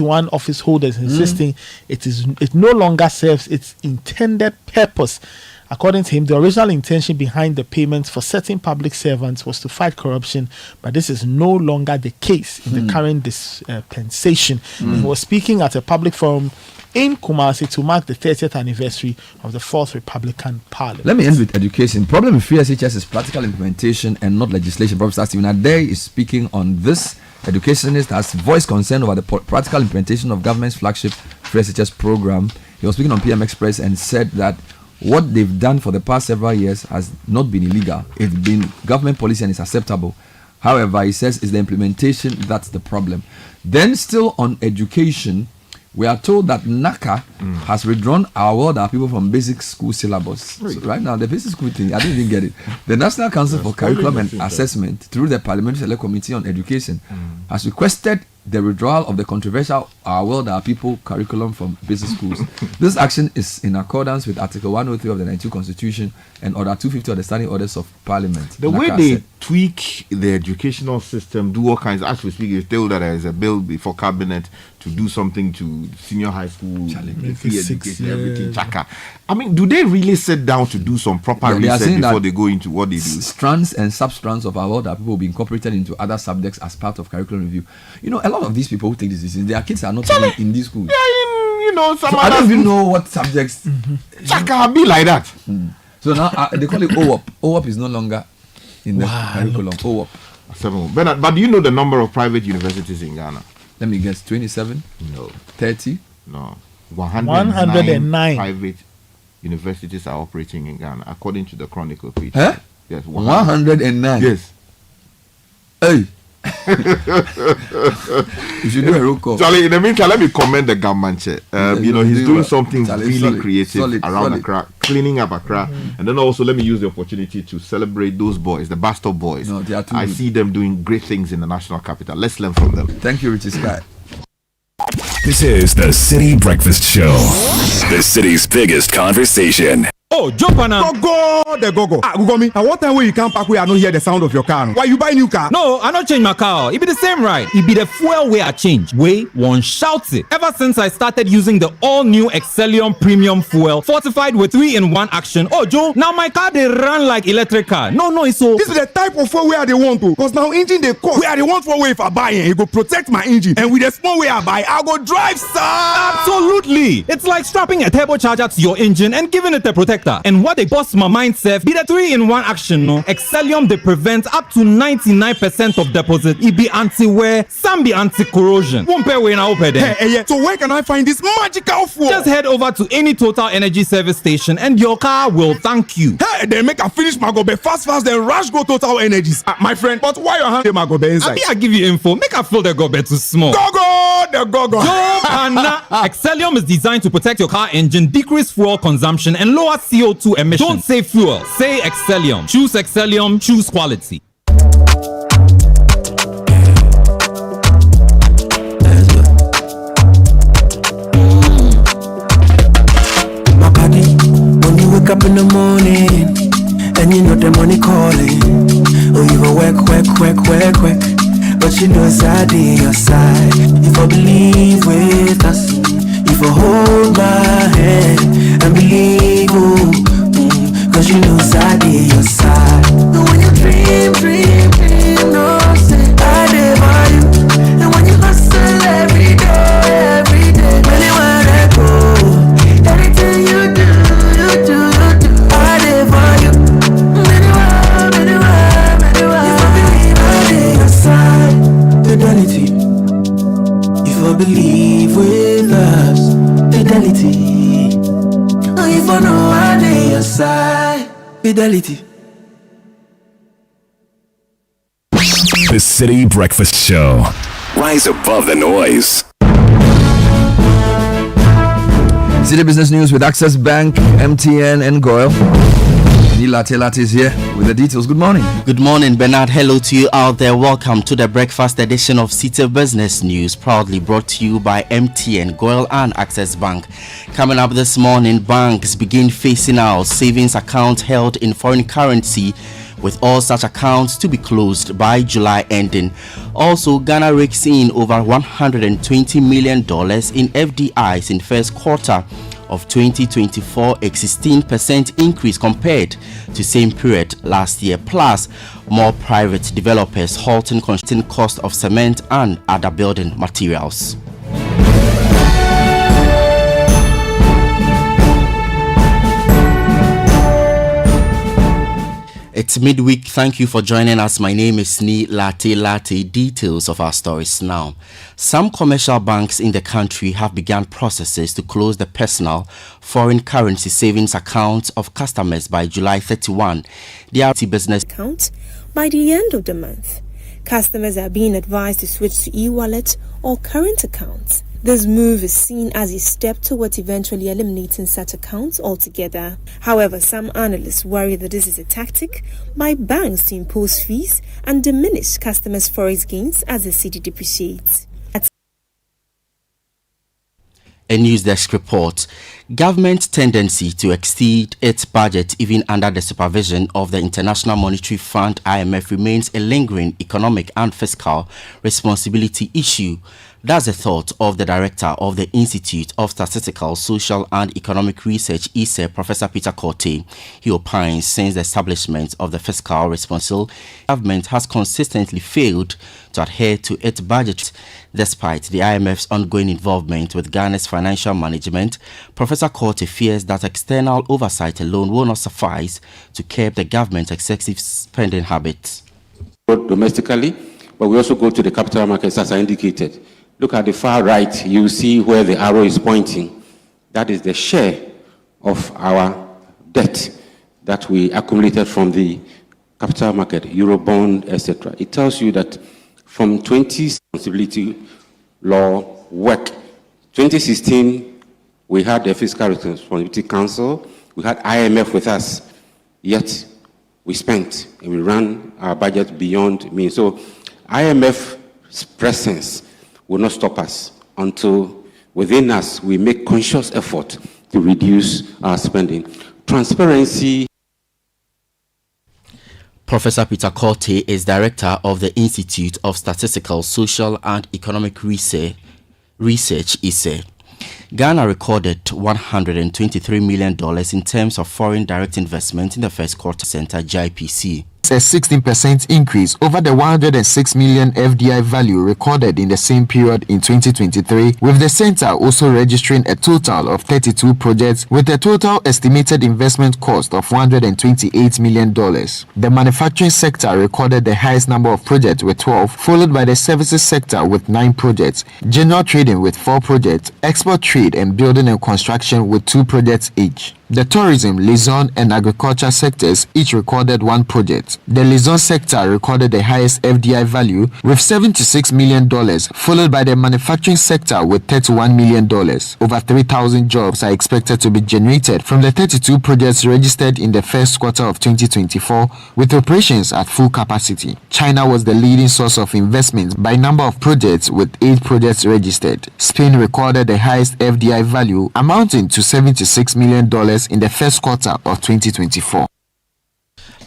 one office holders insisting it no longer serves its intended purpose. According to him, the original intention behind the payments for certain public servants was to fight corruption, but this is no longer the case in the current dispensation. He was speaking at a public forum in Kumasi to mark the 30th anniversary of the Fourth Republican Parliament. Let me end with education. Problem with free SHS is practical implementation and not legislation. Professor Stephen Ade is speaking on this. Educationist has voiced concern over the practical implementation of government's flagship free SHS program. He was speaking on PM Express and said that what they've done for the past several years has not been illegal. It's been government policy and it's acceptable. However, he says it's the implementation that's the problem. Then still on education, we are told that NACA has withdrawn our people from basic school syllabus. So right now, the basic school thing, I didn't even get it. The National Council for Curriculum and Assessment, through the Parliamentary Select Committee on Education, has requested the withdrawal of the controversial Our People curriculum from basic schools. This action is in accordance with Article 103 of the 92 Constitution and Order 250 of the Standing Orders of Parliament. The way they tweak the educational system, do all kinds. As we speak, it's still that there is a bill before cabinet to do something to senior high school, free education, everything. Chaka. I mean, do they really sit down to do some proper research before they go into what they do? Strands and substrands of our people will be incorporated into other subjects as part of curriculum review. You know, a lot of these people who take this decision, their kids are not in these schools. Yeah, so I don't even know what subjects. Chaka be like that. So now they call it OWOP. OWOP is no longer in the curriculum. OWOP. Bernard, but do you know the number of private universities in Ghana? Let me guess, 27? No. 30? No. 109 private universities are operating in Ghana, according to the Chronicle page. Huh? Yes, 109. Yes. Hey. You should do a roll call. Charlie, in the meantime, let me commend the government chair. He's doing something really creative around Accra, cleaning up Accra. And then also, let me use the opportunity to celebrate those boys, the Bastard boys. No, they are too I good. see them doing great things in the national capital. Let's learn from them. Thank you, Richie Sky. This is the City Breakfast Show, the city's biggest conversation. Oh, jump on now. Go. Gugomi, at what time when you come back, we are not hear the sound of your car? Why you buy new car? No, I not change my car. It be the same, right? It be the fuel way I change. Way one shouts it. Ever since I started using the all-new Excellium Premium Fuel, fortified with 3-in-1 action. Oh, Joe, now my car they run like electric car. No, it's so. This is the type of fuel where they want to. Cause now engine they cost. Where they want for way if I buy it, it go protect my engine. And with the small way I buy, I go drive, sir. Absolutely. It's like strapping a turbocharger to your engine and giving it a protector. And what they bust my mind, Seth, be the 3-in-1 action, no? Excellium, they prevent up to 99% of deposit. It be anti-wear, some be anti-corrosion. Won't pay when I open there. Hey, so where can I find this magical fuel? Just head over to any Total Energy service station and your car will thank you. Hey, they make a finish my gobe fast, then rush go Total Energies. My friend, but why your hand my gobe inside? I give you info. Make a fill the gobe too small. Go. Excellium is designed to protect your car engine, decrease fuel consumption, and lower CO2 emissions. Don't say fuel, say Excellium. Choose Excellium, choose quality. When you wake up in the morning and you know the money calling, oh you go work, but you know it's out of your side. If I believe with us, if I hold my hand and believe, cause you know it's out of your side. And when you dream, no say I live by you. And when you hustle every day, anywhere I go, everything you do, I live by you. Anywhere, if I believe I live your side, fidelity. If I believe with us, fidelity. If I know I live your side, fidelity. The City Breakfast Show. Rise above the noise. City Business News with Access Bank, MTN, and Goyle. Neil Atelat is here with the details. Good morning. Good morning, Bernard. Hello to you out there. Welcome to the breakfast edition of City Business News, proudly brought to you by MTN, Goyle, and Access Bank. Coming up this morning, banks begin phasing out savings accounts held in foreign currency, with all such accounts to be closed by July ending. Also, Ghana rakes in over $120 million in FDIs in first quarter of 2024, a 16% increase compared to same period last year, plus more private developers halting construction cost of cement and other building materials. It's midweek. Thank you for joining us. My name is Ni Latte. Details of our stories now. Some commercial banks in the country have begun processes to close the personal foreign currency savings accounts of customers by July 31. The business account by the end of the month. Customers are being advised to switch to e-wallet or current accounts. This move is seen as a step towards eventually eliminating such accounts altogether. However, some analysts worry that this is a tactic by banks to impose fees and diminish customers' forex gains as the cedi depreciates. A Newsdesk report. Government's tendency to exceed its budget even under the supervision of the International Monetary Fund (IMF) remains a lingering economic and fiscal responsibility issue. That's the thought of the director of the Institute of Statistical, Social and Economic Research, ISE, Professor Peter Korte. He opines since the establishment of the fiscal responsibility, government has consistently failed to adhere to its budget. Despite the IMF's ongoing involvement with Ghana's financial management, Professor Korte fears that external oversight alone will not suffice to curb the government's excessive spending habits. Domestically, but we also go to the capital markets as I indicated. Look at the far right, you see where the arrow is pointing. That is the share of our debt that we accumulated from the capital market, Eurobond, etc. It tells you that from 20 responsibility law work, 2016, we had the Fiscal Responsibility Council, we had IMF with us, yet we spent and we ran our budget beyond means. So IMF's presence will not stop us until within us we make conscious effort to reduce our spending. Transparency. Professor Peter Korte is director of the Institute of Statistical, Social and Economic Research, ISE. Ghana recorded $123 million in terms of foreign direct investment in the first quarter, center JPC. A 16% increase over the 106 million FDI value recorded in the same period in 2023, with the center also registering a total of 32 projects with a total estimated investment cost of $128 million. The manufacturing sector recorded the highest number of projects with 12, followed by the services sector with 9 projects, general trading with 4 projects, export trade and building and construction with 2 projects each. The tourism, liaison and agriculture sectors each recorded 1 project. The liaison sector recorded the highest FDI value with $76 million, followed by the manufacturing sector with $31 million. Over 3,000 jobs are expected to be generated from the 32 projects registered in the first quarter of 2024, with operations at full capacity. China was the leading source of investment by number of projects with 8 projects registered. Spain recorded the highest FDI value amounting to $76 million in the first quarter of 2024.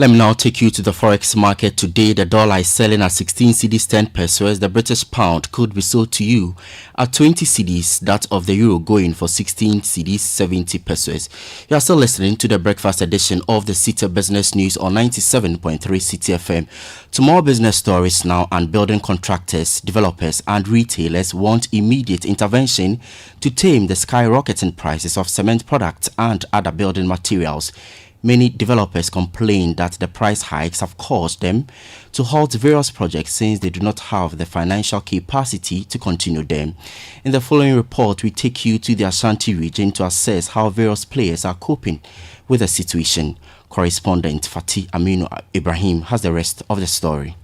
Let me now take you to the forex market. Today, the dollar is selling at 16 cedis 10 pesos. The British pound could be sold to you at 20 cedis. That of the euro going for 16 cedis 70 pesos. You are still listening to the breakfast edition of the Citi Business News on 97.3 Citi FM. To more business stories now, and building contractors, developers and retailers want immediate intervention to tame the skyrocketing prices of cement products and other building materials. Many developers complain that the price hikes have caused them to halt various projects since they do not have the financial capacity to continue them. In the following report, we take you to the Ashanti region to assess how various players are coping with the situation. Correspondent Fatih Aminu Ibrahim has the rest of the story.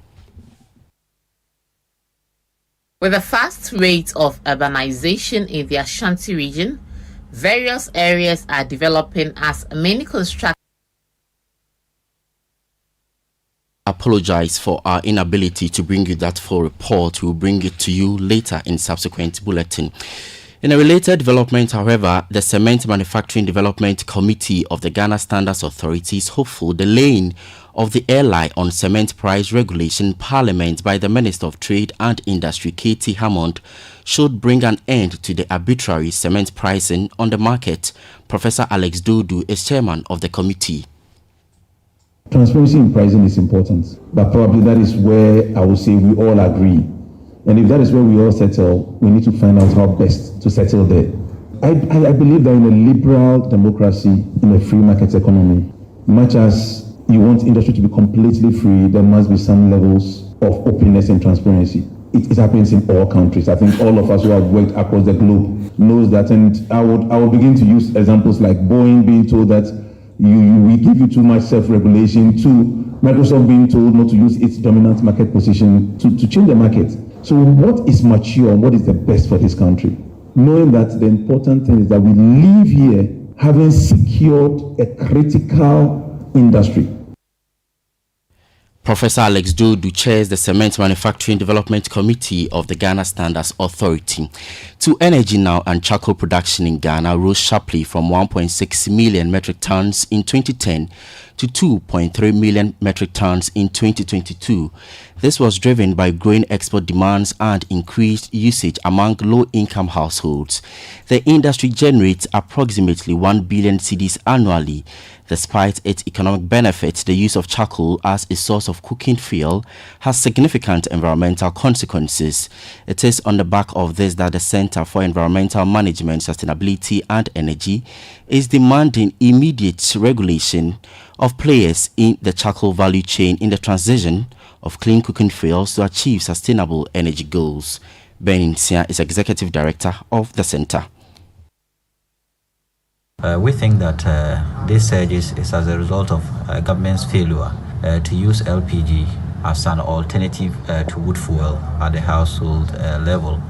With a fast rate of urbanization in the Ashanti region, various areas are developing as many constructors apologize for our inability to bring you that full report. We'll bring it to you later in subsequent bulletin. In a related development, however, the Cement Manufacturing Development Committee of the Ghana Standards Authority is hopeful the laying of the airline on cement price regulation Parliament by the Minister of Trade and Industry, Katie Hammond, should bring an end to the arbitrary cement pricing on the market. Professor Alex Dodu is chairman of the committee. Transparency in pricing is important, but probably that is where I would say we all agree. And if that is where we all settle, we need to find out how best to settle there. I believe that in a liberal democracy, in a free market economy, much as you want industry to be completely free, there must be some levels of openness and transparency. It happens in all countries. I think all of us who have worked across the globe knows that. And I would begin to use examples like Boeing being told that we give you too much self-regulation, to Microsoft being told not to use its dominant market position to change the market. So what is mature and what is the best for this country? Knowing that the important thing is that we leave here having secured a critical industry. Professor Alex Dodu chairs the Cement Manufacturing Development Committee of the Ghana Standards Authority. To energy now, and charcoal production in Ghana rose sharply from 1.6 million metric tons in 2010 to 2.3 million metric tons in 2022. This was driven by growing export demands and increased usage among low-income households. The industry generates approximately 1 billion cedis annually. Despite its economic benefits, the use of charcoal as a source of cooking fuel has significant environmental consequences. It is on the back of this that the Center for Environmental Management, Sustainability and Energy is demanding immediate regulation of players in the charcoal value chain in the transition of clean cooking fuels to achieve sustainable energy goals. Ben Insia is Executive Director of the Center. We think that this surge is as a result of government's failure to use LPG as an alternative to wood fuel at the household level.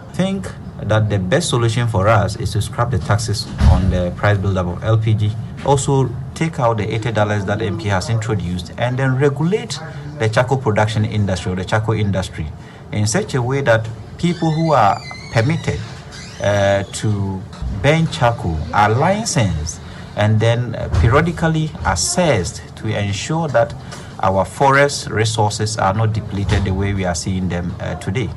I think that the best solution for us is to scrap the taxes on the price buildup of LPG, also take out the $80 that MP has introduced, and then regulate the charcoal production industry or the charcoal industry in such a way that people who are permitted to burn charcoal are licensed and then periodically assessed to ensure that our forest resources are not depleted the way we are seeing them today.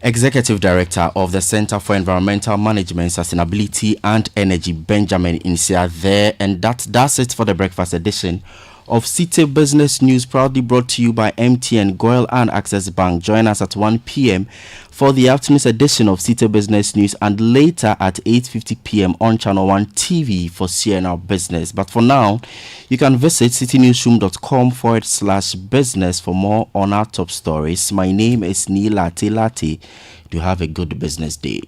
Executive Director of the Center for Environmental Management, Sustainability and Energy, Benjamin Insia there. And that does it for the breakfast edition of Citi Business News, proudly brought to you by MTN, Goil and Access Bank. Join us at 1 p.m. for the afternoon's edition of Citi Business News, and later at 8:50 p.m. on Channel 1 TV for CNR Business. But for now, you can visit citinewsroom.com/business for more on our top stories. My name is Neil Latte. Do have a good business day.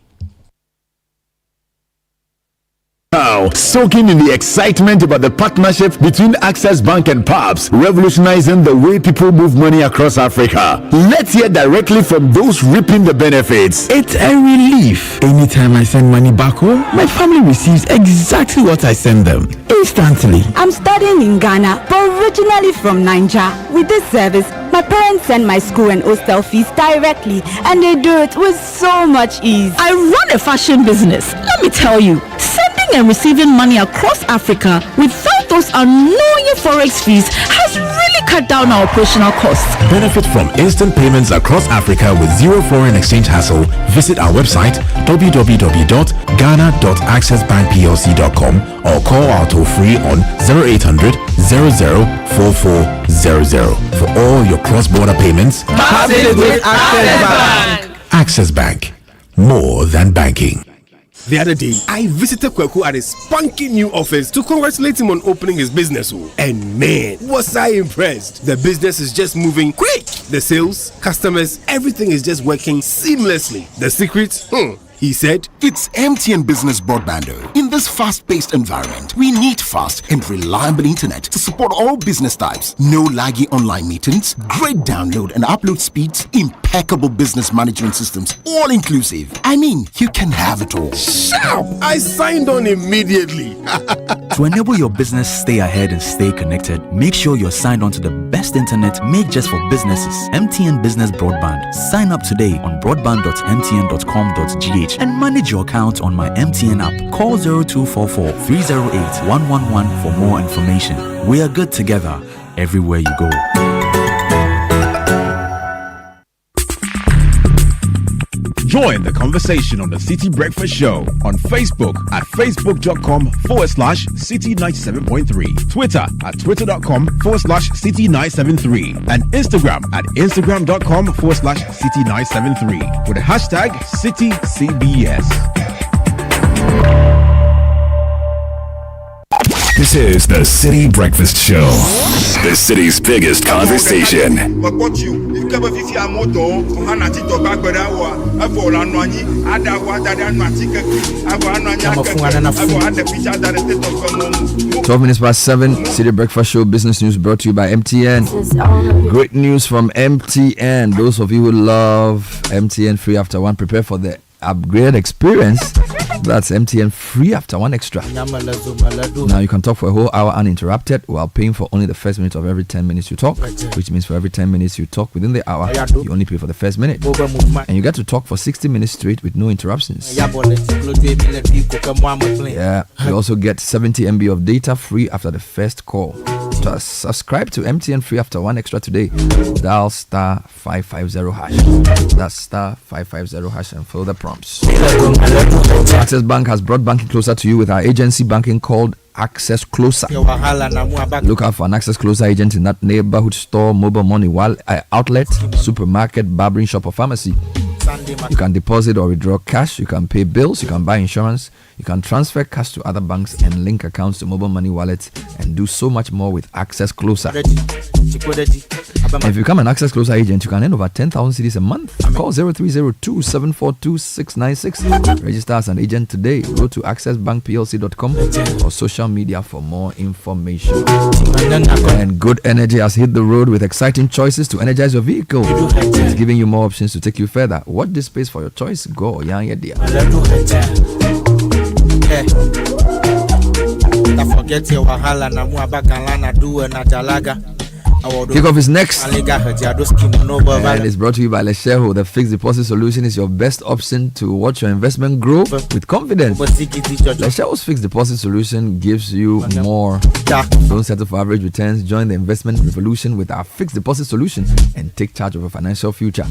Now, soaking in the excitement about the partnership between Access Bank and PABS, revolutionizing the way people move money across Africa. Let's hear directly from those reaping the benefits. It's a relief. Anytime I send money back home, my family receives exactly what I send them, instantly. I'm studying in Ghana, but originally from Nigeria. With this service, my parents send my school and hostel fees directly, and they do it with so much ease. I run a fashion business. Let me tell you, sending and receiving money across Africa without those annoying forex fees has really cut down our operational costs. Benefit from instant payments across Africa with zero foreign exchange hassle. Visit our website www.ghana.accessbankplc.com or call our toll free on 0800 00 4400 for all your cross-border payments. Pass it with Access Bank. Access Bank, more than banking. The other day, I visited Kweku at his spunky new office to congratulate him on opening his business. And man, was I impressed. The business is just moving quick. The sales, customers, everything is just working seamlessly. The secret? He said, it's MTN Business Broadband. In this fast-paced environment, we need fast and reliable internet to support all business types. No laggy online meetings, great download and upload speeds, impeccable business management systems, all inclusive. I mean, you can have it all. Sharp! I signed on immediately. To enable your business stay ahead and stay connected, make sure you're signed on to the best internet made just for businesses. MTN Business Broadband. Sign up today on broadband.mtn.com.gh and manage your account on my MTN app. Call 0244 308 111 for more information. We are good together everywhere you go. Join the conversation on the City Breakfast Show on Facebook at facebook.com/City97.3, Twitter at twitter.com/City973, and Instagram at instagram.com/City973 with the hashtag CityCBS. This is the City Breakfast Show, the city's biggest conversation. Twelve minutes past 7. City Breakfast Show business news brought to you by MTN. Great news from MTN. Those of you who love MTN Free After One, prepare for the upgrade experience. That's MTN Free After One Extra. Now you can talk for a whole hour uninterrupted while paying for only the first minute of every 10 minutes you talk, which means for every 10 minutes you talk within the hour, you only pay for the first minute. And you get to talk for 60 minutes straight with no interruptions. Yeah, you also get 70 MB of data free after the first call. To subscribe to MTN Free After One Extra today, dial star 550 hash. That's star 550 hash and follow the prompts. Access Bank has brought banking closer to you with our agency banking called Access Closer. Look out for an Access Closer agent in that neighborhood store, mobile money outlet, supermarket, barbering shop, or pharmacy. You can deposit or withdraw cash, you can pay bills, you can buy insurance, you can transfer cash to other banks and link accounts to mobile money wallets and do so much more with Access Closer. And if you become an Access Closer agent, you can earn over 10,000 cedis a month. Call 0302-742-696. Register as an agent today. Go to accessbankplc.com or social media for more information. And Good Energy has hit the road with exciting choices to energize your vehicle. It's giving you more options to take you further. What this space for your choice? Go, young idea. Kickoff is next, and it's brought to you by Lesheho. The fixed deposit solution is your best option to watch your investment grow with confidence. Lesheho's fixed deposit solution gives you more. Don't settle for average returns. Join the investment revolution with our fixed deposit solution and take charge of your financial future.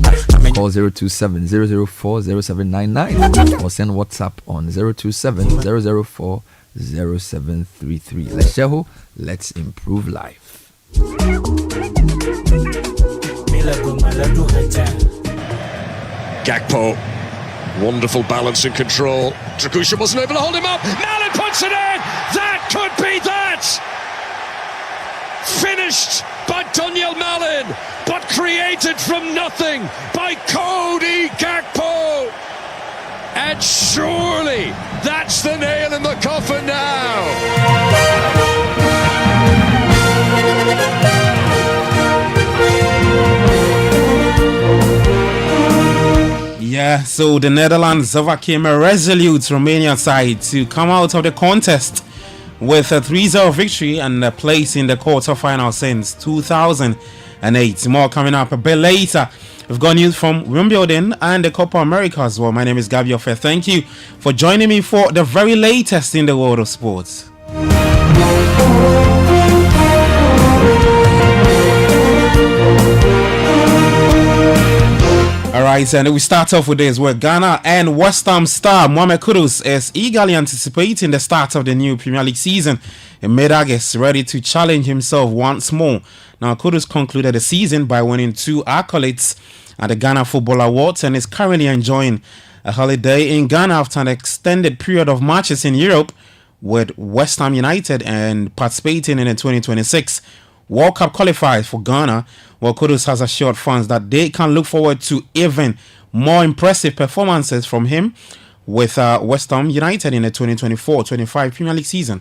Call 027-004-0799 or send WhatsApp on 027-004-0733. Lesheho, let's improve life. Gakpo, wonderful balance and control. Drakusha wasn't able to hold him up. Malin puts it in. That could be that. Finished by Daniel Malin, but created from nothing by Cody Gakpo. And surely that's the nail in the coffin now. Yeah, so the Netherlands overcame a resolute Romanian side to come out of the contest with a 3-0 victory and a place in the quarterfinal since 2008. More coming up a bit later. We've got news from Wimbledon and the Copa America as well. My name is Gabi Ofe. Thank you for joining me for the very latest in the world of sports. Alright, and we start off with this where Ghana and West Ham star Mohamed Kudus is eagerly anticipating the start of the new Premier League season in mid-August, ready to challenge himself once more. Now, Kudus concluded the season by winning 2 accolades at the Ghana Football Awards and is currently enjoying a holiday in Ghana after an extended period of matches in Europe with West Ham United and participating in the 2026 World Cup qualifiers for Ghana. Well, Kudus has assured fans that they can look forward to even more impressive performances from him with West Ham United in the 2024-25 Premier League season.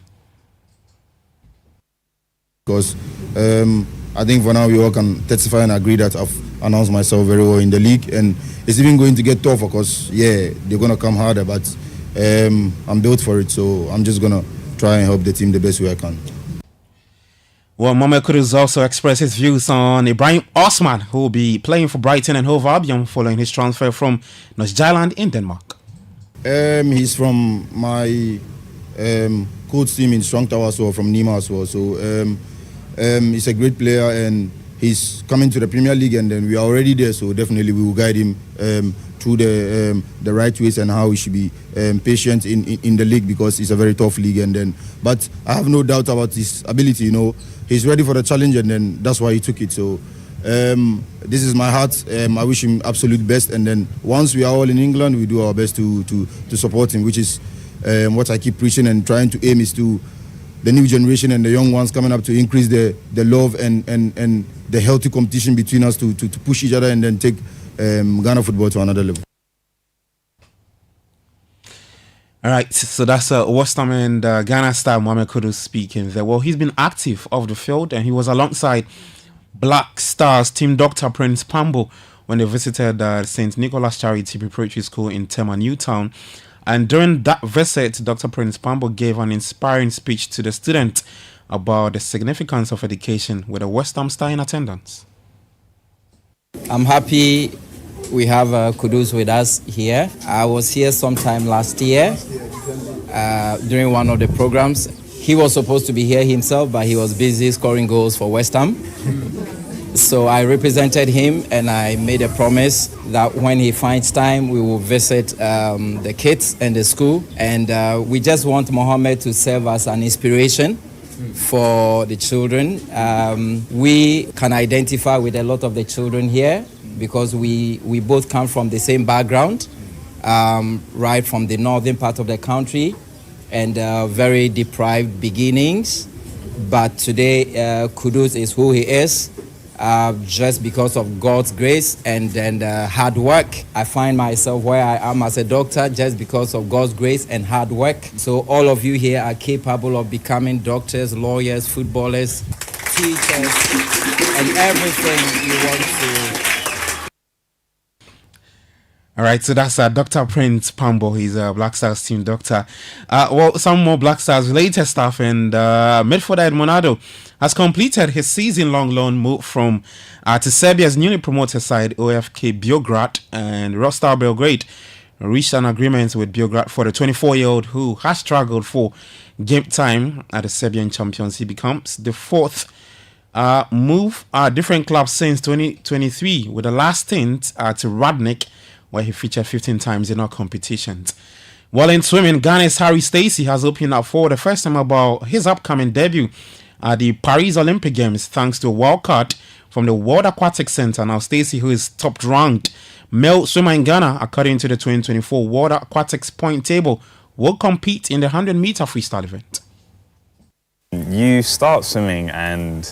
Because I think for now we all can testify and agree that I've announced myself very well in the league, and it's even going to get tougher because they're going to come harder, but I'm built for it, so I'm just going to try and help the team the best way I can. Well, Mohamed Kudus also expressed his views on Ibrahim Osman, who will be playing for Brighton and Hove Albion following his transfer from Nordsjælland in Denmark. He's from my coach team in Strong Tower, so from Nima as well. So he's a great player and he's coming to the Premier League, and then we are already there. So definitely we will guide him through the right ways and how he should be patient in the league, because it's a very tough league. And then, but I have no doubt about his ability. You know, he's ready for the challenge, and then that's why he took it. So this is my heart. I wish him absolute best, and then once we are all in England, we do our best to support him, which is what I keep preaching and trying to aim is to the new generation and the young ones coming up, to increase the love and the healthy competition between us to push each other and then take Ghana football to another level. All right, so that's West Ham and Ghana star Mohamed Kudus speaking there. Well, he's been active off the field, and he was alongside Black Stars team Dr. Prince Pambo when they visited St. Nicholas Charity Preparatory School in Tema, Newtown. And during that visit, Dr. Prince Pambo gave an inspiring speech to the students about the significance of education, with a West Ham star in attendance. I'm happy we have Kudus with us here. I was here sometime last year during one of the programs. He was supposed to be here himself, but he was busy scoring goals for West Ham. So I represented him, and I made a promise that when he finds time, we will visit the kids and the school. And we just want Mohammed to serve as an inspiration for the children. We can identify with a lot of the children here because we both come from the same background, right from the northern part of the country, and very deprived beginnings. But today, Kudus is who he is. Just because of God's grace and hard work. I find myself where I am as a doctor just because of God's grace and hard work. So all of you here are capable of becoming doctors, lawyers, footballers, teachers, and everything you want to. All right, so that's Dr. Prince Pambo. He's a Black Stars team doctor. Well, some more Black Stars related stuff, and midfielder Edmonado has completed his season-long loan move from to Serbia's newly promoted side OFK Beograd, and Rostar Belgrade reached an agreement with Beograd for the 24-year-old who has struggled for game time at the Serbian champions. He becomes the fourth move different clubs since 2023, with the last stint to Radnik, where he featured 15 times in all competitions. While in swimming, Ghana's Harry Stacey has opened up for the first time about his upcoming debut at the Paris Olympic Games, thanks to a wildcard from the World Aquatic Center. Now, Stacey, who is top-ranked male swimmer in Ghana, according to the 2024 World Aquatics point table, will compete in the 100-meter freestyle event. You start swimming and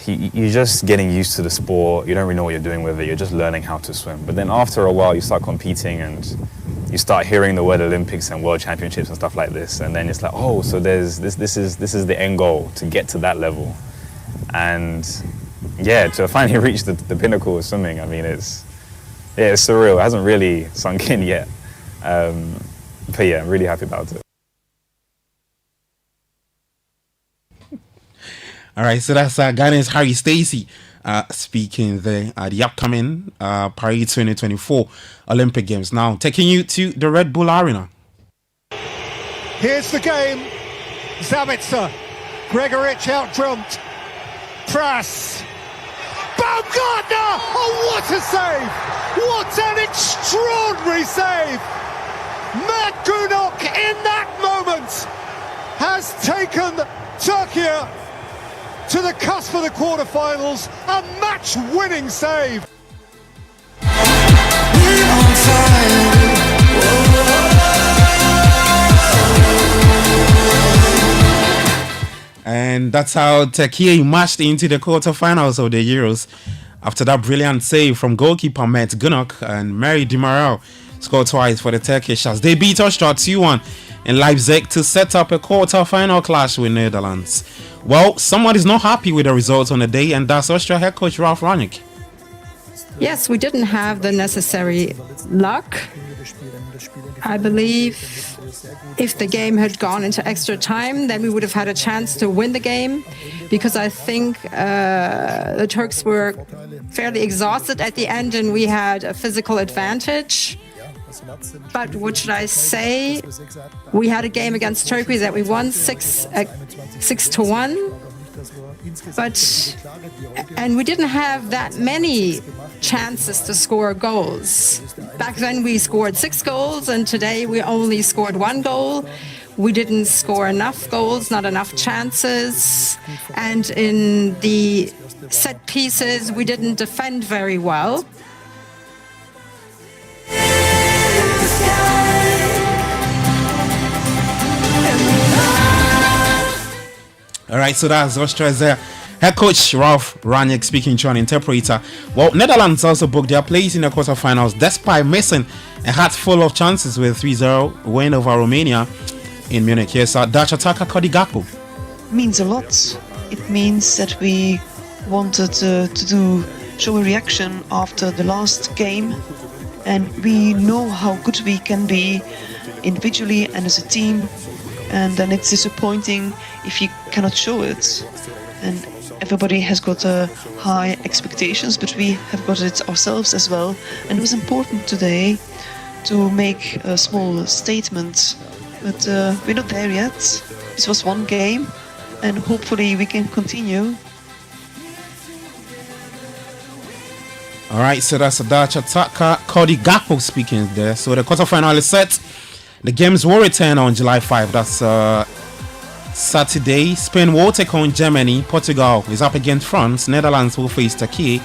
you're just getting used to the sport. You don't really know what you're doing with it. You're just learning how to swim. But then after a while, you start competing and you start hearing the word Olympics and World Championships and stuff like this. And then it's like, oh, so there's this is the end goal, to get to that level. And yeah, to finally reach the pinnacle of swimming, I mean, it's surreal. It hasn't really sunk in yet. But yeah, I'm really happy about it. All right, so that's Ghana's Harry Stacey speaking there at the upcoming Paris 2024 Olympic Games. Now, taking you to the Red Bull Arena. Here's the game. Zabitzer. Gregorich out-trumped. Pras. Baumgartner! Oh, what a save! What an extraordinary save! Matt Gunok, in that moment, has taken Turkey to the cusp of the quarterfinals, a match-winning save. And that's how Turkey marched into the quarterfinals of the Euros. After that brilliant save from goalkeeper Matt Gunok, and Mary Demiral scored twice for the Turkish as they beat Austria 2-1 in Leipzig to set up a quarter-final clash with Netherlands. Well, someone is not happy with the results on the day, and that's Austria head coach Ralf Rangnick. Yes, we didn't have the necessary luck. I believe if the game had gone into extra time, then we would have had a chance to win the game, because I think the Turks were fairly exhausted at the end and we had a physical advantage. But what should I say? We had a game against Turkey that we won 6-1. And we didn't have that many chances to score goals. Back then we scored 6 goals, and today we only scored 1 goal. We didn't score enough goals, not enough chances. And in the set pieces, we didn't defend very well. All right, so that's Austria's head coach Ralph Rangnick speaking to an interpreter. Well, Netherlands also booked their place in the quarterfinals despite missing a hatful of chances with 3-0 win over Romania in Munich. Here's our Dutch attacker Cody Gakpo. Means a lot. It means that we wanted to show a reaction after the last game, and we know how good we can be individually and as a team. And then it's disappointing if you cannot show it. And everybody has got high expectations, but we have got it ourselves as well. And it was important today to make a small statement, but we're not there yet. This was one game, and hopefully we can continue. All right, so that's a Dutch attacker Cody Gakpo speaking there. So the quarterfinal is set. The games will return on July 5. That's Saturday. Spain will take on Germany. Portugal is up against France. Netherlands will face Turkey.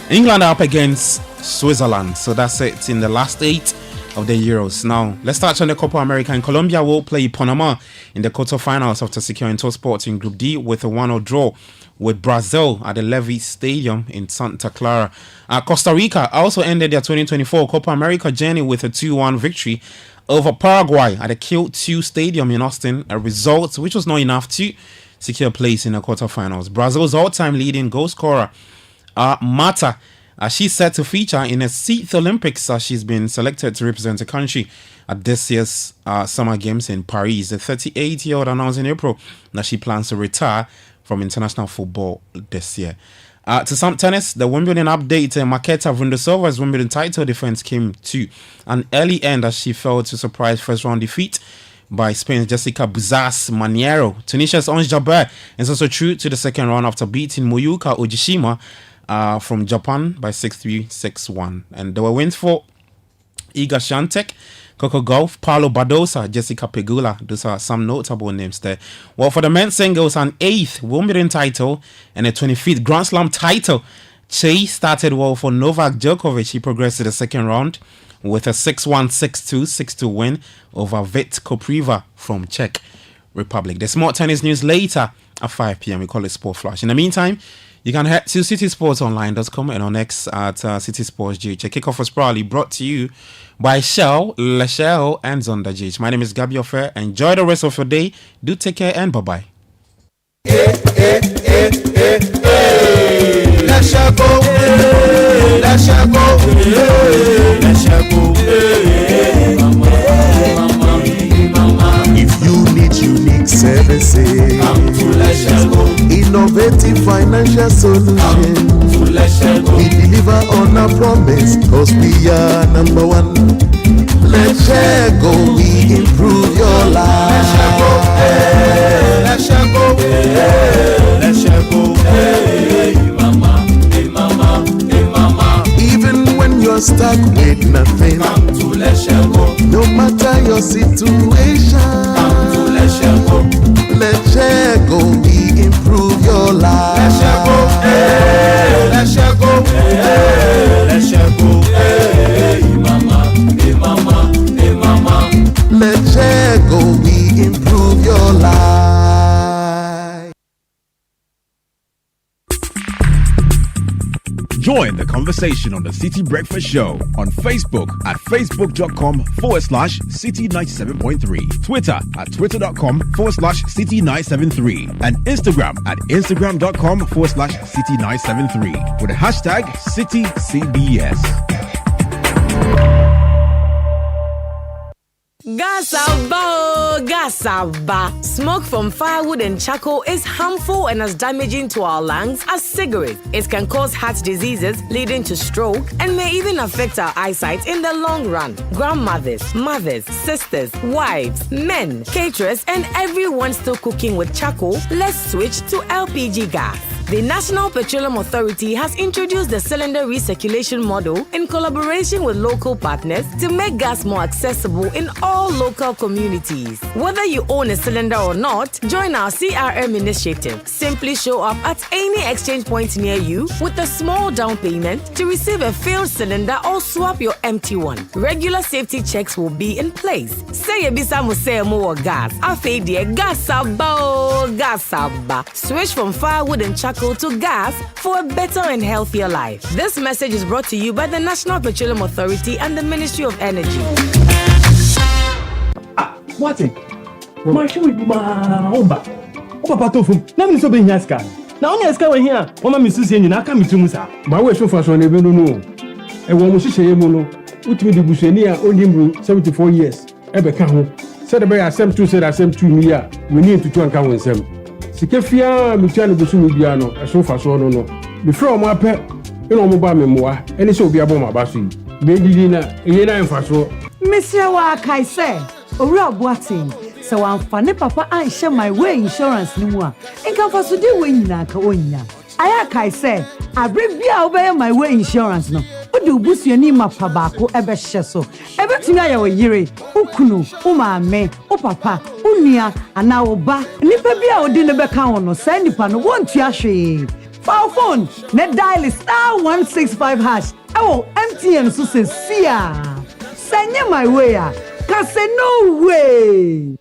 England are up against Switzerland. So that's it in the last 8 of the Euros. Now, let's touch on the Copa America. And Colombia will play Panama in the quarterfinals after securing top spots in Group D with a 1-0 draw with Brazil at the Levy Stadium in Santa Clara. Costa Rica also ended their 2024 Copa America journey with a 2-1 victory over Paraguay at the Q2 Stadium in Austin, a result which was not enough to secure a place in the quarterfinals. Brazil's all-time leading goal scorer, Mata, she's set to feature in a 6th Olympics as she's been selected to represent the country at this year's Summer Games in Paris. The 38-year-old announced in April that she plans to retire from international football this year. To some tennis, the Wimbledon update, Marketa Vondrousova's Wimbledon title defense came to an early end as she fell to surprise first-round defeat by Spain's Jessica Buzas Maniero. Tunisia's Ons Jabeur is also true to the second round after beating Moyuka Ojishima from Japan by 6-3, 6-1. And there were wins for Iga Swiatek, Coco Gauff, Paulo Badosa, Jessica Pegula. Those are some notable names there. Well, for the men's singles, an 8th Wimbledon title and a 25th Grand Slam title. Chase started well for Novak Djokovic. He progressed to the second round with a 6-1, 6-2, 6-2 win over Vit Kopriva from Czech Republic. There's more tennis news later at 5 p.m. We call it Sport Flash. In the meantime, you can head to citysportsonline.com and on X at City Sports GH. Kickoff was proudly brought to you by Shell, Leshell, and Zonda GH. My name is Gabi Ofer. Enjoy the rest of your day. Do take care and bye-bye. If you need unique services, innovative financial solutions, we deliver on our promise, cause we are number one. Let's share go, we improve your life. Let's share go, let's share go, hey mama, hey mama, hey mama. Even when you're stuck with nothing, come to Let's share go. No matter your situation, come to Let's share go. Let's share go, we improve your life. Let's share go, hey, let's share go, hey, let's share go, hey mama, hey mama, hey mama. Let's share go, we improve your life. Join the conversation on the City Breakfast Show on Facebook at facebook.com/City97.3, Twitter at twitter.com/City973, and Instagram at instagram.com/City973 with the hashtag CityCBS. Gasaba. Smoke from firewood and charcoal is harmful and as damaging to our lungs as cigarettes. It can cause heart diseases leading to stroke and may even affect our eyesight in the long run. Grandmothers, mothers, sisters, wives, men, caterers, and everyone still cooking with charcoal, let's switch to LPG gas. The National Petroleum Authority has introduced the cylinder recirculation model in collaboration with local partners to make gas more accessible in all local communities. Whether you own a cylinder or not, join our CRM initiative. Simply show up at any exchange point near you with a small down payment to receive a filled cylinder or swap your empty one. Regular safety checks will be in place. Say ebisa musemo or gas. Afedia gasaba. Switch from firewood and charcoal to gas for a better and healthier life. This message is brought to you by the National Petroleum Authority and the Ministry of Energy. What? My shoe is Oba Patofum. Let me so be here, scan. Now, only a scan here. Oma Mrs. Yen, I come to Musa. My way so far, so I never know. A woman, she say, Mono, which with the Bushenia, only 74 years. Ebeka, said the bear, some two said, I sent 2 million. We need to try and count with them. Sikefia, Michano Busumiano, a sofa so no. Before my pet, you know, mobile memoir, and it shall be a bomb about you. Baby dinner, Yena and Faso. Monsieur Wakai say, Ora Boating, so I'm funny papa, I share my way insurance no more. And come for to do when Naka. I say, I bring me obey my way insurance no. What do boost your name up tobacco ever sheso? Everything I owe yere, Ukunu, Umame, O papa, Unia, and now Oba, Nipabia or dinner back on or send upon 1 tiashi. Foul phone, net dial is *165#. Oh, MTN so sincere. Send you my way, cause say no way.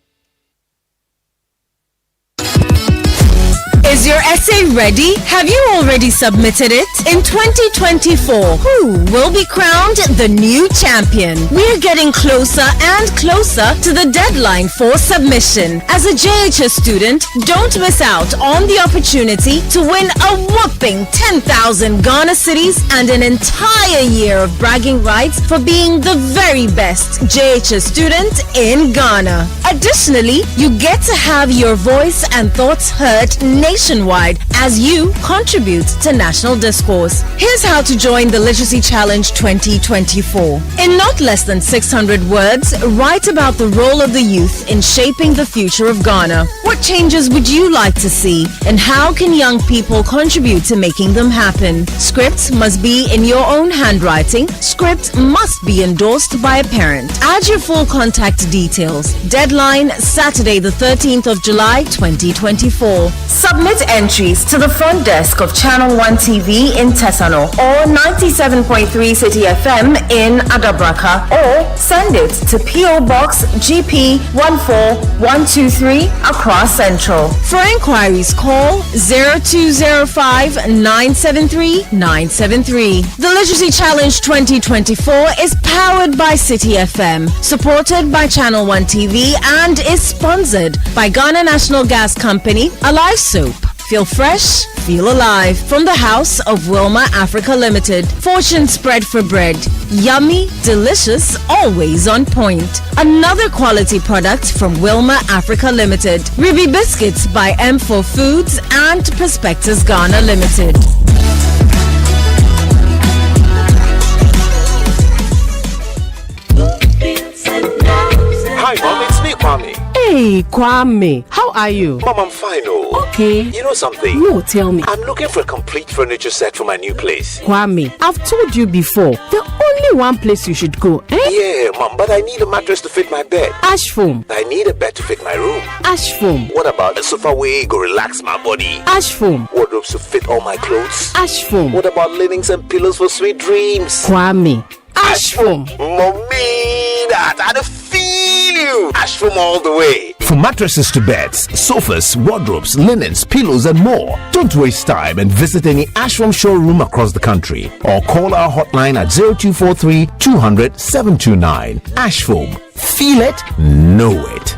Is your essay ready? Have you already submitted it? In 2024, who will be crowned the new champion? We're getting closer and closer to the deadline for submission. As a JHS student, don't miss out on the opportunity to win a whopping 10,000 Ghana cedis and an entire year of bragging rights for being the very best JHS student in Ghana. Additionally, you get to have your voice and thoughts heard nationwide as you contribute to national discourse. Here's how to join the Literacy Challenge 2024. In not less than 600 words, write about the role of the youth in shaping the future of Ghana. What changes would you like to see, and how can young people contribute to making them happen? Scripts must be in your own handwriting. Script must be endorsed by a parent. Add your full contact details. Deadline Saturday the 13th of July 2024. Submit entries to the front desk of Channel 1 TV in Tesano or 97.3 City FM in Adabraka, or send it to PO Box GP 14123 Accra Central. For inquiries, call 0205 973 973. The Literacy Challenge 2024 is powered by Citi FM, supported by Channel 1 TV, and is sponsored by Ghana National Gas Company, Alive Soap. Feel fresh, feel alive. From the house of Wilma Africa Limited. Fortune spread for bread. Yummy, delicious, always on point. Another quality product from Wilma Africa Limited. Ruby Biscuits by M4 Foods and Perspectives Ghana Limited. Hi, Mom, it's me, Kwame. Hey, Kwame. How are you? Mom, I'm fine, oh. Okay. You know something? No, tell me. I'm looking for a complete furniture set for my new place. Kwame, I've told you before, the only one place you should go, eh? Yeah, Mom, but I need a mattress to fit my bed. Ash foam. I need a bed to fit my room. Ash foam. What about a sofa where go relax my body? Ash foam. Wardrobes to fit all my clothes? Ash foam. What about linens and pillows for sweet dreams? Kwame. Ash foam. Mommy, that I feel you. you. Ashford all the way. From mattresses to beds, sofas, wardrobes, linens, pillows, and more. Don't waste time and visit any Ashram showroom across the country or call our hotline at 0243 200 729. Ashfoam. Feel it, know it.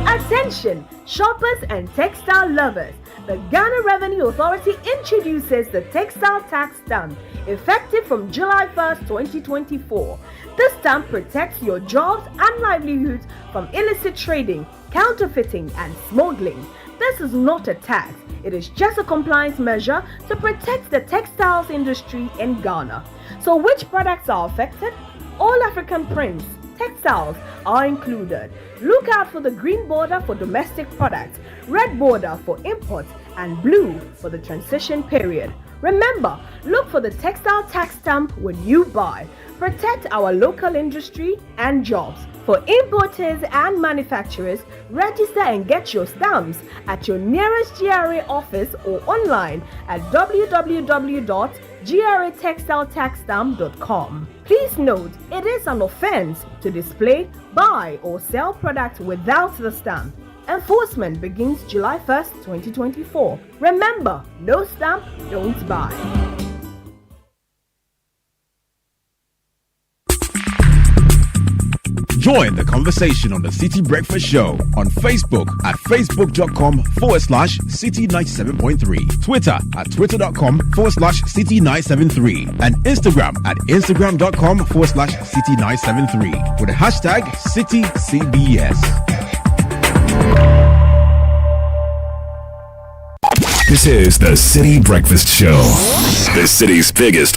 Attention, shoppers and textile lovers. The Ghana Revenue Authority introduces the textile tax stamp, effective from July 1st, 2024. This stamp protects your jobs and livelihoods from illicit trading, counterfeiting, and smuggling. This is not a tax. It is just a compliance measure to protect the textiles industry in Ghana. So which products are affected? All African prints, textiles are included. Look out for the green border for domestic products, red border for imports, and blue for the transition period. Remember, look for the textile tax stamp when you buy. Protect our local industry and jobs. For importers and manufacturers, register and get your stamps at your nearest GRA office or online at www.gratextiletaxstamp.com. Please note, it is an offense to display, buy, or sell products without the stamp. Enforcement begins July 1st, 2024. Remember, no stamp, don't buy. Join the conversation on the City Breakfast Show on Facebook at facebook.com/City97.3, Twitter at twitter.com/City973, and Instagram at instagram.com/City973 with the hashtag CityCBS. This is the City Breakfast Show, the city's biggest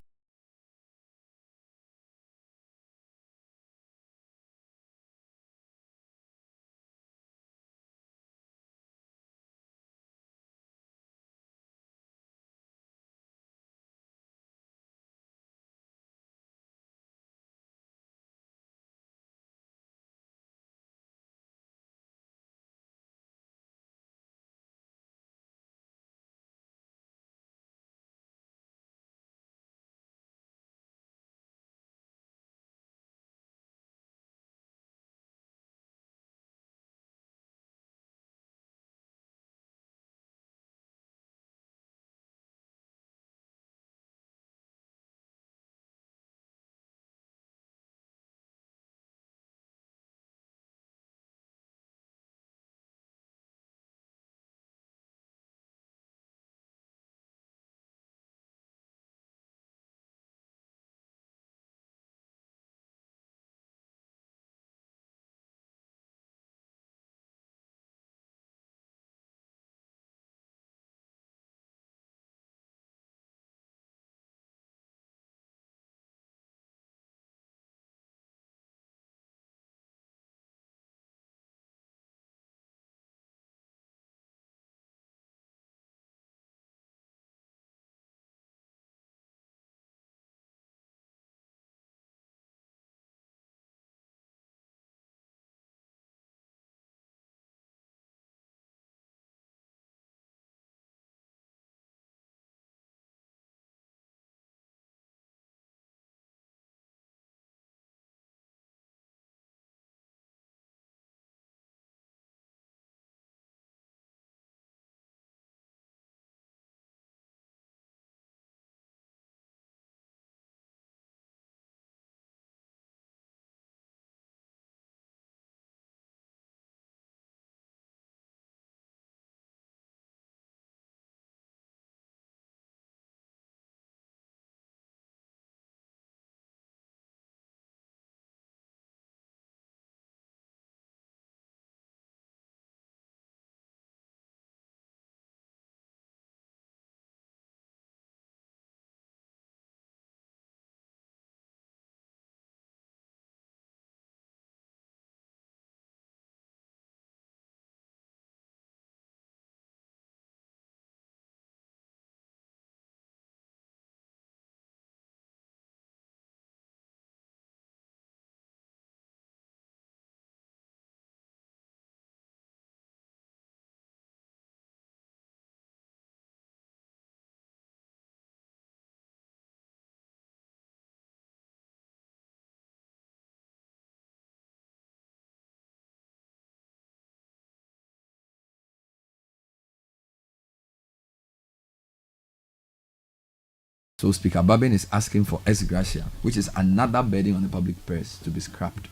So Speaker Babin is asking for ex-gratia, which is another burden on the public purse, to be scrapped.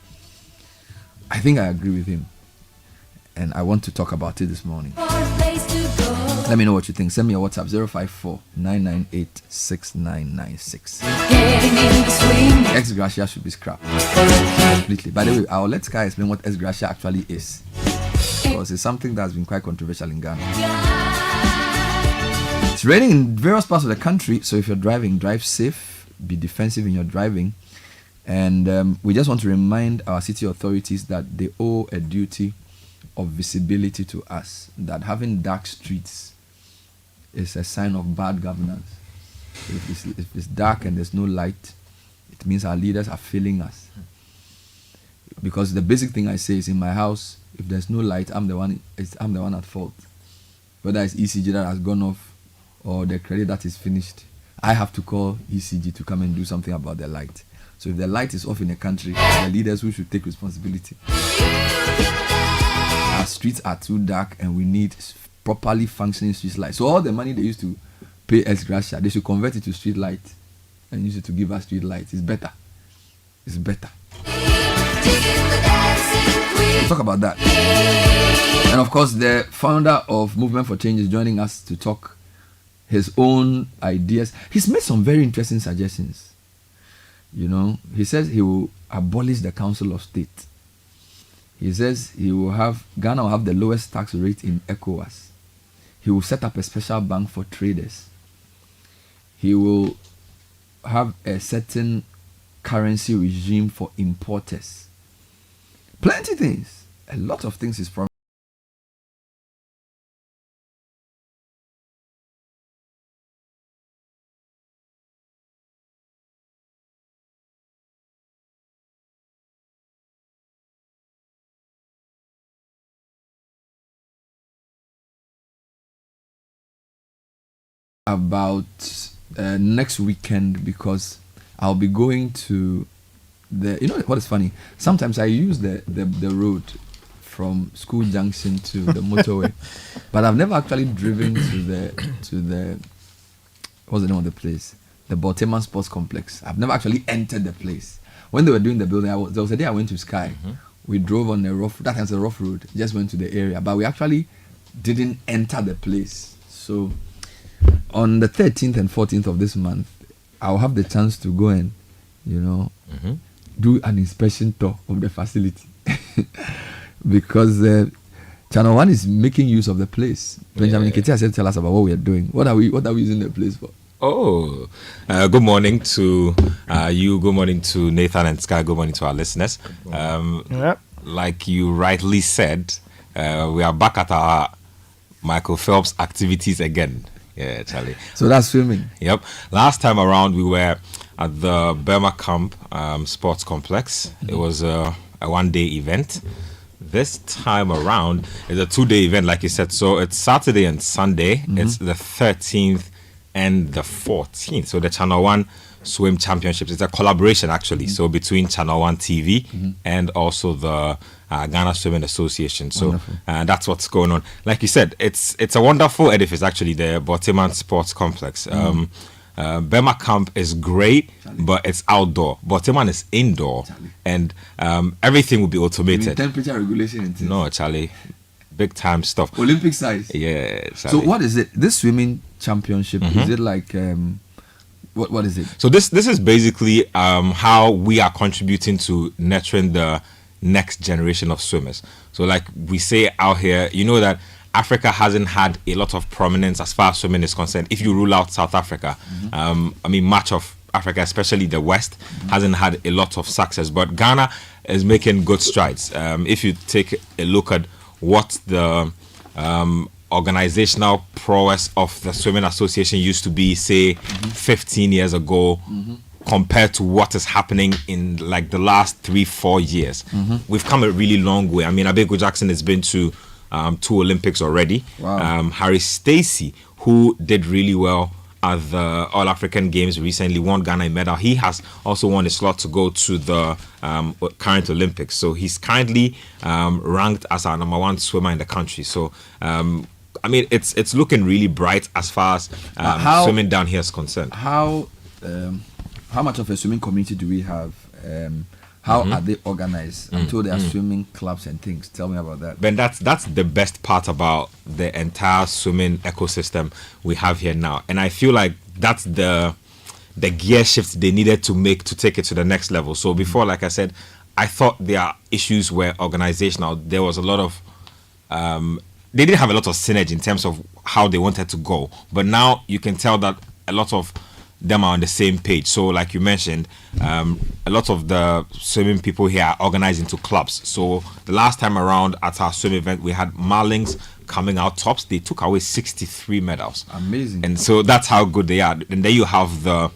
I think I agree with him, and I want to talk about it this morning. Let me know what you think. Send me a WhatsApp 054-998-6996. Ex-gratia should be scrapped completely. By the way, I'll let Sky explain what ex-gratia actually is, because it's something that's been quite controversial in Ghana. It's raining in various parts of the country, so if you're driving, drive safe, be defensive in your driving. And we just want to remind our city authorities that they owe a duty of visibility to us, that having dark streets is a sign of bad governance. If it's dark and there's no light, it means our leaders are failing us. Because the basic thing I say is, in my house, if there's no light, I'm the one at fault. Whether it's ECG that has gone off or the credit that is finished, I have to call ECG to come and do something about the light. So if the light is off in a country, the leaders who should take responsibility. Our streets are too dark and we need properly functioning street lights. So all the money they used to pay ex-gratia, they should convert it to street light and use it to give us street lights. It's better. It's better. We'll talk about that. And of course, the founder of Movement for Change is joining us to talk his own ideas. He's made some very interesting suggestions. You know, he says he will abolish the Council of State. He says Ghana will have the lowest tax rate in ECOWAS. He will set up a special bank for traders. He will have a certain currency regime for importers. Plenty things. A lot of things is promised. About next weekend, because I'll be going to the, you know what is funny, sometimes I use the road from School Junction to the motorway, but I've never actually driven to the what's the name of the place, the Baltimore Sports Complex. I've never actually entered the place. When they were doing the building, there was a day I went to Sky. We drove on a rough road, just went to the area, but we actually didn't enter the place. So on the 13th and 14th of this month, I'll have the chance to go and, do an inspection tour of the facility. Because Channel 1 is making use of the place. Benjamin Ketia said, tell us about what we are doing. What are we using the place for? Oh, good morning to you. Good morning to Nathan and Sky. Good morning to our listeners. Like you rightly said, we are back at our Michael Phelps activities again. Yeah, Charlie. So that's swimming. Yep. Last time around, we were at the Burma Camp Sports Complex. It was a one-day event. This time around, it's a two-day event, like you said. So it's Saturday and Sunday. It's the 13th and the 14th. So the Channel 1 Swim Championships. It's a collaboration, actually. So between Channel 1 TV and also the Ghana Swimming Association. So that's what's going on. Like you said, it's a wonderful edifice, actually, the Baltimore Sports Complex. Burma Camp is great, but it's outdoor. Baltimore is indoor, and everything will be automated. Temperature regulation. No, Charlie. Big time stuff. Olympic size. Yeah. Charlie. So what is it? This swimming championship, is it like... What is it? So this is basically how we are contributing to nurturing the next generation of swimmers. So like we say out here, you know that Africa hasn't had a lot of prominence as far as swimming is concerned. If you rule out South Africa, much of Africa, especially the West, hasn't had a lot of success. But Ghana is making good strides. If you take a look at what the organizational prowess of the Swimming Association used to be, say, 15 years ago, compared to what is happening in like the last 3-4 years. We've come a really long way. I mean, Abego Jackson has been to 2 Olympics already. Wow. Harry Stacey, who did really well at the All African Games recently, won Ghana a medal. He has also won a slot to go to the current Olympics. So he's currently ranked as our #1 swimmer in the country. So it's looking really bright as far as swimming down here is concerned. How how much of a swimming community do we have? How are they organized? I'm told there are swimming clubs and things. Tell me about that. Ben, that's the best part about the entire swimming ecosystem we have here now. And I feel like that's the gear shift they needed to make to take it to the next level. So before, like I said, I thought their issues were organizational. There was a lot of they didn't have a lot of synergy in terms of how they wanted to go. But now you can tell that a lot of them are on the same page. So like you mentioned, a lot of the swimming people here are organized into clubs. So the last time around at our swim event, we had Marlins coming out tops. They took away 63 medals. Amazing. And so that's how good they are. And then you have the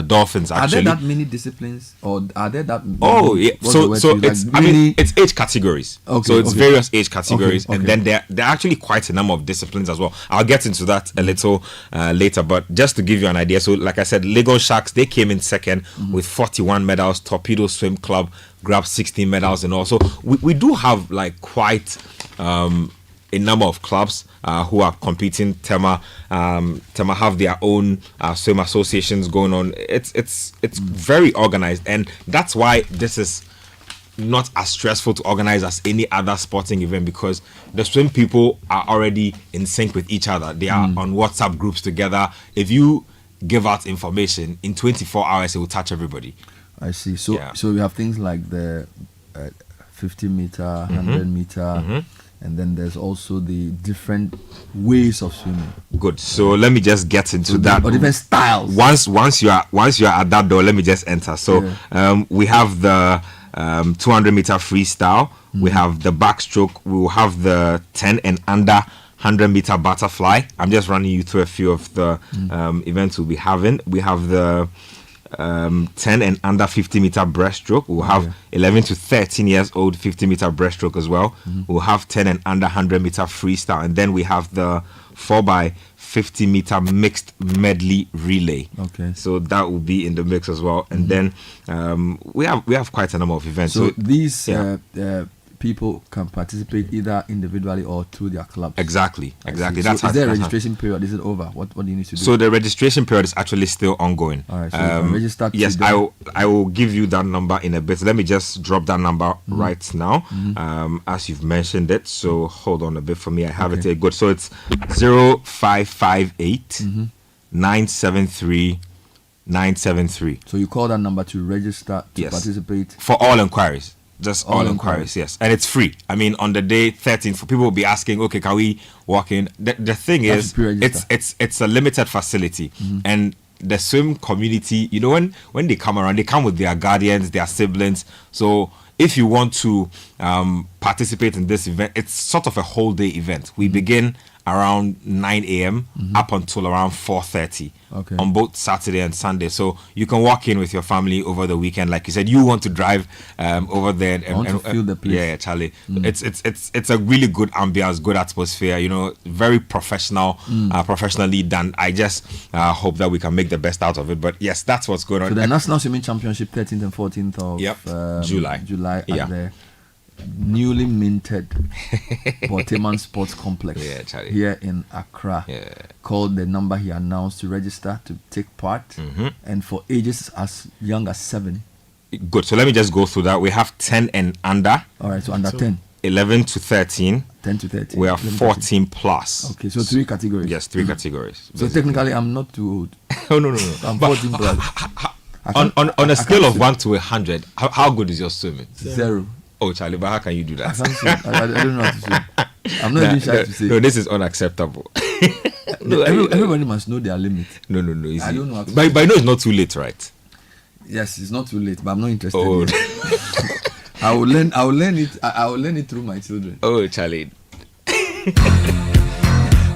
Dolphins, actually. Are there that many disciplines, or are there that many? Oh, yeah. So it's like really? It's age categories. Okay, so it's okay. various age categories, Okay, and then there are actually quite a number of disciplines as well. I'll get into that a little later, but just to give you an idea, so like I said, Lagos Sharks, they came in second with 41 medals. Torpedo Swim Club grabbed 16 medals, and also we do have like quite a number of clubs who are competing. Tema have their own swim associations going on. It's very organized, and that's why this is not as stressful to organize as any other sporting event, because the swim people are already in sync with each other. They are on WhatsApp groups together. If you give out information in 24 hours, it will touch everybody. I see. So so we have things like the 50 meter, 100 meter. And then there's also the different ways of swimming. Good. So let me just get into that. Or different styles. Once you are at that door, let me just enter. So we have the 200 meter freestyle. We have the backstroke. We will have the 10 and under 100 meter butterfly. I'm just running you through a few of the events we'll be having. We have the 10 and under 50 meter breaststroke. We'll have 11 to 13 years old 50 meter breaststroke as well. We'll have 10 and under 100 meter freestyle, and then we have the 4x50 meter mixed medley relay. Okay, so that will be in the mix as well. And then we have quite a number of events. So these people can participate either individually or through their clubs. Exactly. So is there a registration period? Is it over? What do you need to do? So the registration period is actually still ongoing. All right, so you can register. Yes, I will give you that number in a bit. Let me just drop that number right now, as you've mentioned it. So hold on a bit for me. I have it here. Good. So it's 0558 973 973. So you call that number to register to participate for all inquiries. Just all inquiries, yes. And it's free. I mean, on the day 13th, people will be asking, okay, can we walk in? The thing is, it's a limited facility. And the swim community, you know, when they come around, they come with their guardians, their siblings. So if you want to participate in this event, it's sort of a whole day event. We begin around 9 a.m. up until around 4:30 on both Saturday and Sunday. So you can walk in with your family over the weekend. Like you said, you want to drive over there and to feel the place. Yeah, Charlie. It's a really good ambience, good atmosphere. You know, very professional, professionally done. I just hope that we can make the best out of it. But yes, that's what's going on. So the National Swimming Championship, 13th and 14th of July at the newly minted Boteman Sports Complex here in Accra, called the number he announced to register to take part, and for ages as young as 7. Good. So let me just go through that. We have 10 and under. All right, so under 10. 11 to 13. 10 to 13. We are 14 plus. Okay, so 3 categories. Yes, 3 categories. So technically, I'm not too old. Oh, no. I'm 14 plus. On a scale of 1 to 100, how good is your swimming? 0. Oh, Charlie, but how can you do that? I don't know how to swim. I'm not even shy to say. No, this is unacceptable. Everybody must know their limit. No. I don't know how to but I know it's not too late, right? Yes, it's not too late, but I'm not interested. I will learn it through my children. Oh, Charlie.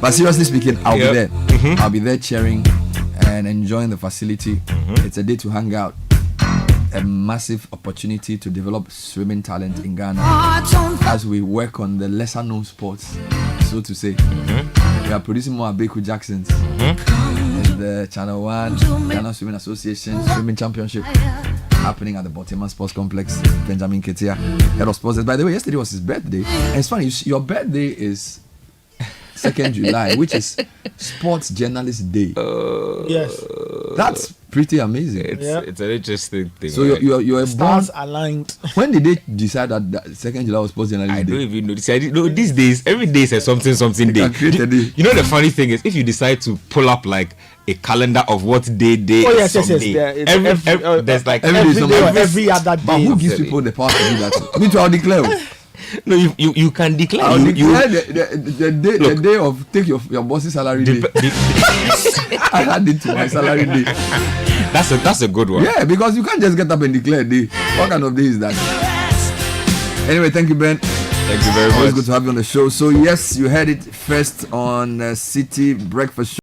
But seriously speaking, I'll be there. I'll be there cheering and enjoying the facility. It's a day to hang out. A massive opportunity to develop swimming talent in Ghana as we work on the lesser known sports, so to say. We are producing more Abeku Jacksons. And the Channel 1 Ghana Swimming Association Swimming Championship happening at the Boteman Sports Complex. Benjamin Ketia, head of sports. By the way, yesterday was his birthday. And it's funny, your birthday is 2nd July, which is Sports Journalist Day. Yes. That's pretty amazing. It's an interesting thing. So you're stars aligned. When did they decide that 2nd July was Sports Journalism Day? I don't even know. These days, every day is a something day. You know, the funny thing is, if you decide to pull up like a calendar of what day. Oh yes. There's like every other day. But who gives people the power to do that? Me too, I'll declare. No, you can declare. I'll declare the day of take your boss's salary day. I had it to my salary day. That's a good one. Yeah, because you can't just get up and declare day. What kind of day is that? Anyway, thank you, Ben. Thank you very much. Always good to have you on the show. So yes, you heard it first on Citi Breakfast Show.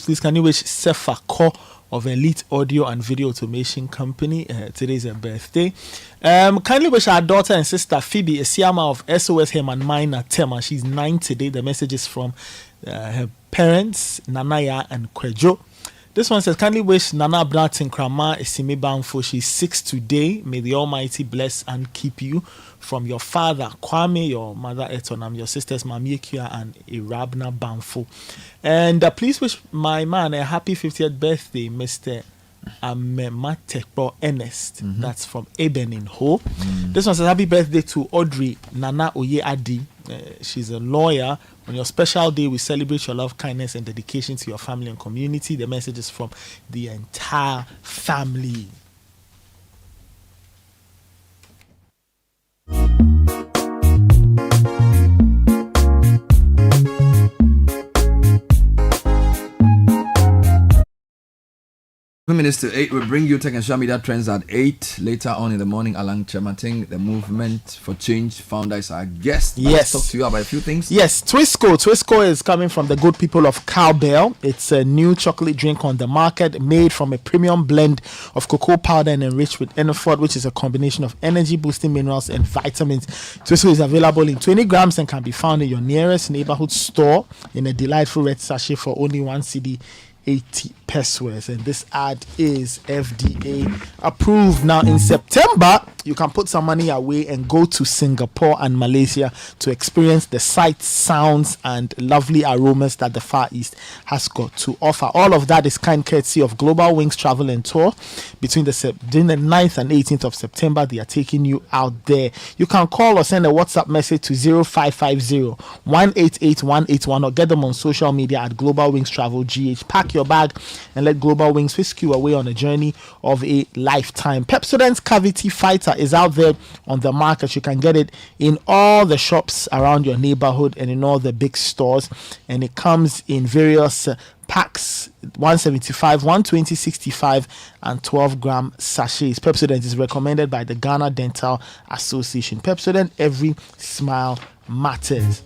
Please, can you wish Sefa Ko of Elite Audio and Video Automation Company? Today's her birthday. Kindly wish our daughter and sister Phoebe Esiama of SOS Herman Minor Tema. She's 9 today. The message is from her parents, Nanaya and Kwejo. This one says, kindly wish Nana Bratin Krama Esimi Banfo. She's 6 today. May the Almighty bless and keep you. From your father, Kwame, your mother, Etonam, your sisters, Mamiekia and Irabna Banfo. And please wish my man a happy 50th birthday, Mr. Amematekbo Ernest. That's from Eben in Ho. This one says, happy birthday to Audrey Nana Oye Adi. She's a lawyer. On your special day, we celebrate your love, kindness, and dedication to your family and community. The message is from the entire family. Minutes to 8, we'll bring you tech and social media trends at 8. Later on in the morning, Alan Kyerematen, the Movement for Change founder, is our guest. Yes. Let's talk to you about a few things. Yes, Twisco. Twisco is coming from the good people of Cowbell. It's a new chocolate drink on the market made from a premium blend of cocoa powder and enriched with Enerford, which is a combination of energy-boosting minerals and vitamins. Twisco is available in 20 grams and can be found in your nearest neighborhood store in a delightful red sachet for only 1 CD. 80 pesos, and this ad is FDA approved. Now in September, you can put some money away and go to Singapore and Malaysia to experience the sights, sounds, and lovely aromas that the Far East has got to offer. All of that is kind courtesy of Global Wings Travel and Tour. Between the 9th and 18th of September, they are taking you out there. You can call or send a WhatsApp message to 0550-188-181 or get them on social media at Global Wings Travel GH. Pack your bag and let Global Wings whisk you away on a journey of a lifetime. Pepsodent's Cavity Fighter is out there on the market. You can get it in all the shops around your neighborhood and in all the big stores, and it comes in various packs: 175, 120, 65 and 12-gram sachets. Pepsodent is recommended by the Ghana Dental Association. Pepsodent, every smile matters.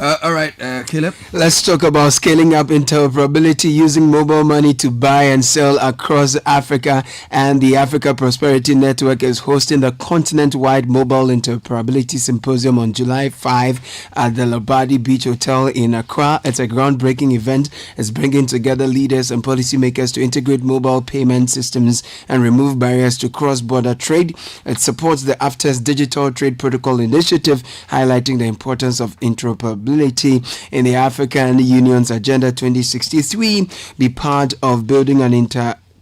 All right, Caleb. Let's talk about scaling up interoperability using mobile money to buy and sell across Africa. And the Africa Prosperity Network is hosting the continent-wide Mobile Interoperability Symposium on July 5 at the Labadi Beach Hotel in Accra. It's a groundbreaking event. It's bringing together leaders and policymakers to integrate mobile payment systems and remove barriers to cross-border trade. It supports the AFTA's Digital Trade Protocol Initiative, highlighting the importance of interoperability in the African Union's Agenda 2063, be part of building an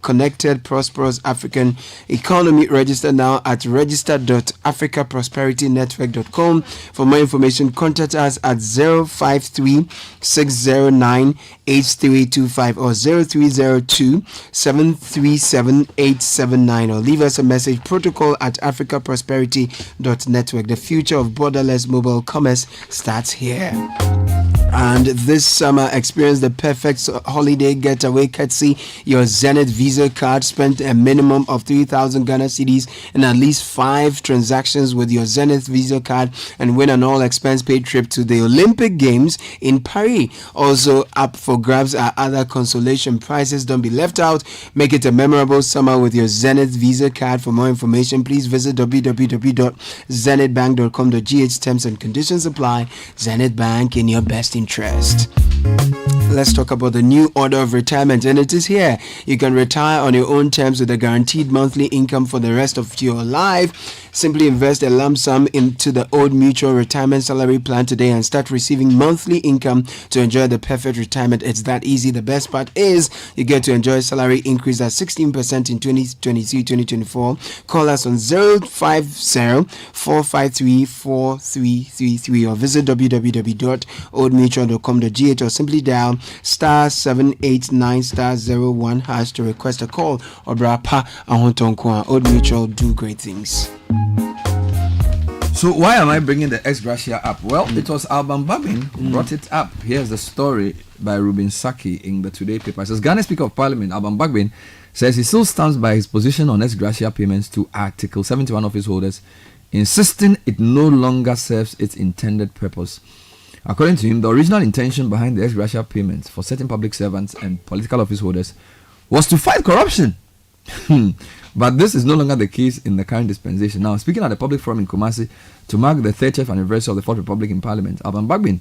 connected, prosperous African economy. Register now at register.africaprosperitynetwork.com. For more information, contact us at 053-609-8325 or 0302-737-879 or leave us a message, protocol@africaprosperity.network. The future of borderless mobile commerce starts here. And this summer, experience the perfect holiday getaway courtesy your Zenith Visa card. Spend a minimum of 3,000 Ghana cedis and at least 5 transactions with your Zenith Visa card and win an all-expense paid trip to the Olympic Games in Paris. Also up for grabs are other consolation prizes. Don't be left out. Make it a memorable summer with your Zenith Visa card. For more information, please visit www.zenithbank.com.gh. Terms and conditions apply. Zenith Bank, in your best interest. Let's talk about the new order of retirement, and it is here. You can retire on your own terms with a guaranteed monthly income for the rest of your life. Simply invest a lump sum into the Old Mutual Retirement Salary Plan today and start receiving monthly income to enjoy the perfect retirement. It's that easy. The best part is you get to enjoy a salary increase at 16% in 2023-2024. Call us on 050-453-4333 or visit www.oldmutual.com.gh or simply dial *789*01# to request a call. Or brapa ahontonkwa. Old Mutual, do great things. So why am I bringing the Ex-gratia up? Well, it was Alban Babin who brought it up. Here's the story by Ruben Saki in the Today paper. It says Ghana Speaker of Parliament Alban Babin says he still stands by his position on Ex-gratia payments to Article 71 office holders, insisting it no longer serves its intended purpose. According to him, the original intention behind the Ex-gratia payments for certain public servants and political office holders was to fight corruption. But this is no longer the case in the current dispensation. Now, speaking at the public forum in Kumasi to mark the 30th anniversary of the Fourth Republic in Parliament, Alban Bagbin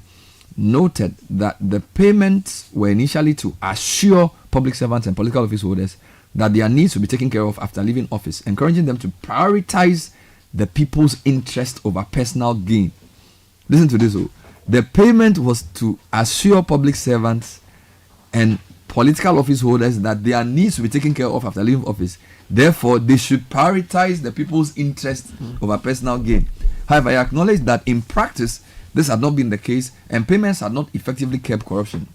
noted that the payments were initially to assure public servants and political office holders that their needs would be taken care of after leaving office, encouraging them to prioritize the people's interest over personal gain. Listen to this. The payment was to assure public servants and political office holders that their needs will be taken care of after leaving office. Therefore, they should prioritize the people's interest over personal gain. However, I acknowledge that in practice, this had not been the case and payments had not effectively kept corruption.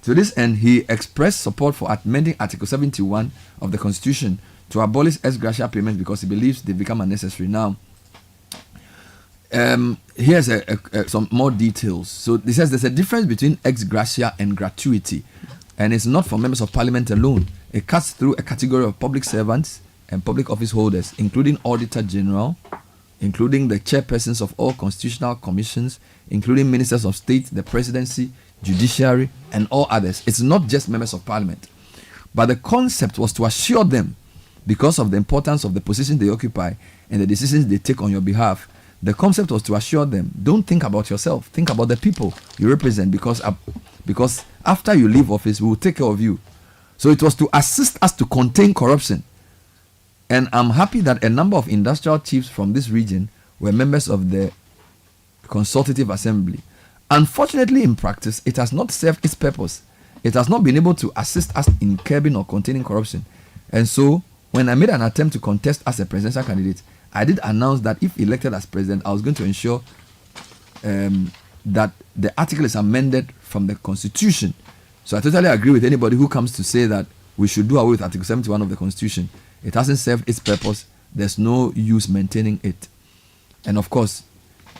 To this end, he expressed support for amending Article 71 of the Constitution to abolish ex-gratia payments because he believes they become unnecessary. Now, here's some more details. So this says there's a difference between ex-gratia and gratuity, and it's not for members of Parliament alone. It cuts through a category of public servants and public office holders, including Auditor General, including the chairpersons of all constitutional commissions, including ministers of state, the presidency, judiciary, and all others. It's not just members of Parliament. But the concept was to assure them, because of the importance of the position they occupy and the decisions they take on your behalf, the concept was to assure them, don't think about yourself, think about the people you represent, because after you leave office, we will take care of you. So it was to assist us to contain corruption. And I'm happy that a number of industrial chiefs from this region were members of the Consultative Assembly. Unfortunately, in practice, it has not served its purpose. It has not been able to assist us in curbing or containing corruption. And so, when I made an attempt to contest as a presidential candidate, I did announce that if elected as president, I was going to ensure that the article is amended from the Constitution. So I totally agree with anybody who comes to say that we should do away with Article 71 of the Constitution. It hasn't served its purpose. There's no use maintaining it. And of course,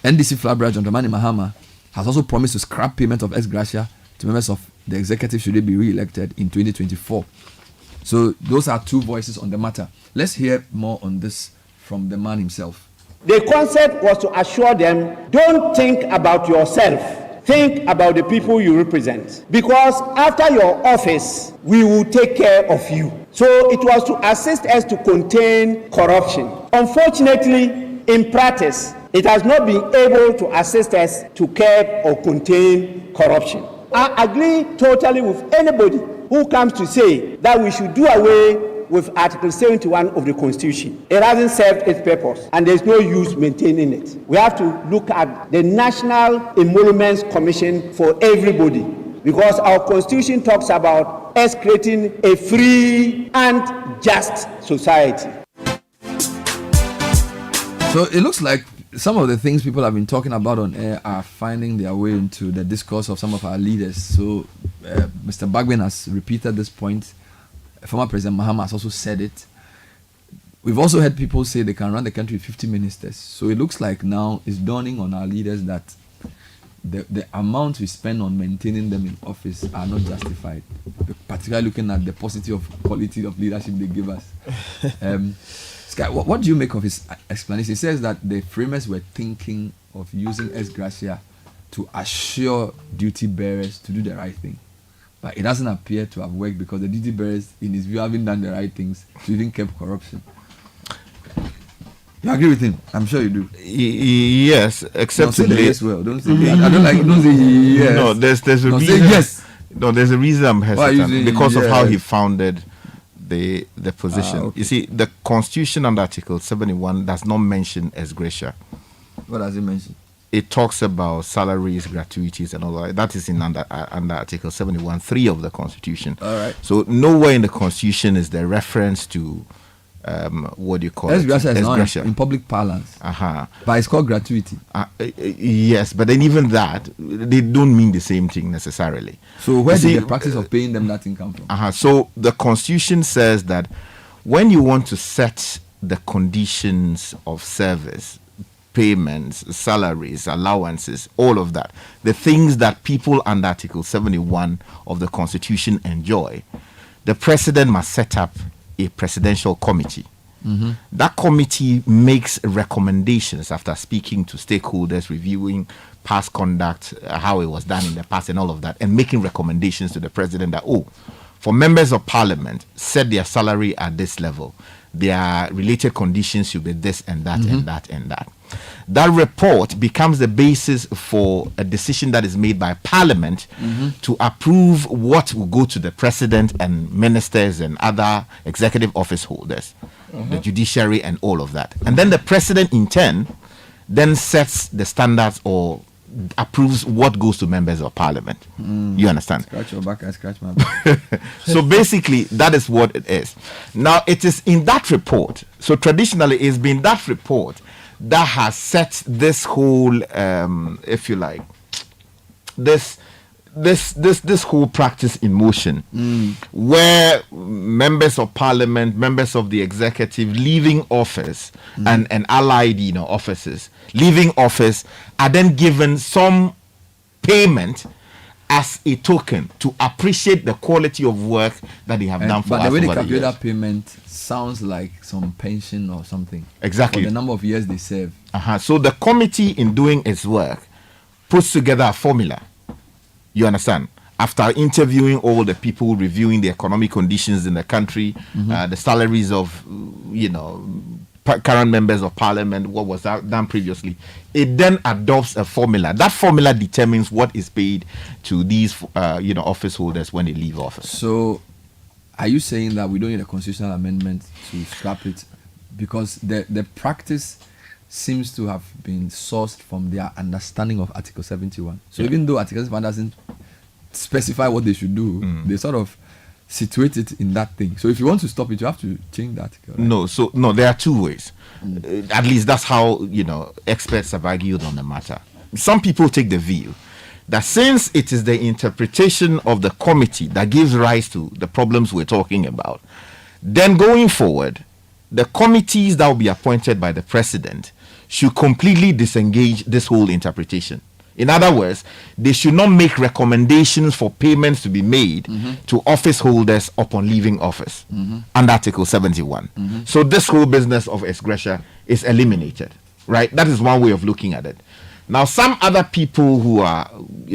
NDC Flabra John Dramani Mahama has also promised to scrap payment of ex-gratia to members of the executive should they be re-elected in 2024. So those are two voices on the matter. Let's hear more on this from the man himself. The concept was to assure them, don't think about yourself. Think about the people you represent. Because after your office, we will take care of you. So it was to assist us to contain corruption. Unfortunately, in practice, it has not been able to assist us to curb or contain corruption. I agree totally with anybody who comes to say that we should do away with Article 71 of the Constitution. It hasn't served its purpose, and there's no use maintaining it. We have to look at the National Emoluments Commission for everybody, because our Constitution talks about us creating a free and just society. So it looks like some of the things people have been talking about on air are finding their way into the discourse of some of our leaders. So Mr. Bagben has repeated this point. Former President Mahama has also said it. We've also heard people say they can run the country with 50 ministers. So it looks like now it's dawning on our leaders that the amount we spend on maintaining them in office are not justified, particularly looking at the positive quality of leadership they give us. Sky, what do you make of his explanation? He says that the framers were thinking of using ex-gratia to assure duty bearers to do the right thing. But it doesn't appear to have worked because the duty bearers, in his view, haven't done the right things to even keep corruption. You agree with him? I'm sure you do. Yes, except don't say yes. Well, don't say I don't like. Don't say yes. No, there's a reason. Say yes. No, there's a reason I'm hesitant because of how he founded the position. Okay. You see, the Constitution under Article 71 does not mention ex-gratia. What does it mention? It talks about salaries, gratuities, and all that. That is in under Article 71(3) of the Constitution. All right. So nowhere in the Constitution is there reference to what do you call ex-gratia it? Is not in public parlance. But it's called gratuity. Yes, but then even that, they don't mean the same thing necessarily. So where did the practice of paying them that thing come from? So the Constitution says that when you want to set the conditions of service, payments, salaries, allowances, all of that, the things that people under Article 71 of the Constitution enjoy, the president must set up a presidential committee. Mm-hmm. That committee makes recommendations after speaking to stakeholders, reviewing past conduct, how it was done in the past and all of that, and making recommendations to the president that, for members of parliament, set their salary at this level. Their related conditions should be this and that and that and that. That report becomes the basis for a decision that is made by Parliament to approve what will go to the President and ministers and other executive office holders, the judiciary and all of that. And then the President in turn then sets the standards or approves what goes to members of Parliament. You understand? Scratch your back, I scratch my back. So basically, that is what it is. Now, it is in that report. So traditionally, it's been that report that has set this whole, if you like, this whole practice in motion, where members of Parliament, members of the executive leaving office and allied, offices leaving office are then given some payment as a token to appreciate the quality of work that they have done for us. But the way they over the calculate years. that payment sounds like some pension or something. Exactly. For the number of years they serve. So the committee, in doing its work, puts together a formula. You understand? After interviewing all the people, reviewing the economic conditions in the country, the salaries of, current members of Parliament, what was done previously, it then adopts a formula. That formula determines what is paid to these, office holders when they leave office. So, are you saying that we don't need a constitutional amendment to scrap it? Because the practice seems to have been sourced from their understanding of Article 71. So even though Article 71 doesn't specify what they should do, they sort of situate it in that thing. So if you want to stop it, you have to change the article. Right? No, there are two ways. At least that's how, experts have argued on the matter. Some people take the view that since it is the interpretation of the committee that gives rise to the problems we're talking about, then going forward, the committees that will be appointed by the president should completely disengage this whole interpretation. In other words, they should not make recommendations for payments to be made to office holders upon leaving office under Article 71. So this whole business of ex-gratia is eliminated, right? That is one way of looking at it. Now, some other people who are,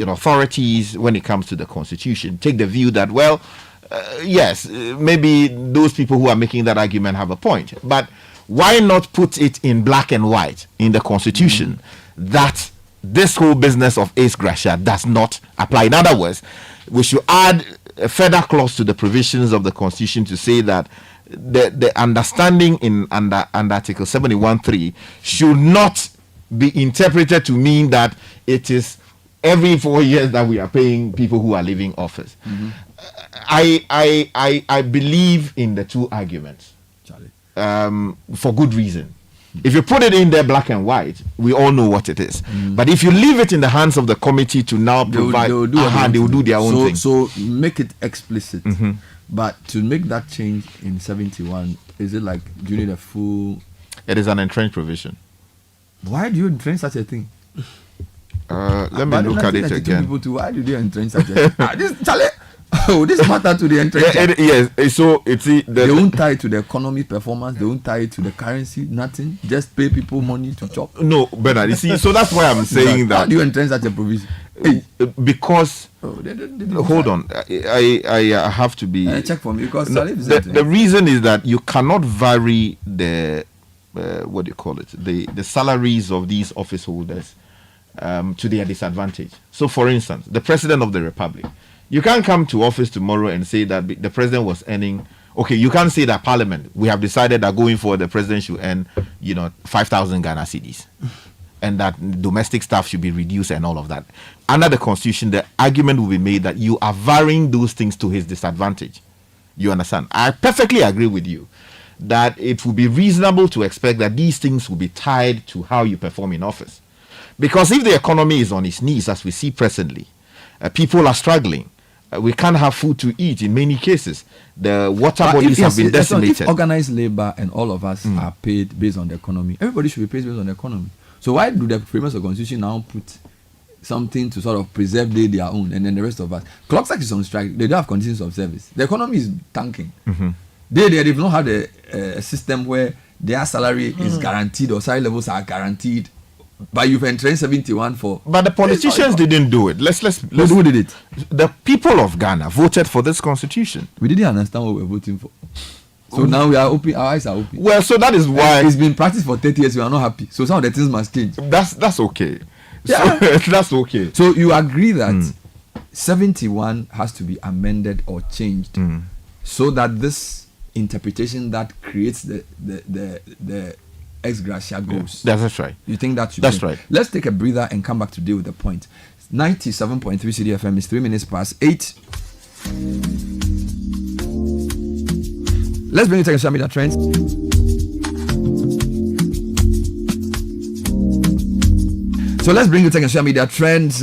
authorities when it comes to the Constitution take the view that, yes, maybe those people who are making that argument have a point, but why not put it in black and white in the Constitution that this whole business of ex-gratia does not apply? In other words, we should add a further clause to the provisions of the Constitution to say that the understanding under Article 71(3) should not be interpreted to mean that it is every 4 years that we are paying people who are leaving office. I believe in the two arguments for good reason. If you put it in there black and white, we all know what it is. But if you leave it in the hands of the committee to now provide, they will do their own thing. So make it explicit. But to make that change in 71, is it like, do you need a full... It is an entrenched provision. Why do you entrench such a thing? Let me look at it again. Why do they entrench such a thing? This matter to the entrenchment. Yes, so they won't tie it to the economy performance. They won't tie it to the currency. Nothing. Just pay people money to chop. No, Bernard. You see, so that's why I'm saying that. How do you entrench such a provision? Because hold on, I have to be check for me because the reason is that you cannot vary the what do you call it, the salaries of these office holders to their disadvantage. So, for instance, the President of the Republic. You can't come to office tomorrow and say that the president was earning. Okay, you can't say that Parliament, we have decided that going forward the president should earn, 5,000 Ghana cedis, and that domestic staff should be reduced and all of that. Under the Constitution, the argument will be made that you are varying those things to his disadvantage. You understand? I perfectly agree with you that it would be reasonable to expect that these things will be tied to how you perform in office, because if the economy is on its knees, as we see presently, people are struggling. We can't have food to eat in many cases. The water bodies have been decimated. If organized labor and all of us are paid based on the economy, everybody should be paid based on the economy. So why do the framers of the Constitution now put something to sort of preserve their own, and then the rest of us? Clock is on strike. They don't have conditions of service. The economy is tanking. They've not had a system where their salary is guaranteed or salary levels are guaranteed. But you've entrenched 71 for. But the politicians didn't do it. Let's who did it? The people of Ghana voted for this constitution. We didn't understand what we were voting for. So now we are open. Our eyes are open. Well, so that is why it's been practiced for 30 years. We are not happy. So some of the things must change. That's okay. Yeah. So, that's okay. So you agree that 71 has to be amended or changed so that this interpretation that creates the ex-gratia goes. That's right. You think that should That's right. Let's take a breather and come back to deal with the point. 97.3 Citi FM is 3 minutes past 8. Let's bring you to social media trends. So let's bring you to social media trends.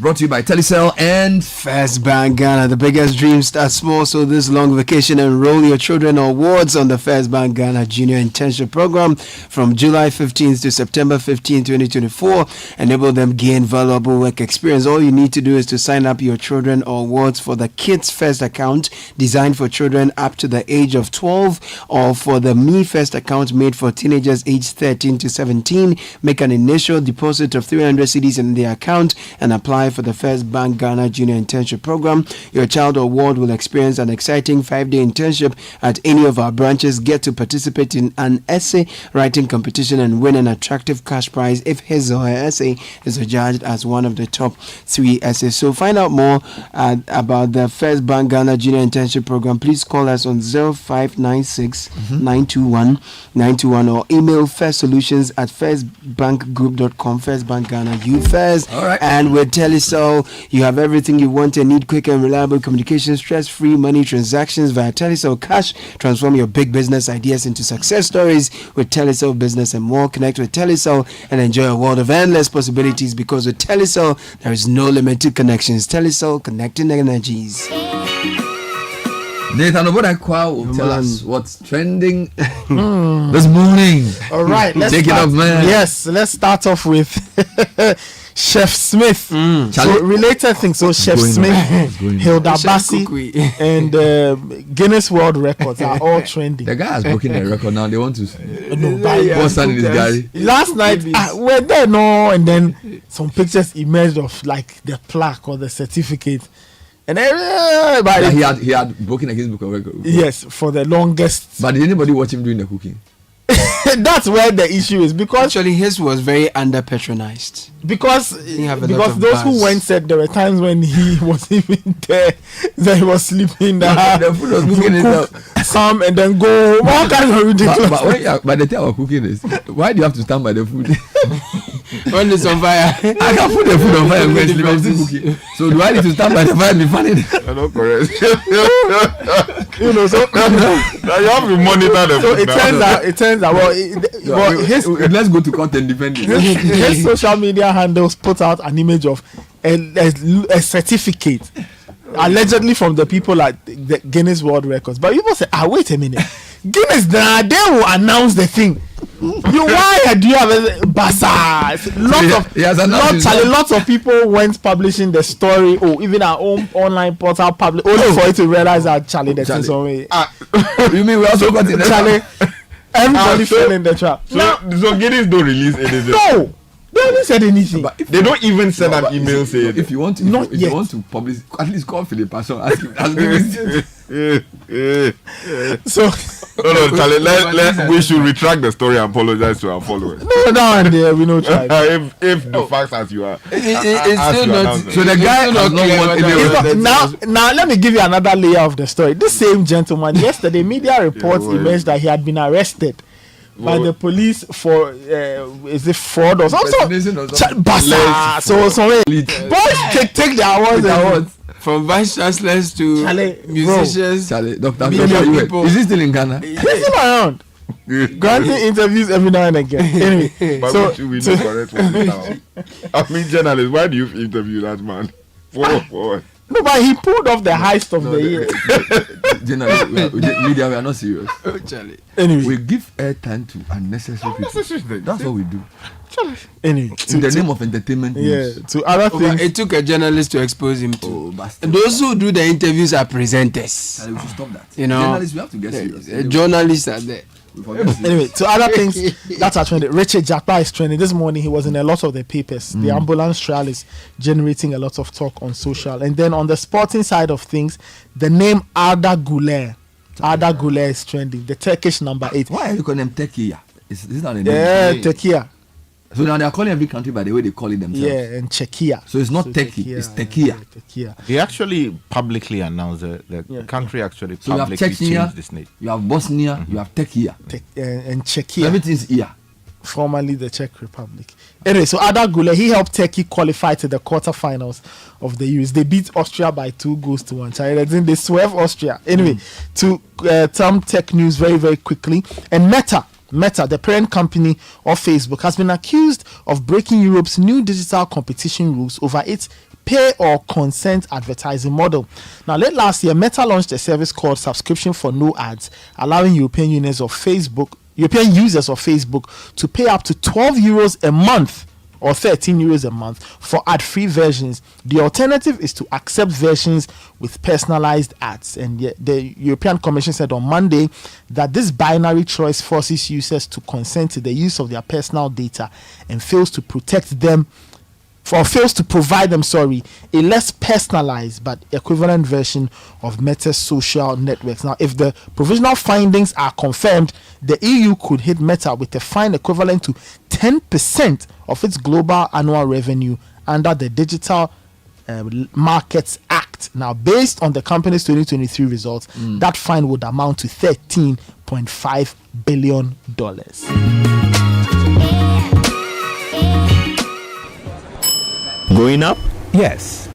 Brought to you by Telecel and First Bank Ghana. The biggest dreams start small, so this long vacation, enroll your children or wards on the First Bank Ghana Junior Internship Program from July 15th to September 15, 2024. Enable them gain valuable work experience. All you need to do is to sign up your children or wards for the Kids First account designed for children up to the age of 12, or for the Me First account made for teenagers aged 13 to 17. Make an initial deposit of 300 cedis in the account and apply for the First Bank Ghana Junior Internship Program. Your child or ward will experience an exciting 5-day internship at any of our branches. Get to participate in an essay writing competition and win an attractive cash prize if his or her essay is judged as one of the top 3 essays. So find out more about the First Bank Ghana Junior Internship Program. Please call us on 0596 921 921 or email firstsolutions@firstbankgroup.com. First Bank Ghana Youth First. All right. And with Telecel, you have everything you want and need: quick and reliable communication, stress-free money transactions via Telecel Cash. Transform your big business ideas into success stories with Telecel Business and more. Connect with Telecel and enjoy a world of endless possibilities, because with Telecel, there is no limit to connections. Telecel, connecting energies. Nathan Obodakwa will tell us what's trending this morning. All right, let's take it up, man. Yes, let's start off with Chef Smith. So related things. So Chef Smith, Hilda Bassi, and Guinness World Records are all trending. The guy has broken the record now. They want to. What's in his Gary? Last night, we're there, and then some pictures emerged of like the plaque or the certificate. And everybody, he had broken against book of record. Yes, for the longest. But did anybody watch him doing the cooking? That's where the issue is, because actually his was very under patronized. Because those who went said there were times when he was even there, that he was sleeping. The food was cooking itself. Some and then go all kinds of ridiculous. But the thing about cooking is, why do you have to stand by the food? When it's on fire, I can put the food on fire and go and sleep. I'm still cooking. So do I need to stand by the fire and be funny? You're not correct. You know, so now you have to monitor the so food now. it turns out Let's go to content defending. his social media handles put out an image of a certificate allegedly from the people at the Guinness World Records. But people say, wait a minute, Guinness, they will announce the thing. Why do you have a bazaar? Lots of people went publishing the story, or even our own online portal public, only for it to realize that Charlie, the thing somewhere. You mean we also got in the Charlie? Everybody fell in the trap. So Guinness don't release anything. No. They haven't said anything. But they don't even send an email saying. If you want to, if you want to publish, at least call Philip Passon. Ask him. So no, Charlie, we should retract the story and apologize to our followers. No, we know try. if the facts as you are, it's still not. So the guy does not want now let me give you another layer of the story. This same gentleman yesterday, media reports emerged that he had been arrested by the police for is it fraud or something? So boys take their awards from vice chancellors to musicians. Dr. People. Is he still in Ghana? He's still around. Granting interviews every now and again. Anyway, but we know correct one now. I mean, journalists, why do you interview that man? No, but he pulled off the heist of the year. Media, we are not serious. Anyway, we give airtime to unnecessary people. That's what we do. Anyway, in the name of entertainment news. To other things. It took a journalist to expose him to. Those who do the interviews are presenters. We should stop that. You know, journalists, we have to get serious. Journalists are there. Anyway, to other things that are trending. Richard Japa is trending. This morning he was in a lot of the papers. The ambulance trial is generating a lot of talk on social. And then on the sporting side of things, the name Arda Güler is trending. The Turkish number 8. Why are you calling them Turkey? Is not a name? Yeah, Turkey. So now they are calling every country by the way they call it themselves. Yeah, and Czechia. So it's not Turkey, it's Turkey. They actually publicly announced the country actually so publicly changed this name. You have Bosnia, you have Turkey. And Czechia. So everything's here. Formerly the Czech Republic. Anyway, so Arda Güler, he helped Turkey qualify to the quarterfinals of the Euros. They beat Austria by 2-1. They swerve Austria. Anyway, to some tech news very, very quickly. And Meta, the parent company of Facebook, has been accused of breaking Europe's new digital competition rules over its pay or consent advertising model. Now, late last year, Meta launched a service called Subscription for No Ads, allowing European users of Facebook to pay up to €12 a month or €13 a month for ad-free versions. The alternative is to accept versions with personalized ads. And yet the European Commission said on Monday that this binary choice forces users to consent to the use of their personal data and fails to provide them a less personalized but equivalent version of Meta's social networks. Now, if the provisional findings are confirmed, the EU could hit Meta with a fine equivalent to 10% of its global annual revenue under the Digital Markets Act. Now, based on the company's 2023 results, that fine would amount to $13.5 billion. Going up? Yes.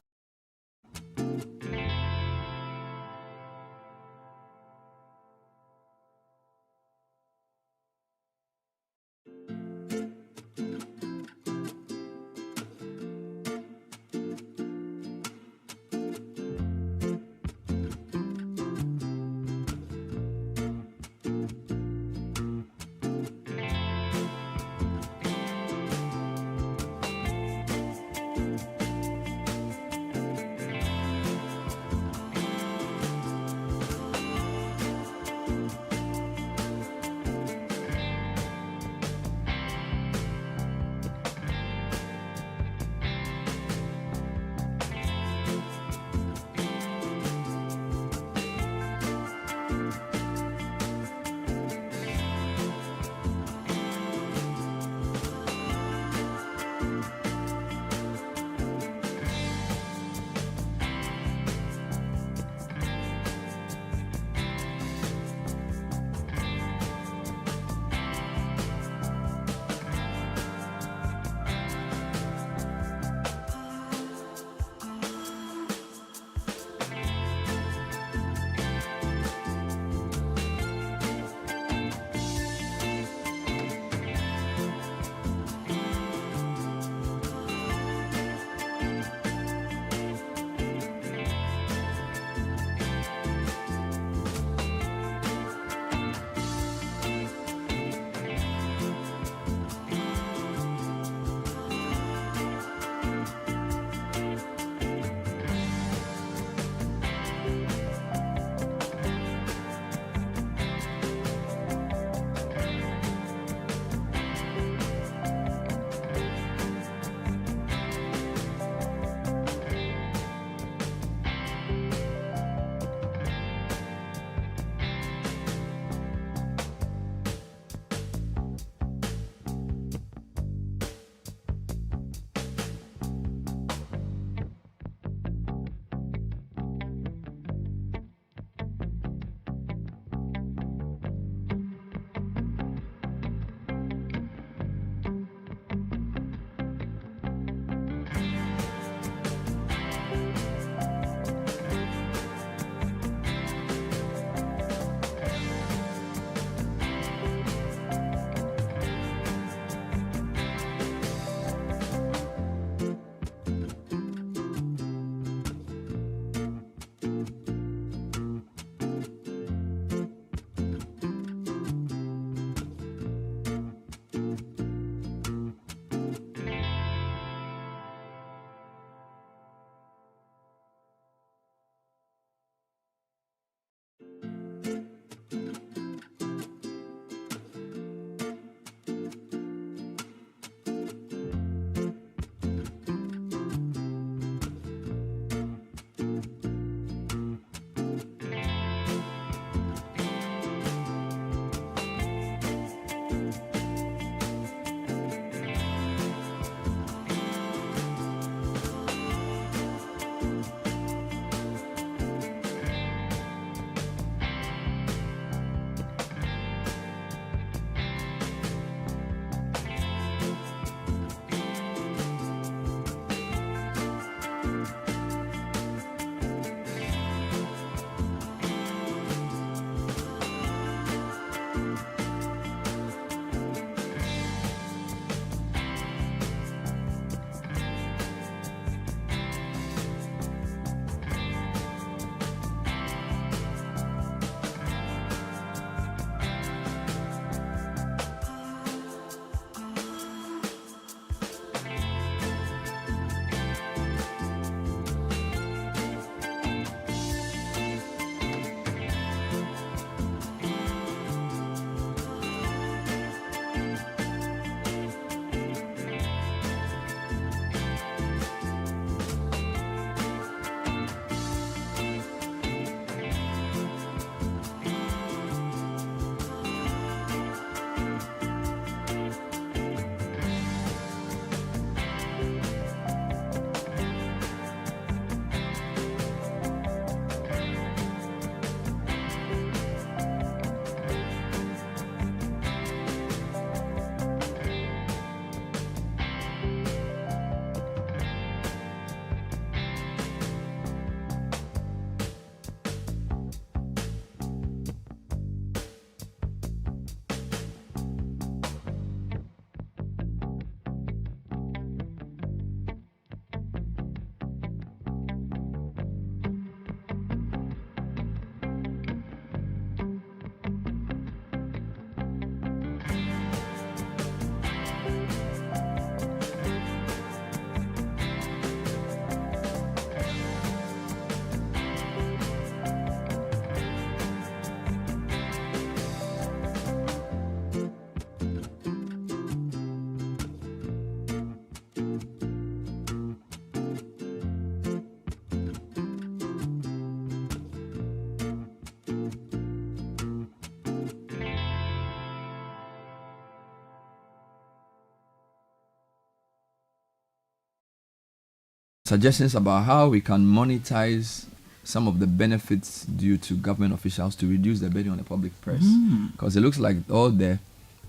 suggestions about how we can monetize some of the benefits due to government officials to reduce the burden on the public press. Because it looks like all the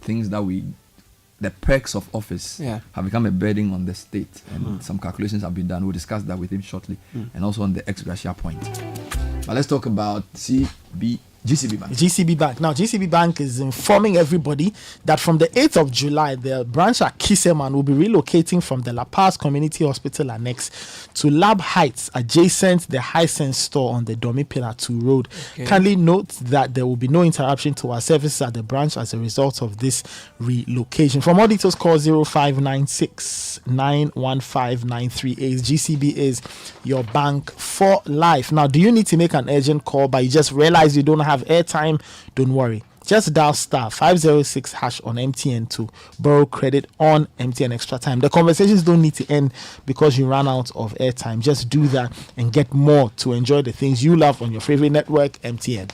things that the perks of office have become a burden on the state, and some calculations have been done. We'll discuss that with him shortly, and also on the ex-gratia point. But let's talk about GCB Bank. GCB Bank. Now, GCB Bank is informing everybody that from the 8th of July, the branch at Kyerematen will be relocating from the La Paz Community Hospital Annex to Lab Heights, adjacent the Hisense store on the Domi Pillar 2 Road. Okay. Kindly note that there will be no interruption to our services at the branch as a result of this relocation. For more details, call 0596 915 938. GCB is your bank for life. Now, do you need to make an urgent call, but you just realize you don't have airtime? Don't worry. Just dial *506# on MTN to borrow credit on MTN Extra Time. The conversations don't need to end because you ran out of airtime. Just do that and get more to enjoy the things you love on your favorite network, MTN.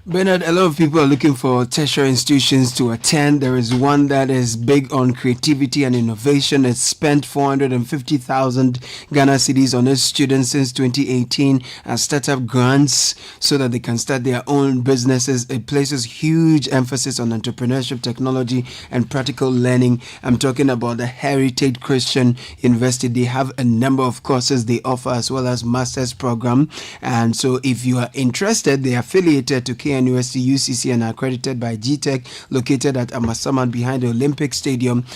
Bernard, a lot of people are looking for tertiary institutions to attend. There is one that is big on creativity and innovation. It's spent 450,000 Ghana cedis on its students since 2018 as startup grants so that they can start their own businesses. It places huge emphasis on entrepreneurship, technology, and practical learning. I'm talking about the Heritage Christian University. They have a number of courses they offer as well as master's program. And so if you are interested, they are affiliated to KNUST, UCC, and accredited by GTech, located at Amasaman behind the Olympic Stadium.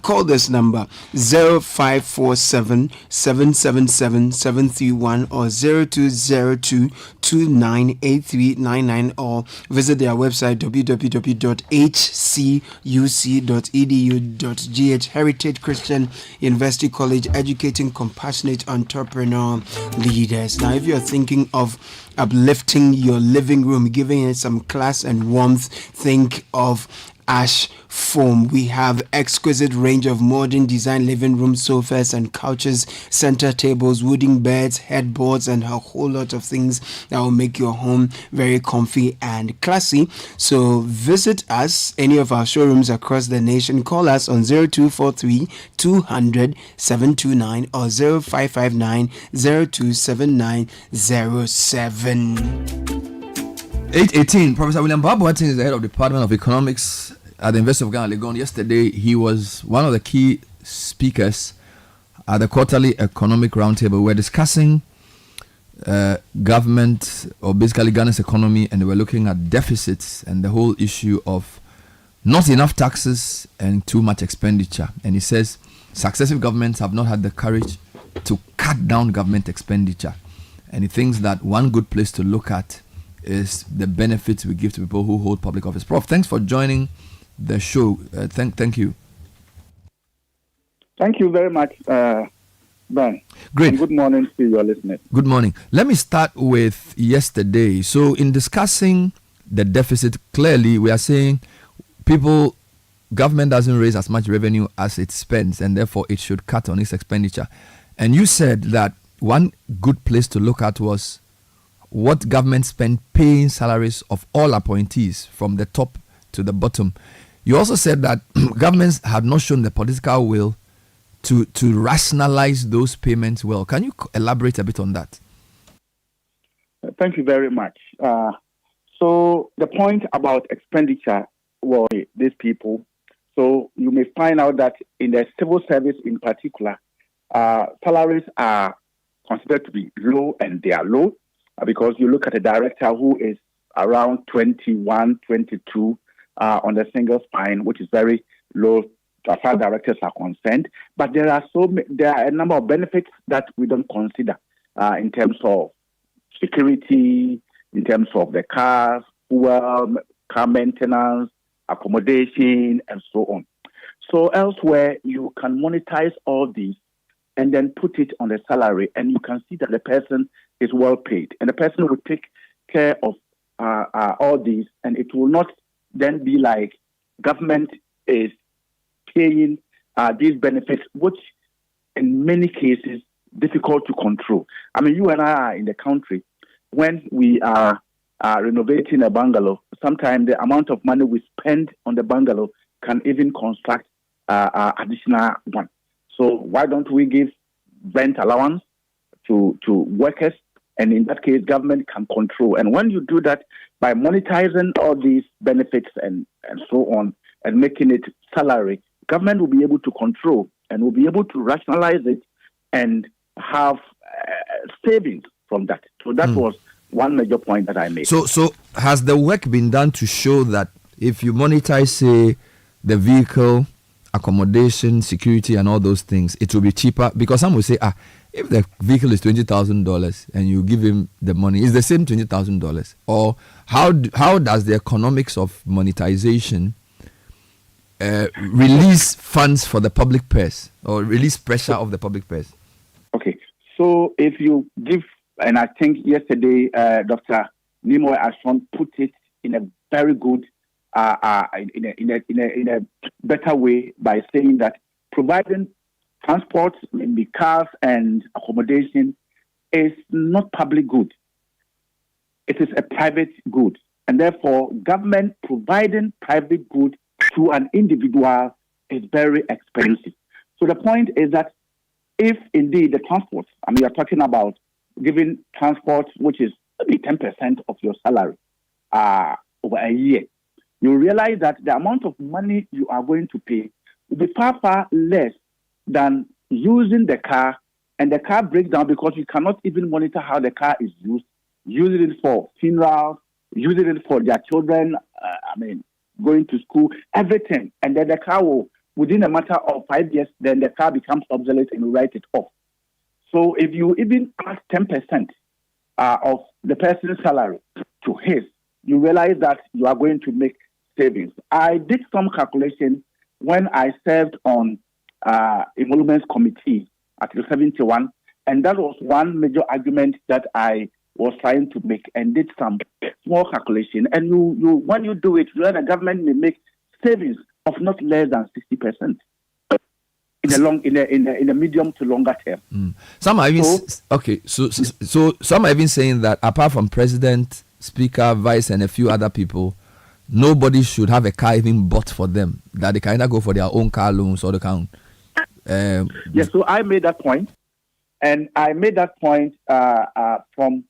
Call this number 0547 777 731 or 0202 298399 or visit their website www.hcuc.edu.gh. Heritage Christian University College, educating compassionate entrepreneur leaders. Now, if you're thinking of uplifting your living room, giving it some class and warmth, think of Ash Foam. We have exquisite range of modern design living room sofas and couches, center tables, wooden beds, headboards, and a whole lot of things that will make your home very comfy and classy. So visit us, any of our showrooms across the nation. Call us on 0243 200 729 or 0559 027907. 8:18. Professor William Boateng is the head of the Department of Economics at the University of Ghana, Legon. Yesterday, he was one of the key speakers at the quarterly economic roundtable. We're discussing government, or basically Ghana's economy, and they were looking at deficits and the whole issue of not enough taxes and too much expenditure. And he says successive governments have not had the courage to cut down government expenditure. And he thinks that one good place to look at is the benefits we give to people who hold public office. Prof, thanks for joining the show. Thank you. Thank you very much, Ben. Great. And good morning to your listeners. Good morning. Let me start with yesterday. So in discussing the deficit, clearly we are saying government doesn't raise as much revenue as it spends, and therefore it should cut on its expenditure. And you said that one good place to look at was what government spend paying salaries of all appointees from the top to the bottom. You also said that governments have not shown the political will to rationalize those payments well. Can you elaborate a bit on that? Thank you very much. So the point about expenditure was these people. So you may find out that in the civil service in particular, salaries are considered to be low, and they are low because you look at a director who is around 21, 22 on the single spine, which is very low as far as directors are concerned. But there are a number of benefits that we don't consider in terms of security, in terms of the cars, fuel, car maintenance, accommodation, and so on. So elsewhere, you can monetize all these and then put it on the salary, and you can see that the person is well paid, and the person will take care of all these, and it will not then be like government is paying these benefits, which in many cases difficult to control. I mean, you and I are in the country. When we are renovating a bungalow, sometimes the amount of money we spend on the bungalow can even construct additional one. So why don't we give rent allowance to workers, and in that case, government can control. And when you do that by monetizing all these benefits and so on, and making it salary, government will be able to control and will be able to rationalize it and have savings from that. So that was one major point that I made. So has the work been done to show that if you monetize, say, the vehicle, accommodation, security, and all those things, it will be cheaper? Because some will say, if the vehicle is $20,000 and you give him the money, it's the same $20,000. Or how does the economics of monetization release funds for the public purse or release pressure of the public purse? Okay, so if you give, and I think yesterday Dr. Nimoy Ashon put it in a very good, in a better way by saying that providing transport, maybe cars and accommodation, is not public good. It is a private good, and therefore government providing private good to an individual is very expensive. So the point is that if indeed the transport, we are talking about giving transport, which is maybe 10% of your salary over a year, you realize that the amount of money you are going to pay will be far, far less than using the car, and the car breaks down because you cannot even monitor how the car is used, using it for funerals, using it for their children, going to school, everything. And then the car will, within a matter of 5 years, then the car becomes obsolete and you write it off. So if you even add 10% of the person's salary to his, you realize that you are going to make savings. I did some calculation when I served on Emoluments Committee, Article 71, and that was one major argument that I was trying to make, and did some small calculation. And you when you do it, the government may make savings of not less than 60% in a medium to longer term. Some are even so some are even saying that apart from President, Speaker, Vice, and a few other people, nobody should have a car even bought for them. That they can either go for their own car loans or they can. Yes, so I made that point, and I made that point from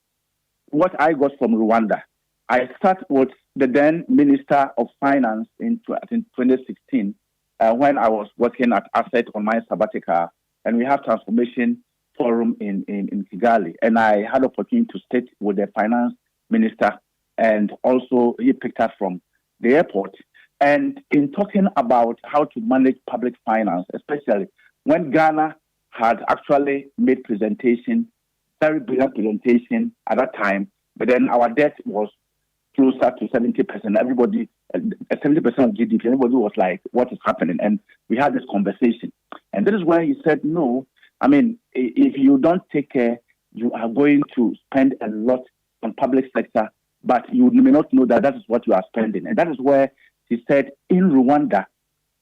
what I got from Rwanda. I sat with the then Minister of Finance in 2016 when I was working at Asset on my sabbatical, and we have transformation forum in Kigali, and I had opportunity to sit with the finance minister, and also he picked us from the airport. And in talking about how to manage public finance, especially when Ghana had actually made very brilliant presentation at that time, but then our debt was closer to 70%. Everybody, 70% of GDP, everybody was like, what is happening? And we had this conversation. And this is where he said, no, if you don't take care, you are going to spend a lot on public sector, but you may not know that is what you are spending. And that is where he said, in Rwanda,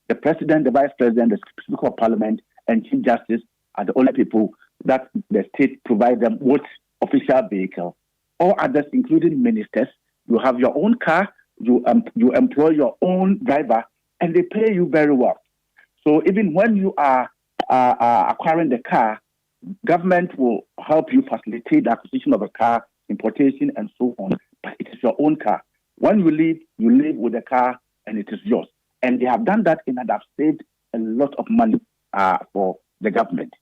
the president, the vice president, the speaker of parliament, and chief justice are the only people that the state provide them with official vehicle. All others, including ministers, you have your own car, you employ your own driver, and they pay you very well. So even when you are acquiring the car, government will help you facilitate the acquisition of a car, importation, and so on. But it is your own car. When you leave with the car, and it is yours. And they have done that, and have saved a lot of money for the government.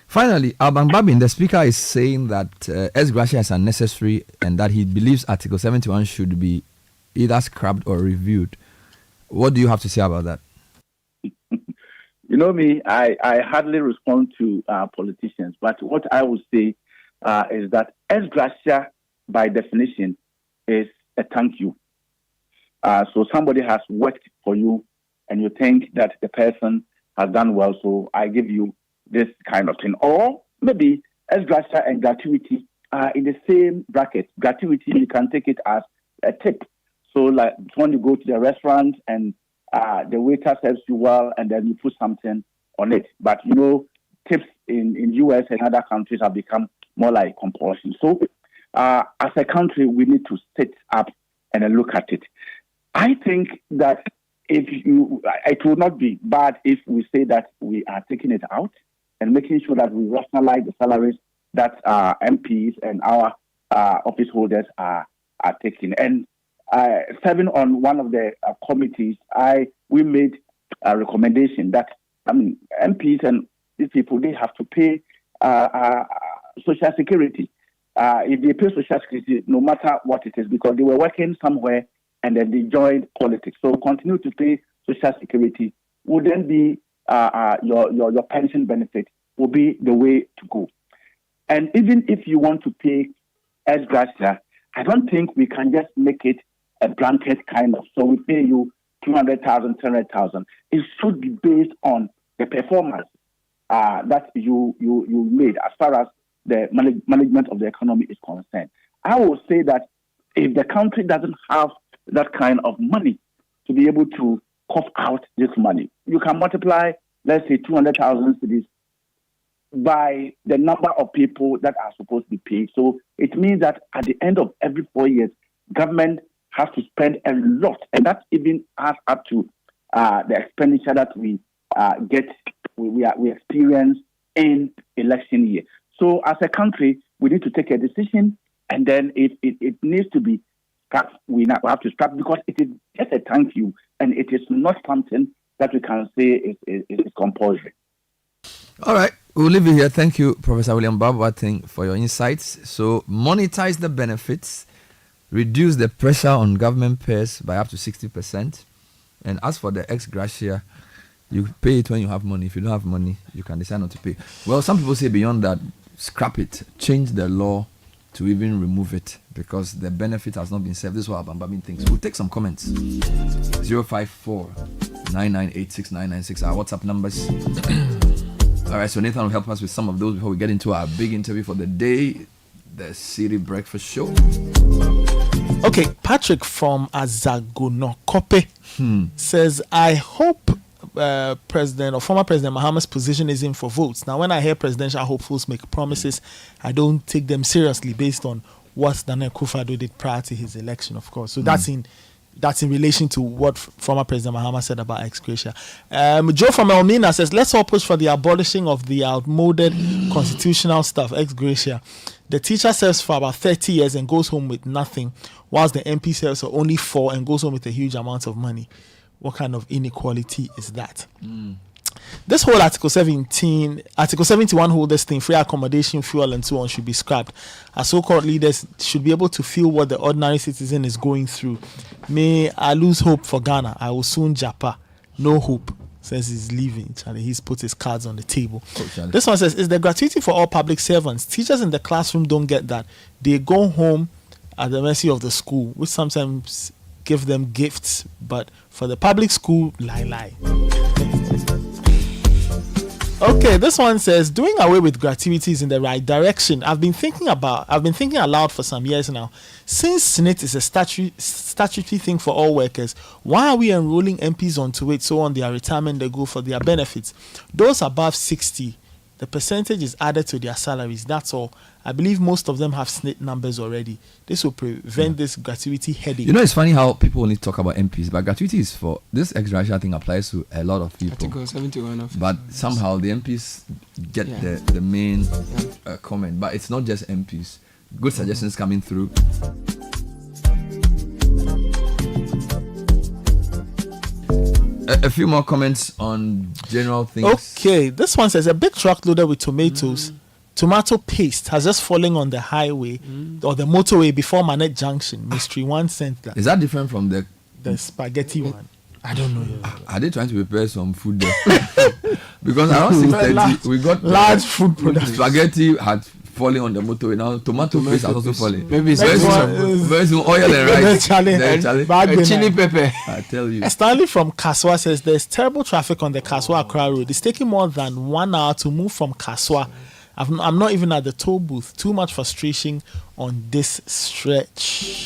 Finally, Alban Babin, the speaker, is saying that ex-gratia is unnecessary and that he believes Article 71 should be either scrapped or reviewed. What do you have to say about that? You know me, I hardly respond to politicians, but what I would say is that ex-gratia, by definition, is a thank you. So somebody has worked for you, and you think that the person has done well, so I give you this kind of thing. Or maybe ex-gratia and gratuity are in the same bracket. Gratuity, you can take it as a tip. So like when you go to the restaurant and the waiter serves you well, and then you put something on it. But tips in US and other countries have become more like compulsion. So as a country, we need to sit up and look at it. I think that it will not be bad if we say that we are taking it out, and making sure that we rationalize the salaries that MPs and our office holders are taking. And serving on one of the committees, we made a recommendation that MPs and these people, they have to pay social security. If they pay social security, no matter what it is, because they were working somewhere and then they joined politics. So continue to pay social security would then be your pension benefit will be the way to go. And even if you want to pay ex-gratia, I don't think we can just make it a blanket kind of. So we pay you 200,000, 300,000. It should be based on the performance that you made as far as the management of the economy is concerned. I will say that if the country doesn't have that kind of money to be able to cough out this money, you can multiply, let's say, 200,000 cedis by the number of people that are supposed to be paid. So it means that at the end of every 4 years, government has to spend a lot, and that even adds up to the expenditure that we experience in election year. So as a country, we need to take a decision, and then if it needs to be scrapped, we have to scrap, because it is just a thank you, and it is not something that we can say is compulsory. All right, we'll leave it here. Thank you, Professor William Babu-Ateng, for your insights. So monetize the benefits, reduce the pressure on government payers by up to 60%. And as for the ex-gratia, you pay it when you have money. If you don't have money, you can decide not to pay. Well, some people say beyond that, scrap it, change the law to even remove it, because the benefit has not been served. This is what Abambabin thinks. We'll take some comments. 054-9986-996, our WhatsApp numbers. All right, so Nathan will help us with some of those before we get into our big interview for the day, the City Breakfast Show. Okay, Patrick from Azagonokope says, I hope President or former President Mahama's position is in for votes. Now, when I hear presidential hopefuls make promises, I don't take them seriously based on what Daniel Akufo-Addo did prior to his election, of course. So that's in relation to what former President Mahama said about ex-gratia. Joe from Elmina says, let's all push for the abolishing of the outmoded constitutional stuff, ex-gratia. The teacher serves for about 30 years and goes home with nothing, whilst the MP serves for only 4 and goes home with a huge amount of money. What kind of inequality is that? This whole Article 71 holders thing, free accommodation, fuel, and so on, should be scrapped. Our so-called leaders should be able to feel what the ordinary citizen is going through. May I lose hope for Ghana, I will soon japa. No hope. Says he's leaving. Charlie, he's put his cards on the table. This one says, is the gratuity for all public servants? Teachers in the classroom don't get that. They go home at the mercy of the school, which sometimes give them gifts, but for the public school, lie. Okay, this one says, doing away with gratuity is in the right direction. I've been thinking aloud for some years now. Since SNIT is a statutory thing for all workers, why are we enrolling MPs onto it so on their retirement they go for their benefits? Those above 60, the percentage is added to their salaries. That's all. I believe most of them have SNIT numbers already. This will prevent this gratuity headache. You know, it's funny how people only talk about MPs, but gratuity is for this ex-gratia thing applies to a lot of people. Article 71 of but somehow the MPs get the main comment. But it's not just MPs. Good suggestions coming through. A few more comments on general things. Okay, this one says, a big truck loaded with tomatoes. Tomato paste has just fallen on the highway or the motorway before Manette Junction. Mystery 1 sent that. Is that different from the spaghetti one? I don't know. Are they trying to prepare some food there? Because around 6:30 we got large food products. Spaghetti had falling on the motorway. Now tomato paste has also fallen. Maybe very soon oil and rice. Chili pepper. I tell you. Stanley from Kaswa says there's terrible traffic on the Kaswa Accra Road. It's taking more than 1 hour to move from Kaswa. I'm not even at the toll booth. Too much frustration on this stretch.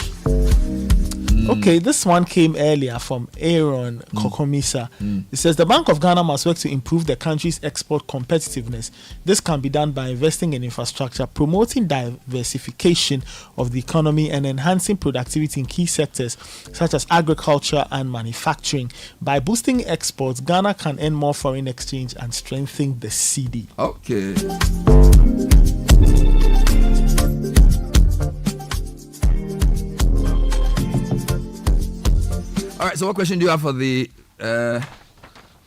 Okay, this one came earlier from Aaron Kokomisa. It says the Bank of Ghana must work to improve the country's export competitiveness. This can be done by investing in infrastructure, promoting diversification of the economy, and enhancing productivity in key sectors such as agriculture and manufacturing. By boosting exports, Ghana can earn more foreign exchange and strengthen the cedi. Okay. All right, so what question do you have for the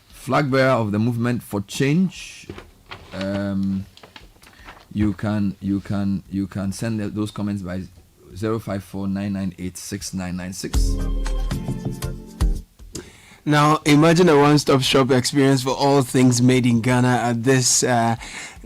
flag bearer of the movement for change? You can send those comments by 054-998-6996. Now, imagine a one-stop shop experience for all things made in Ghana at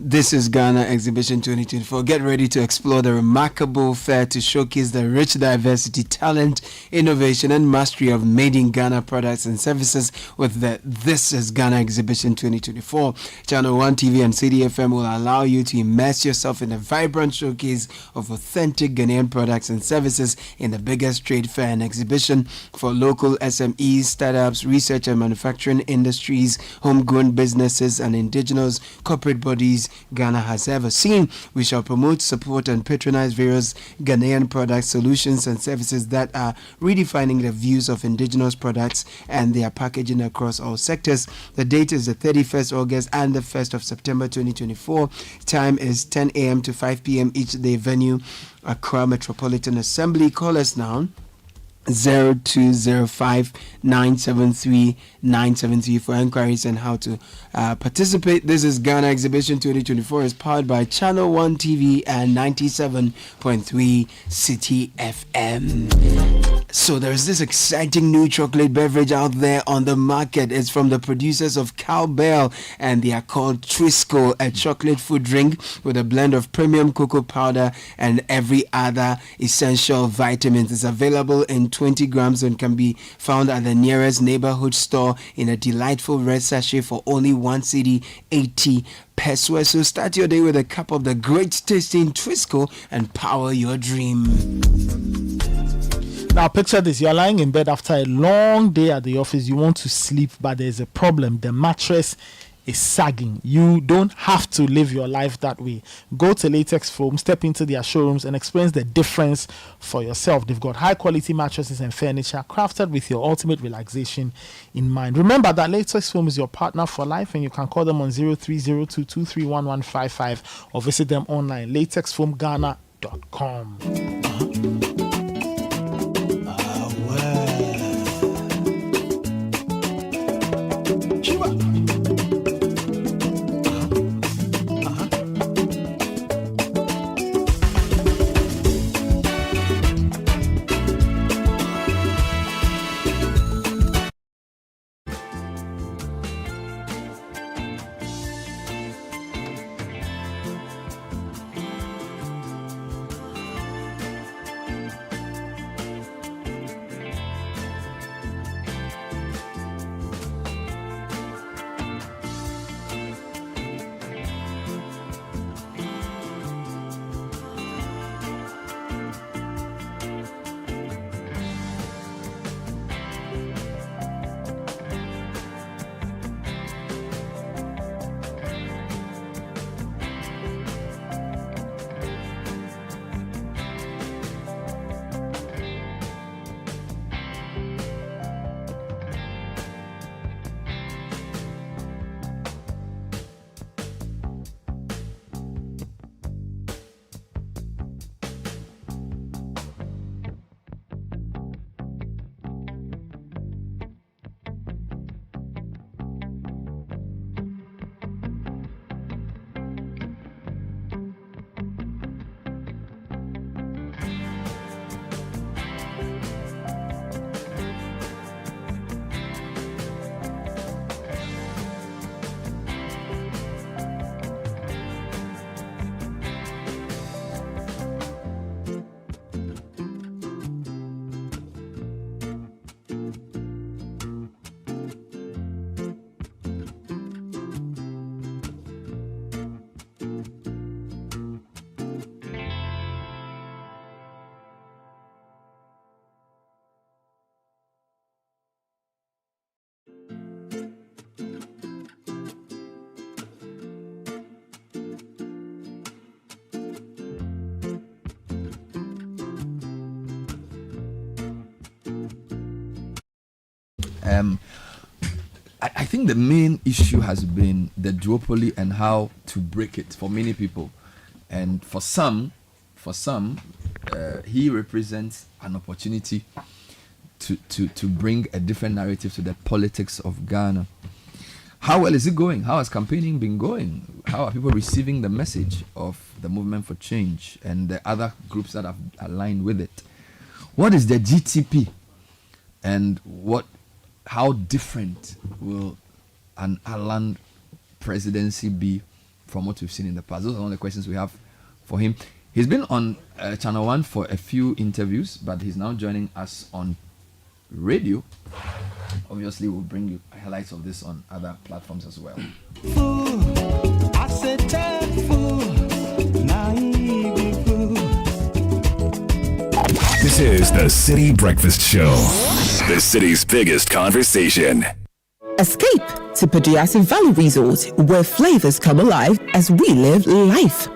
this is Ghana Exhibition 2024. Get ready to explore the remarkable fair to showcase the rich diversity, talent, innovation, and mastery of made in Ghana products and services with the This is Ghana Exhibition 2024. Channel 1 TV and Citi FM will allow you to immerse yourself in a vibrant showcase of authentic Ghanaian products and services in the biggest trade fair and exhibition for local SMEs, startups, research and manufacturing industries, homegrown businesses, and indigenous corporate bodies Ghana has ever seen. We shall promote, support, and patronize various Ghanaian products, solutions, and services that are redefining the views of indigenous products and their packaging across all sectors. The date is the 31st August and the 1st of September 2024. Time is 10 a.m. to 5 p.m. each day. Venue, Accra Metropolitan Assembly. Call us now. 0205-973-973 for inquiries and how to participate. This is Ghana Exhibition 2024 is powered by Channel 1 TV and 97.3 Citi FM. So there's this exciting new chocolate beverage out there on the market. It's from the producers of Cowbell and they are called Trisco, a chocolate food drink with a blend of premium cocoa powder and every other essential vitamins. It's available in 20 grams and can be found at the nearest neighborhood store in a delightful red sachet for only 1 cedi 80 pesos. So start your day with a cup of the great tasting Trisco and power your dream. Now picture this, you're lying in bed after a long day at the office, you want to sleep, but there's a problem. The mattress is sagging. You don't have to live your life that way. Go to Latex Foam, step into their showrooms and experience the difference for yourself. They've got high quality mattresses and furniture crafted with your ultimate relaxation in mind. Remember that Latex Foam is your partner for life and you can call them on 0302231155 or visit them online, latexfoamghana.com. I think the main issue has been the duopoly and how to break it for many people, and for some, he represents an opportunity to bring a different narrative to the politics of Ghana. How well is it going? How has campaigning been going? How are people receiving the message of the movement for change and the other groups that have aligned with it? What is the GTP, and how different will an Alan presidency be from what we've seen in the past? Those are one of the questions we have for him. He's been on Channel 1 for a few interviews, but he's now joining us on radio. Obviously, we'll bring you highlights of this on other platforms as well. This is the City Breakfast Show, the city's biggest conversation. Escape to Paduasi Valley Resort, where flavors come alive as we live life.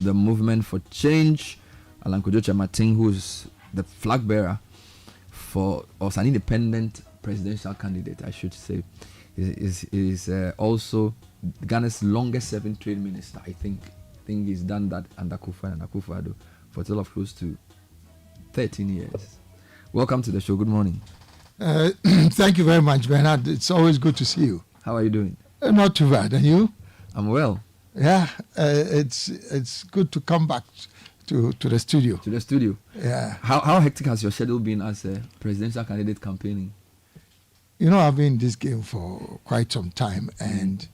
the movement for change, Alan Kyerematen, who is the flag bearer for, or an independent presidential candidate, I should say, is also Ghana's longest serving trade minister. I think he's done that under Akufo-Addo for a total of close to 13 years. Welcome to the show. Good morning. Thank you very much, Bernard. It's always good to see you. How are you doing? Not too bad. And you? I'm well. Yeah, it's good to come back to the studio. To the studio. Yeah. How hectic has your schedule been as a presidential candidate campaigning? You know, I've been in this game for quite some time, and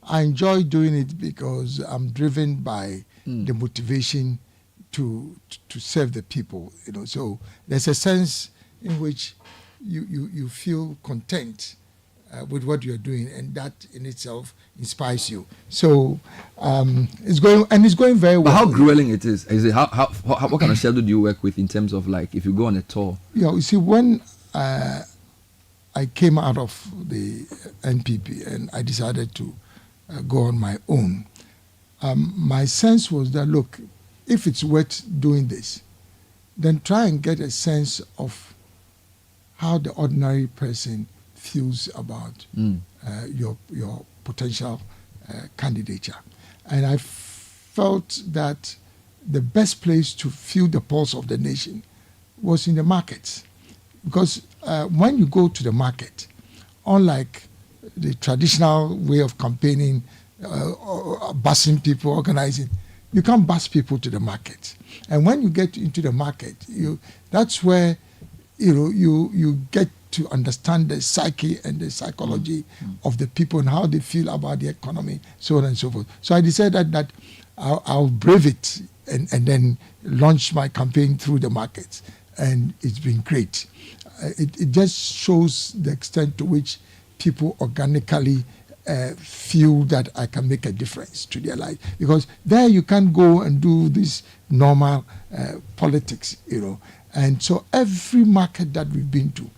I enjoy doing it because I'm driven by the motivation to serve the people. You know, so there's a sense in which you feel content with what you're doing, and that in itself inspires you. So it's going very well. But how grueling it is? Is it how what kind of schedule do you work with in terms of, like, if you go on a tour? Yeah, you see, when I came out of the NPP and I decided to go on my own, my sense was that, look, if it's worth doing this, then try and get a sense of how the ordinary person feels about your potential candidature. And I felt that the best place to feel the pulse of the nation was in the markets. Because when you go to the market, unlike the traditional way of campaigning, busing people, organizing, you can't bus people to the market. And when you get into the market, that's where you get to understand the psyche and the psychology of the people and how they feel about the economy, so on and so forth. So I decided that I'll brave it and then launch my campaign through the markets. And it's been great. It just shows the extent to which people organically feel that I can make a difference to their life. Because there you can't go and do this normal politics, And so every market that we've been to,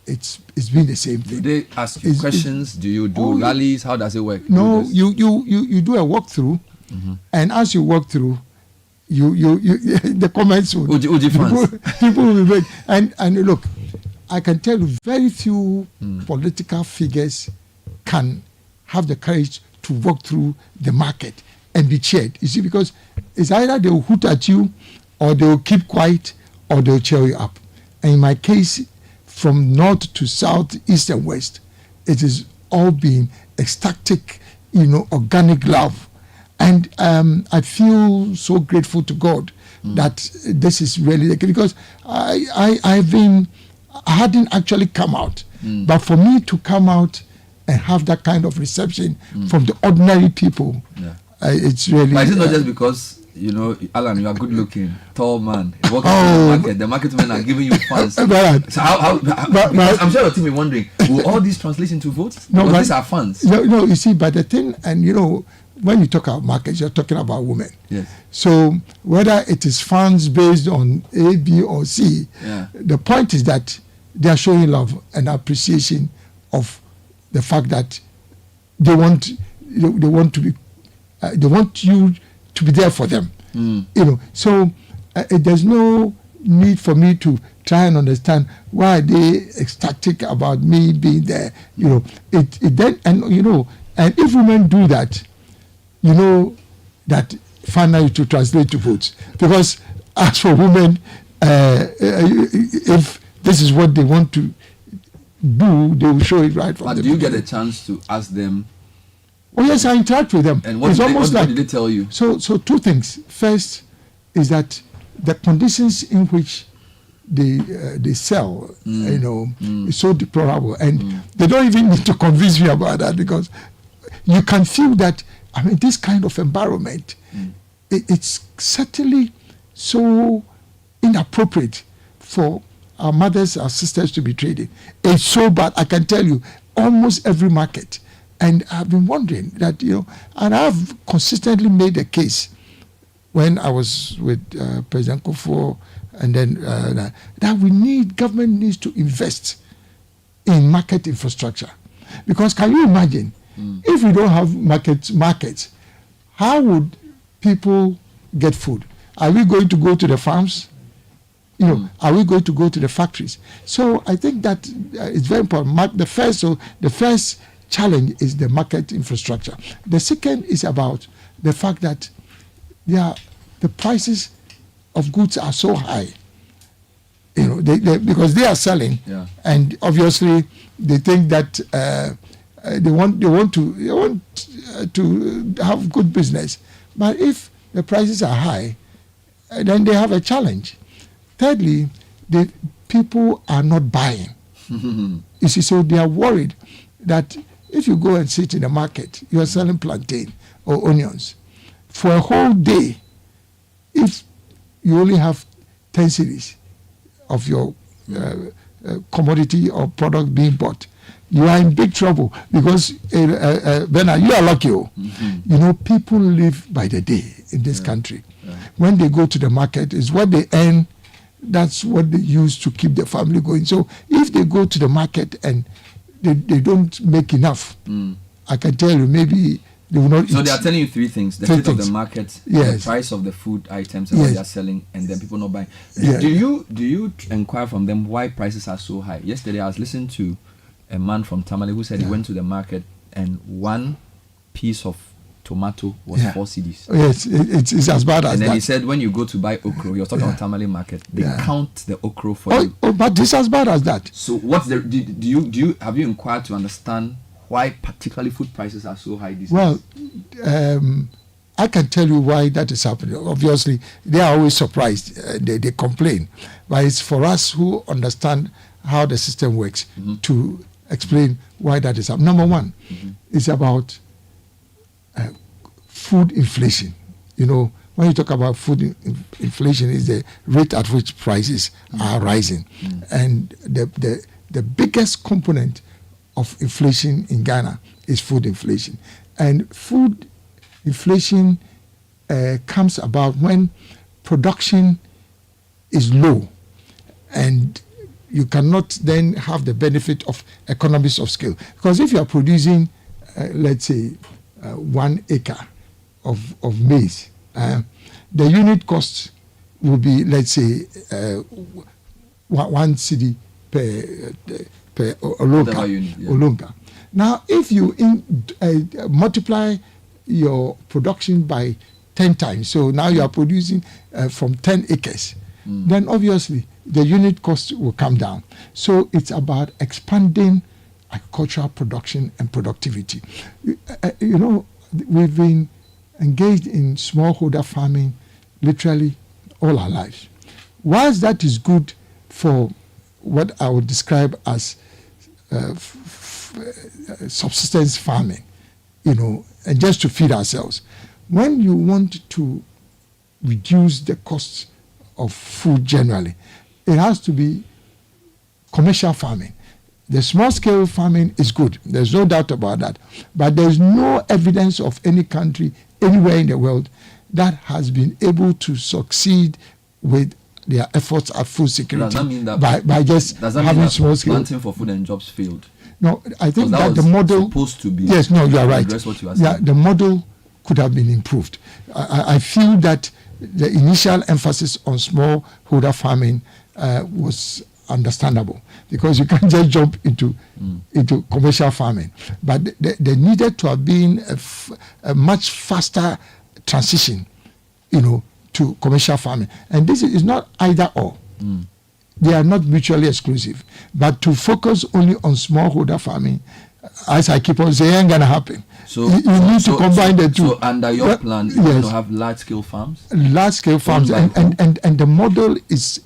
it's been the same thing. Do they ask you questions? Do you do rallies? How does it work? No, you do a walkthrough, and as you walk through, you the comments will people will make, and look, I can tell you very few political figures can have the courage to walk through the market and be cheered. You see, because it's either they will hoot at you, or they will keep quiet, or they will cheer you up. And in my case, from north to south, east and west, it has all been ecstatic, organic love. And I feel so grateful to God that this is really the case, because I hadn't actually come out. But for me to come out and have that kind of reception from the ordinary people, it's really... But it's not just because, Alan, you are good looking, tall man, walking through the market. The market men are giving you funds. So I'm sure your team is wondering, will all these translate into votes? No, these are funds. No, you see, but the thing, and when you talk about markets, you're talking about women. Yes. So whether it is funds based on A, B, or C, the point is that they are showing love and appreciation of the fact that they want you to be there for them. So there's no need for me to try and understand why they ecstatic about me being there. And if women do that, that finally to translate to votes. Because as for women, if this is what they want to do, they will show it right from the beginning. But do you get a chance to ask them? Oh yes, I interact with them. And what did they tell you? So two things. First is that the conditions in which they sell, is so deplorable, and they don't even need to convince me about that, because you can feel that. I mean, this kind of environment, it's certainly so inappropriate for our mothers, our sisters to be trading. It's so bad. I can tell you, almost every market. And I've been wondering that, and I've consistently made a case when I was with President Kufo, and then that government needs to invest in market infrastructure. Because can you imagine, if we don't have markets, how would people get food? Are we going to go to the farms? You know, are we going to go to the factories? So I think that it's very important. The first challenge is the market infrastructure. The second is about the fact that the prices of goods are so high. You know, because they are selling, and obviously they think that they want to have good business. But if the prices are high, then they have a challenge. Thirdly, the people are not buying. You see, so they are worried that if you go and sit in the market, you are selling plantain or onions for a whole day. If you only have 10 cedis of your commodity or product being bought, you are in big trouble because Bernard, you are lucky. You know, people live by the day in this country. When they go to the market, it's what they earn. That's what they use to keep the family going. So if they go to the market and they don't make enough, I can tell you maybe they will not eat. So they are telling you three things: the state of the market, the price of the food items and what they are selling, and then people not buying. Do you inquire from them why prices are so high? Yesterday I was listening to a man from Tamale who said he went to the market and one piece of tomato was 4 cedis. Yes, it's as bad as that. And then he said when you go to buy okra, you're talking about Tamale market, they count the okra for you. Oh, but this is as bad as that. So what's the have you inquired to understand why particularly food prices are so high these days? Well, I can tell you why that is happening. Obviously, they are always surprised. They complain. But it's for us who understand how the system works to explain why that is happening. Number one, it's about food inflation. You know, when you talk about food inflation, is the rate at which prices are rising. And the biggest component of inflation in Ghana is food inflation. And food inflation comes about when production is low and you cannot then have the benefit of economies of scale. Because if you are producing, let's say, 1 acre of maize, the unit cost will be, let's say, 1 cedi per olonga. Now, if you multiply your production by 10 times, so now you are producing from 10 acres, then obviously the unit cost will come down. So it's about expanding agricultural production and productivity. You know, we've been engaged in smallholder farming literally all our lives. Whilst that is good for what I would describe as subsistence farming, you know, and just to feed ourselves, when you want to reduce the costs of food generally, it has to be commercial farming. The small-scale farming is good. There's no doubt about that. But there's no evidence of any country anywhere in the world that has been able to succeed with their efforts at food security. Does that mean that by just having small-scale planting for food and jobs failed? No, I think that the model supposed to be. Yes, no, you are right. What you are saying. Yeah, the model could have been improved. I feel that the initial emphasis on smallholder farming was understandable because you can't just jump into commercial farming. But there needed to have been a much faster transition, you know, to commercial farming. And this is not either or. They are not mutually exclusive. But to focus only on smallholder farming, as I keep on saying, ain't gonna happen. So you need to combine the two. So under your plan, you're going to have large-scale farms? Large-scale farms, and the model is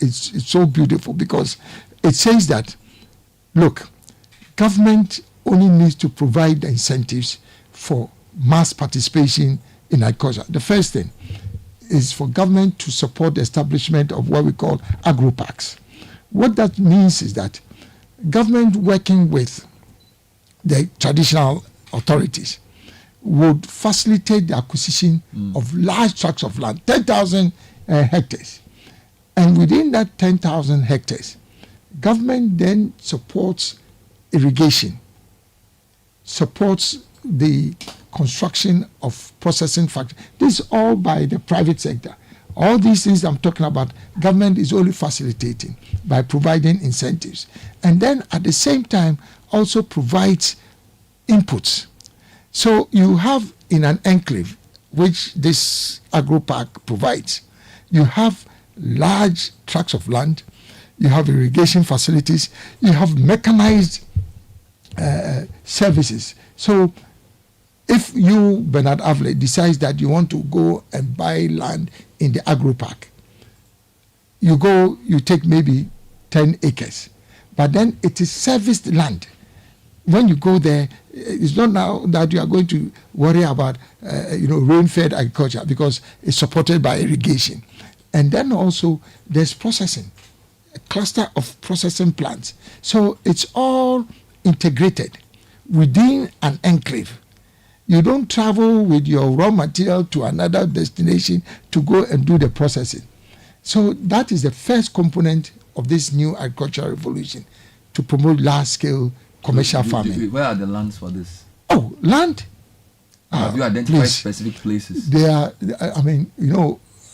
so beautiful because it says that, look, government only needs to provide the incentives for mass participation in agriculture. The first thing is for government to support the establishment of what we call agro-parks. What that means is that government working with the traditional authorities would facilitate the acquisition of large tracts of land, 10,000 hectares. And within that 10,000 hectares, government then supports irrigation, supports the construction of processing factories. This is all by the private sector. All these things I'm talking about, government is only facilitating by providing incentives. And then at the same time, also provides inputs. So you have in an enclave, which this agro park provides, you have large tracts of land, you have irrigation facilities, you have mechanized services. So if you, Bernard Avle, decides that you want to go and buy land in the agro park, you go, you take maybe 10 acres, but then it is serviced land. When you go there, it's not now that you are going to worry about rain-fed agriculture, because it's supported by irrigation. And then also there's processing, a cluster of processing plants. So it's all integrated within an enclave. You don't travel with your raw material to another destination to go and do the processing. So that is the first component of this new agricultural revolution, to promote large-scale commercial farming. Where are the lands for this? Oh, land. Have you identified specific places? They are. I mean,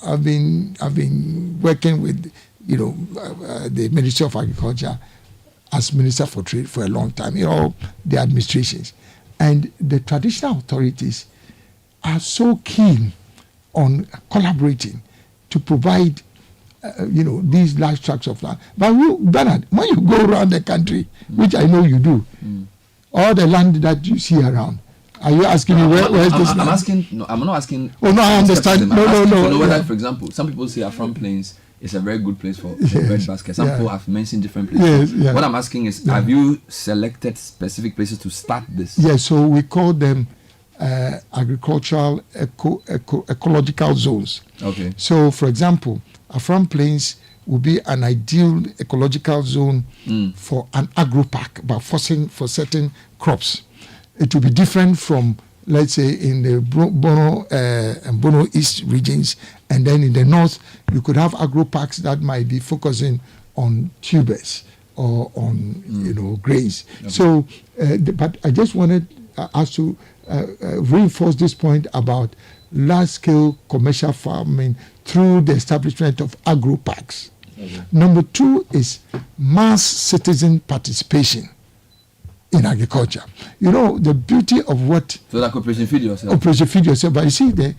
I've been working with the Ministry of Agriculture as Minister for Trade for a long time. The administrations, and the traditional authorities are so keen on collaborating to provide these large tracts of land. But Bernard, when you go around the country, which I know you do, all the land that you see around, are you asking me where is this land? I'm asking. No, I'm not asking. Oh no, I understand. No. Whether, for example, some people say Afram Plains is a very good place for bread basket. Some people have mentioned different places. Yes. What I'm asking is, have you selected specific places to start this? Yes. So we call them agricultural ecological zones. Okay. So, for example, Afram Plains will be an ideal ecological zone for an agro park, but for certain crops. It will be different from, let's say, in the Bono and Bono East regions, and then in the north, you could have agro parks that might be focusing on tubers or on grains. Okay. So, but I just wanted us to reinforce this point about large-scale commercial farming through the establishment of agro parks. Okay. Number two is mass citizen participation in agriculture. The beauty of what... So like Operation Feed Yourself. Operation Feed Yourself. But you see, the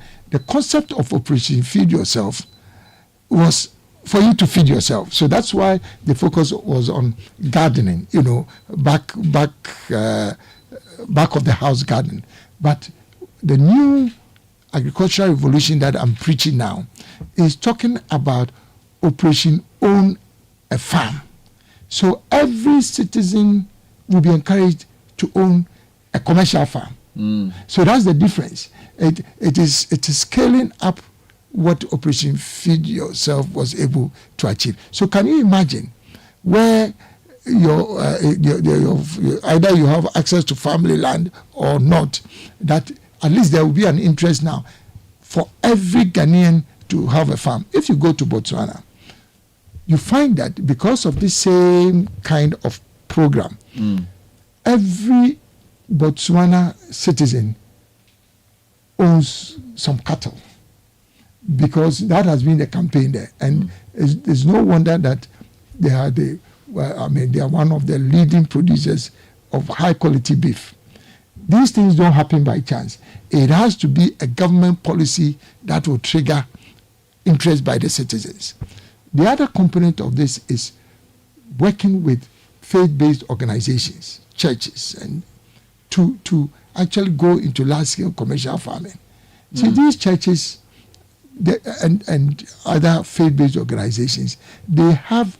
concept of Operation Feed Yourself was for you to feed yourself. So that's why the focus was on gardening, back of the house garden. But the new agricultural revolution that I'm preaching now is talking about Operation Own a Farm. So every citizen will be encouraged to own a commercial farm. So that's the difference. It is scaling up what Operation Feed Yourself was able to achieve. So can you imagine where your either you have access to family land or not, that at least there will be an interest now for every Ghanaian to have a farm. If you go to Botswana, you find that because of this same kind of program, every Botswana citizen owns some cattle, because that has been the campaign there. And it's no wonder that they are they are one of the leading producers of high quality beef. These things don't happen by chance. It has to be a government policy that will trigger interest by the citizens. The other component of this is working with faith-based organizations, churches, and to actually go into large-scale commercial farming. See, these churches and other faith-based organizations, they have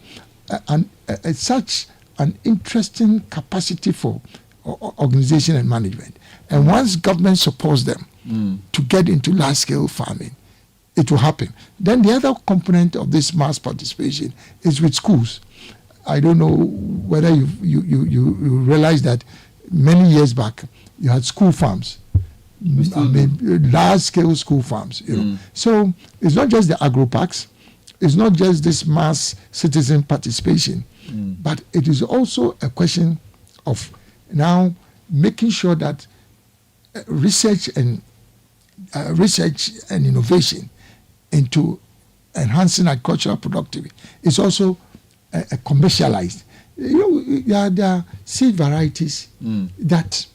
such an interesting capacity for organization and management. And once government supports them to get into large-scale farming, it will happen. Then the other component of this mass participation is with schools. I don't know whether you realize that many years back you had school farms, large-scale school farms. So it's not just the agro parks, it's not just this mass citizen participation, but it is also a question of now making sure that research and innovation into enhancing agricultural productivity is also commercialized. There are seed varieties that,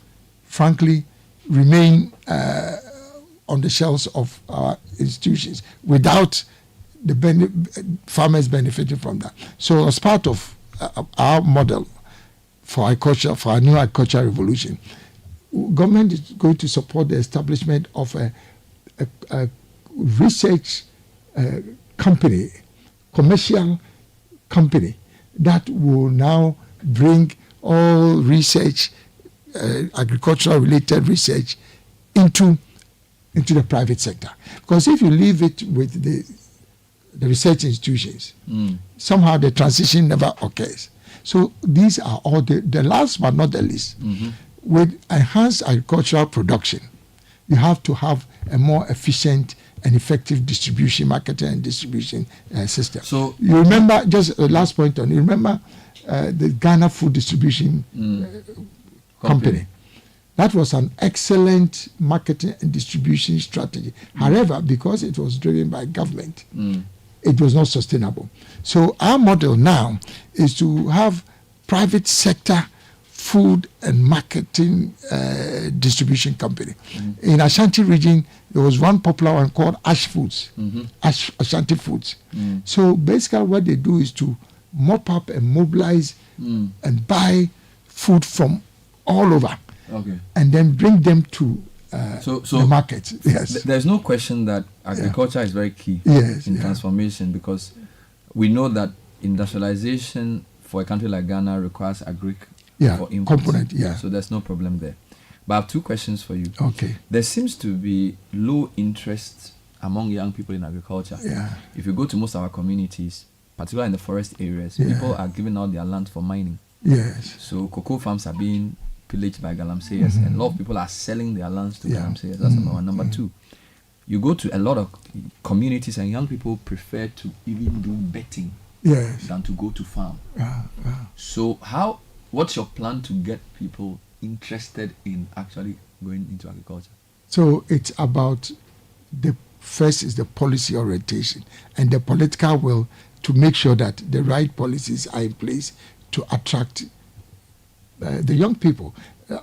frankly, remain on the shelves of our institutions without the farmers benefiting from that. So, as part of our model for agriculture, for our new agricultural revolution, government is going to support the establishment of a research company, commercial company, that will now bring all research, agricultural related research, into the private sector. Because if you leave it with the research institutions, somehow the transition never occurs. So these are all the last but not the least. With enhanced agricultural production, you have to have a more efficient and effective distribution, marketing and distribution system. So you remember, just a last point on, you remember the Ghana Food Distribution Company. That was an excellent marketing and distribution strategy. However, because it was driven by government, it was not sustainable. So our model now is to have private sector food and marketing distribution company. In Ashanti region, there was one popular one called Ash Foods, Ashanti Foods. So basically what they do is to mop up and mobilize and buy food from all over, and then bring them to the market. Yes. There's no question that agriculture is very key in transformation, because we know that industrialization for a country like Ghana requires for inputs. Component, So there's no problem there. But I have two questions for you. Okay. There seems to be low interest among young people in agriculture. If you go to most of our communities, particularly in the forest areas, people are giving out their land for mining. So cocoa farms are being pillaged by galamseyers, and a lot of people are selling their lands to galamseyers. That's number one. Number two, you go to a lot of communities and young people prefer to even do betting than to go to farm. So what's your plan to get people interested in actually going into agriculture? So it's about first is the policy orientation and the political will to make sure that the right policies are in place to attract the young people.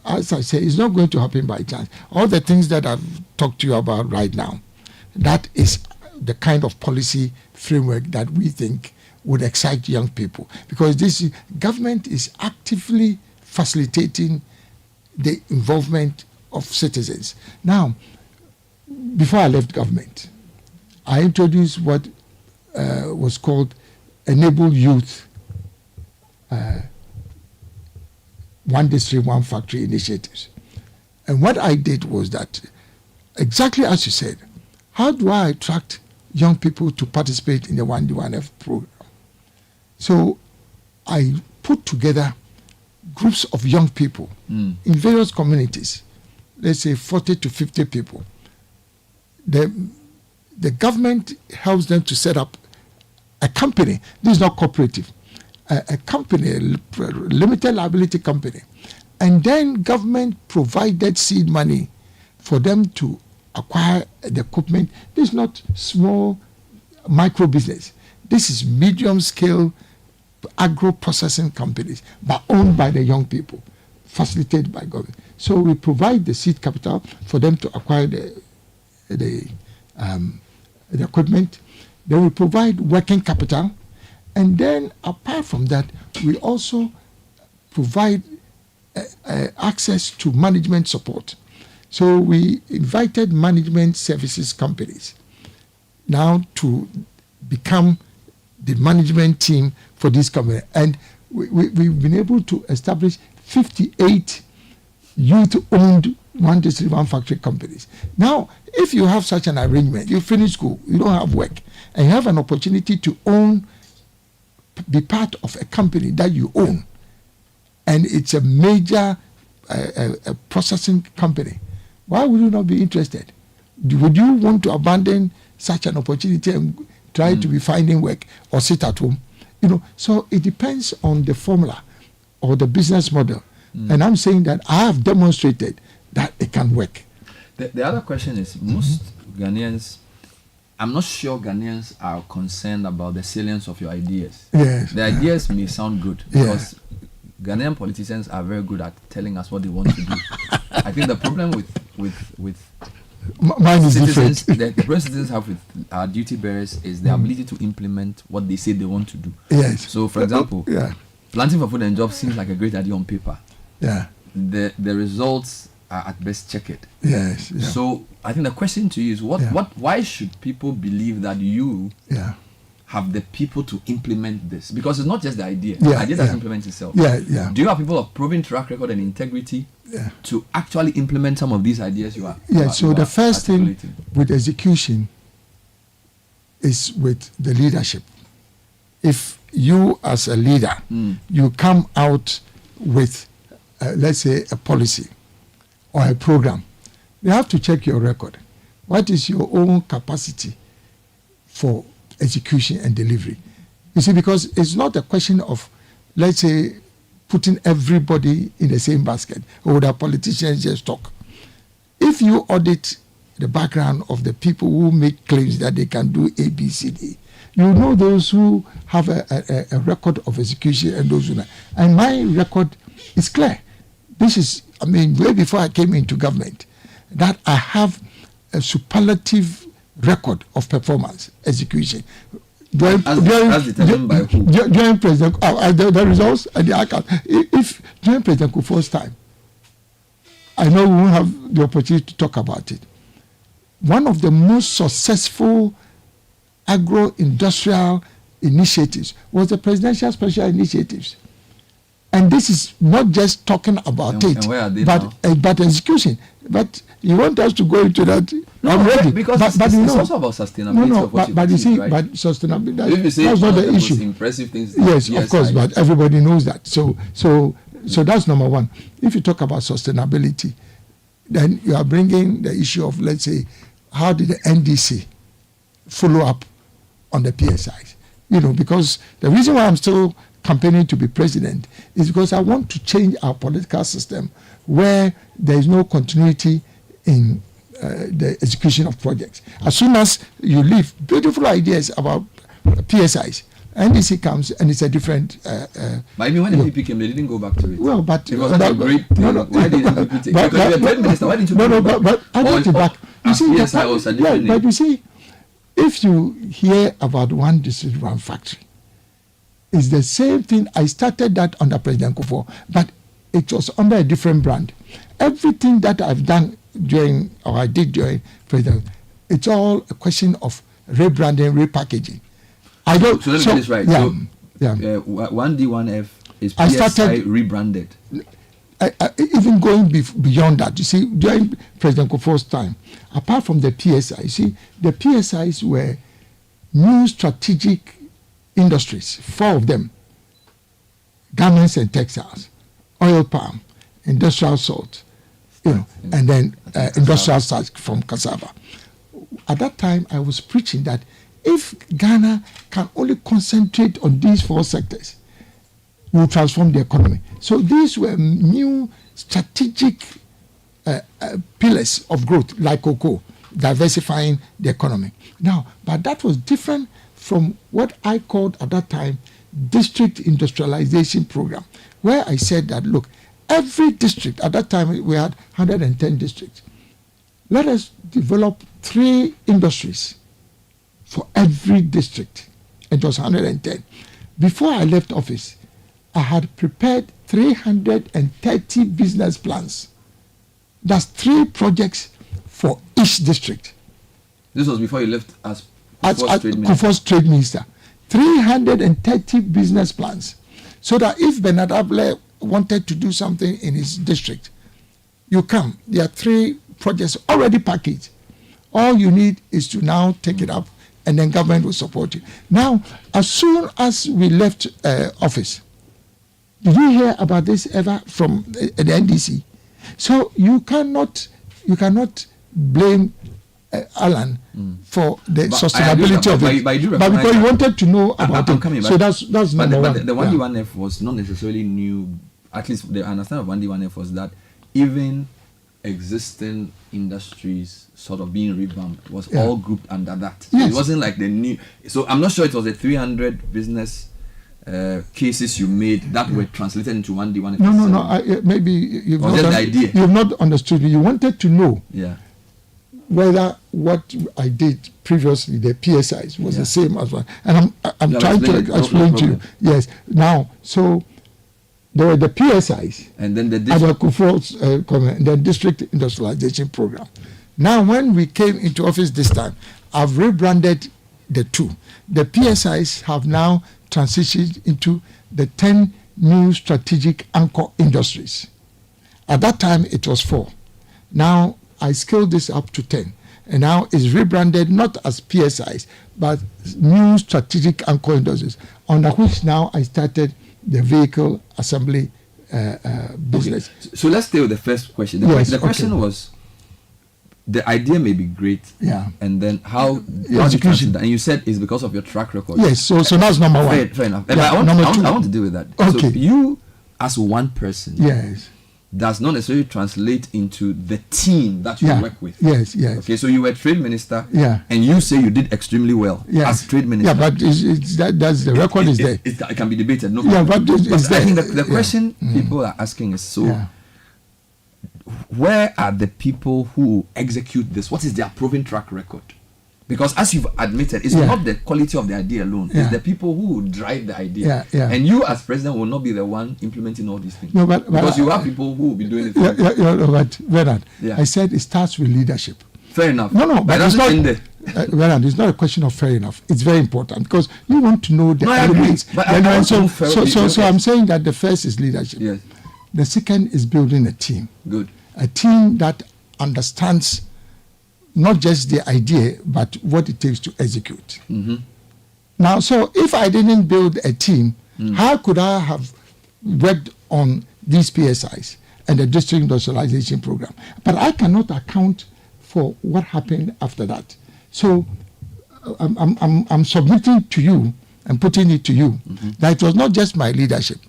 As I say, it's not going to happen by chance. All the things that I've talked to you about right now, that is the kind of policy framework that we think would excite young people, because this government is actively facilitating the involvement of citizens. Now, before I left government, I introduced what was called Enable Youth One District, One Factory initiatives. And what I did was that, exactly as you said, how do I attract young people to participate in the 1D1F program? So I put together groups of young people in various communities, let's say 40 to 50 people. The government helps them to set up a company. This is not cooperative. A company, a limited liability company. And then government provided seed money for them to acquire the equipment. This is not small micro business. This is medium scale agro-processing companies, but owned by the young people, facilitated by government. So we provide the seed capital for them to acquire the equipment. Then we provide working capital. And then apart from that, we also provide access to management support. So we invited management services companies now to become the management team for this company. And we've been able to establish 58 youth-owned One District, One Factory companies. Now, if you have such an arrangement, you finish school, you don't have work, and you have an opportunity to be part of a company that you own, and it's a major processing company, why would you not be interested? Would you want to abandon such an opportunity and try to be finding work or sit at home? So it depends on the formula or the business model. And I'm saying that I have demonstrated that it can work. The other question is, most Ghanaians, I'm not sure Ghanaians are concerned about the salience of your ideas. Yes. The ideas may sound good because Ghanaian politicians are very good at telling us what they want to do. I think the problem with mine is citizens, different. the problem citizens have with our duty bearers is the ability to implement what they say they want to do. Yes. So, for example, planting for food and jobs seems like a great idea on paper. Yeah. The results are at best checkered. Yes. Yeah. So I think the question to you is why should people believe that you have the people to implement this? Because it's not just the idea. The idea doesn't implement itself. Yeah. Do you have people of proven track record and integrity to actually implement some of these ideas you are? So the first thing with execution is with the leadership. If you as a leader, you come out with, let's say, a policy or a program, you have to check your record. What is your own capacity for execution and delivery? You see, because it's not a question of, let's say, putting everybody in the same basket, or the politicians just talk. If you audit the background of the people who make claims that they can do A, B, C, D, you know those who have a record of execution and those who not. And my record is clear. This is, way before I came into government, that I have a superlative record of performance, execution. During President, the results and the outcome. If during President Kufuor's time, I know we won't have the opportunity to talk about it. One of the most successful agro-industrial initiatives was the presidential special initiatives. And this is not just talking about but execution. But you want us to go into that? No, I'm ready. Because it's also about sustainability. But you see, right? But sustainability, that's not the issue. Impressive things. Yes, of course, but everybody knows that. So that's number one. If you talk about sustainability, then you are bringing the issue of, let's say, how did the NDC follow up on the PSIs? Because the reason why I'm still campaigning to be president is because I want to change our political system where there is no continuity in the execution of projects. As soon as you leave beautiful ideas about PSIs, NDC comes and it's a different. But even when the NPP came, they didn't go back to it. Well, but it was a great. Why did NPP take? Because you were trade minister. Why didn't you? No, but I got it back. You see, but you see, if you hear about one district, one factory, it's the same thing. I started that under President Kufuor, but it was under a different brand. Everything that I've done I did during President, it's all a question of rebranding, repackaging. I don't. So let me get this right. Yeah, so, 1D, 1F is PSI rebranded. Even going beyond that, you see, during President Kufuor's time, apart from the PSI, you see, the PSIs were new strategic industries, 4 of them: garments and textiles, oil palm, industrial salt, and then industrial starch from cassava. At that time, I was preaching that if Ghana can only concentrate on these 4 sectors, we'll transform the economy. So these were new strategic pillars of growth, like cocoa, diversifying the economy. Now, but that was different from what I called at that time district industrialization program, where I said that, look, every district, at that time we had 110 districts. Let us develop 3 industries for every district. It was 110. Before I left office, I had prepared 330 business plans. That's 3 projects for each district. This was before you left as Kufuor's trade minister. 330 business plans. So that if Bernard Ableh wanted to do something in his district, you come. There are 3 projects already packaged. All you need is to now take it up, and then government will support you. Now, as soon as we left office, did you hear about this ever from the NDC? So you cannot blame Alan for the sustainability of it. But because you wanted to know about it. So that's number one. The 1D1F was not necessarily new. At least the understanding of 1D1F was that even existing industries sort of being revamped was Yeah. all grouped under that. So Yes. it wasn't like the new. So I'm not sure it was the 300 business cases you made that were translated into one D1. No. Maybe you've Or not, just the idea. you've not understood me. You wanted to know Yeah. whether what I did previously, the PSIs, was the same as one. And I'm Yeah, trying to explain to you. Yes. Now, so there were the PSIs, and then the the district industrialization program. Now, when we came into office this time, I've rebranded the two. The PSIs have now transitioned into the 10 new strategic anchor industries. At that time, it was 4. Now, I scaled this up to 10. And now it's rebranded not as PSIs, but new strategic anchor industries, under which now I started the vehicle assembly business. Okay. So let's stay with the first question. The question was, the idea may be great, and then how execution. And you said it's because of your track record. Yes, so that's number one. Fair enough. Yeah, But I want to deal with that. Okay. So you, as one person, yes, does not necessarily translate into the team that you work with. Yes. Okay, so you were trade minister, Yeah. and you say you did extremely well as trade minister. Yeah, but that's the record is there. It can be debated. No Yeah, problem. but it's I think there. the question people are asking is where are the people who execute this? What is their proven track record? Because as you've admitted, it's not the quality of the idea alone. It's the people who drive the idea. And you as president will not be the one implementing all these things. No, but because you have people who will be doing it. But Bernard, I said it starts with leadership. Fair enough. No, but it's not. End there. Bernard, it's not a question of fair enough. It's very important because you want to know the elements. So I'm saying that the first is leadership. Yes. The second is building a team. Good. A team that understands not just the idea, but what it takes to execute. Mm-hmm. Now, so if I didn't build a team, how could I have worked on these PSIs and the district industrialization program? But I cannot account for what happened after that. So I'm submitting to you and putting it to you that it was not just my leadership.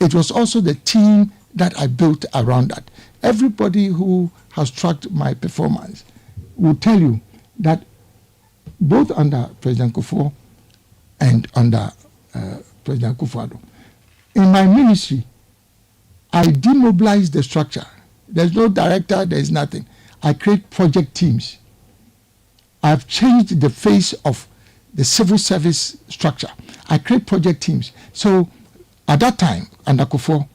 It was also the team that I built around that. Everybody who has tracked my performance will tell you that both under President Kufuor and under President Kufuor, in my ministry, I demobilize the structure. There's no director, there's nothing. I create project teams. I've changed the face of the civil service structure. I create project teams. So at that time, under Kufuor,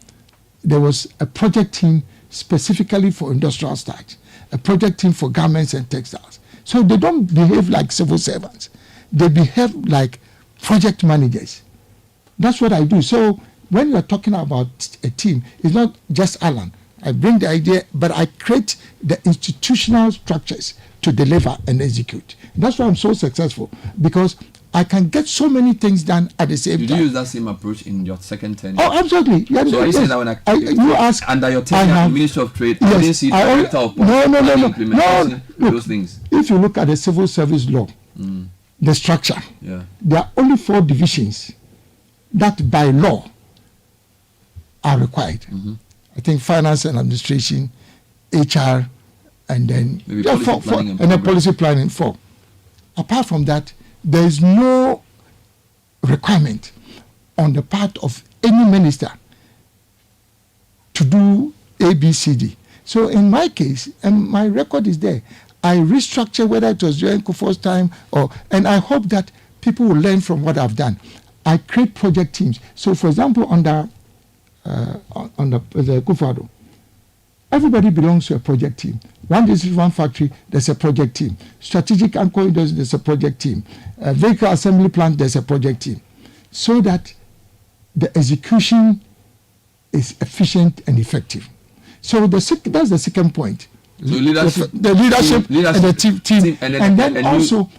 there was a project team specifically for industrial starch, a project team for garments and textiles. So they don't behave like civil servants. They behave like project managers. That's what I do. So when you're talking about a team, it's not just Alan. I bring the idea, but I create the institutional structures to deliver and execute. That's why I'm so successful, because I can get so many things done at the same time. Did you use that same approach in your second tenure? Oh, absolutely. Yeah, so are you saying that when you ask under your tenure at the Ministry of Trade, I didn't see the director of implementation those things? If you look at the civil service law, the structure, there are only 4 divisions that by law are required. I think finance and administration, HR, and then policy planning 4. Apart from that, there is no requirement on the part of any minister to do ABCD. So in my case, and my record is there, I restructure whether it was during Kufuor's time and I hope that people will learn from what I've done. I create project teams. So for example, under the Kufuor, everybody belongs to a project team. One district, one factory, there's a project team. Strategic anchor industry, there's a project team. Vehicle assembly plant, there's a project team. So that the execution is efficient and effective. So that's the second point. So leadership, the leadership and the team. And then also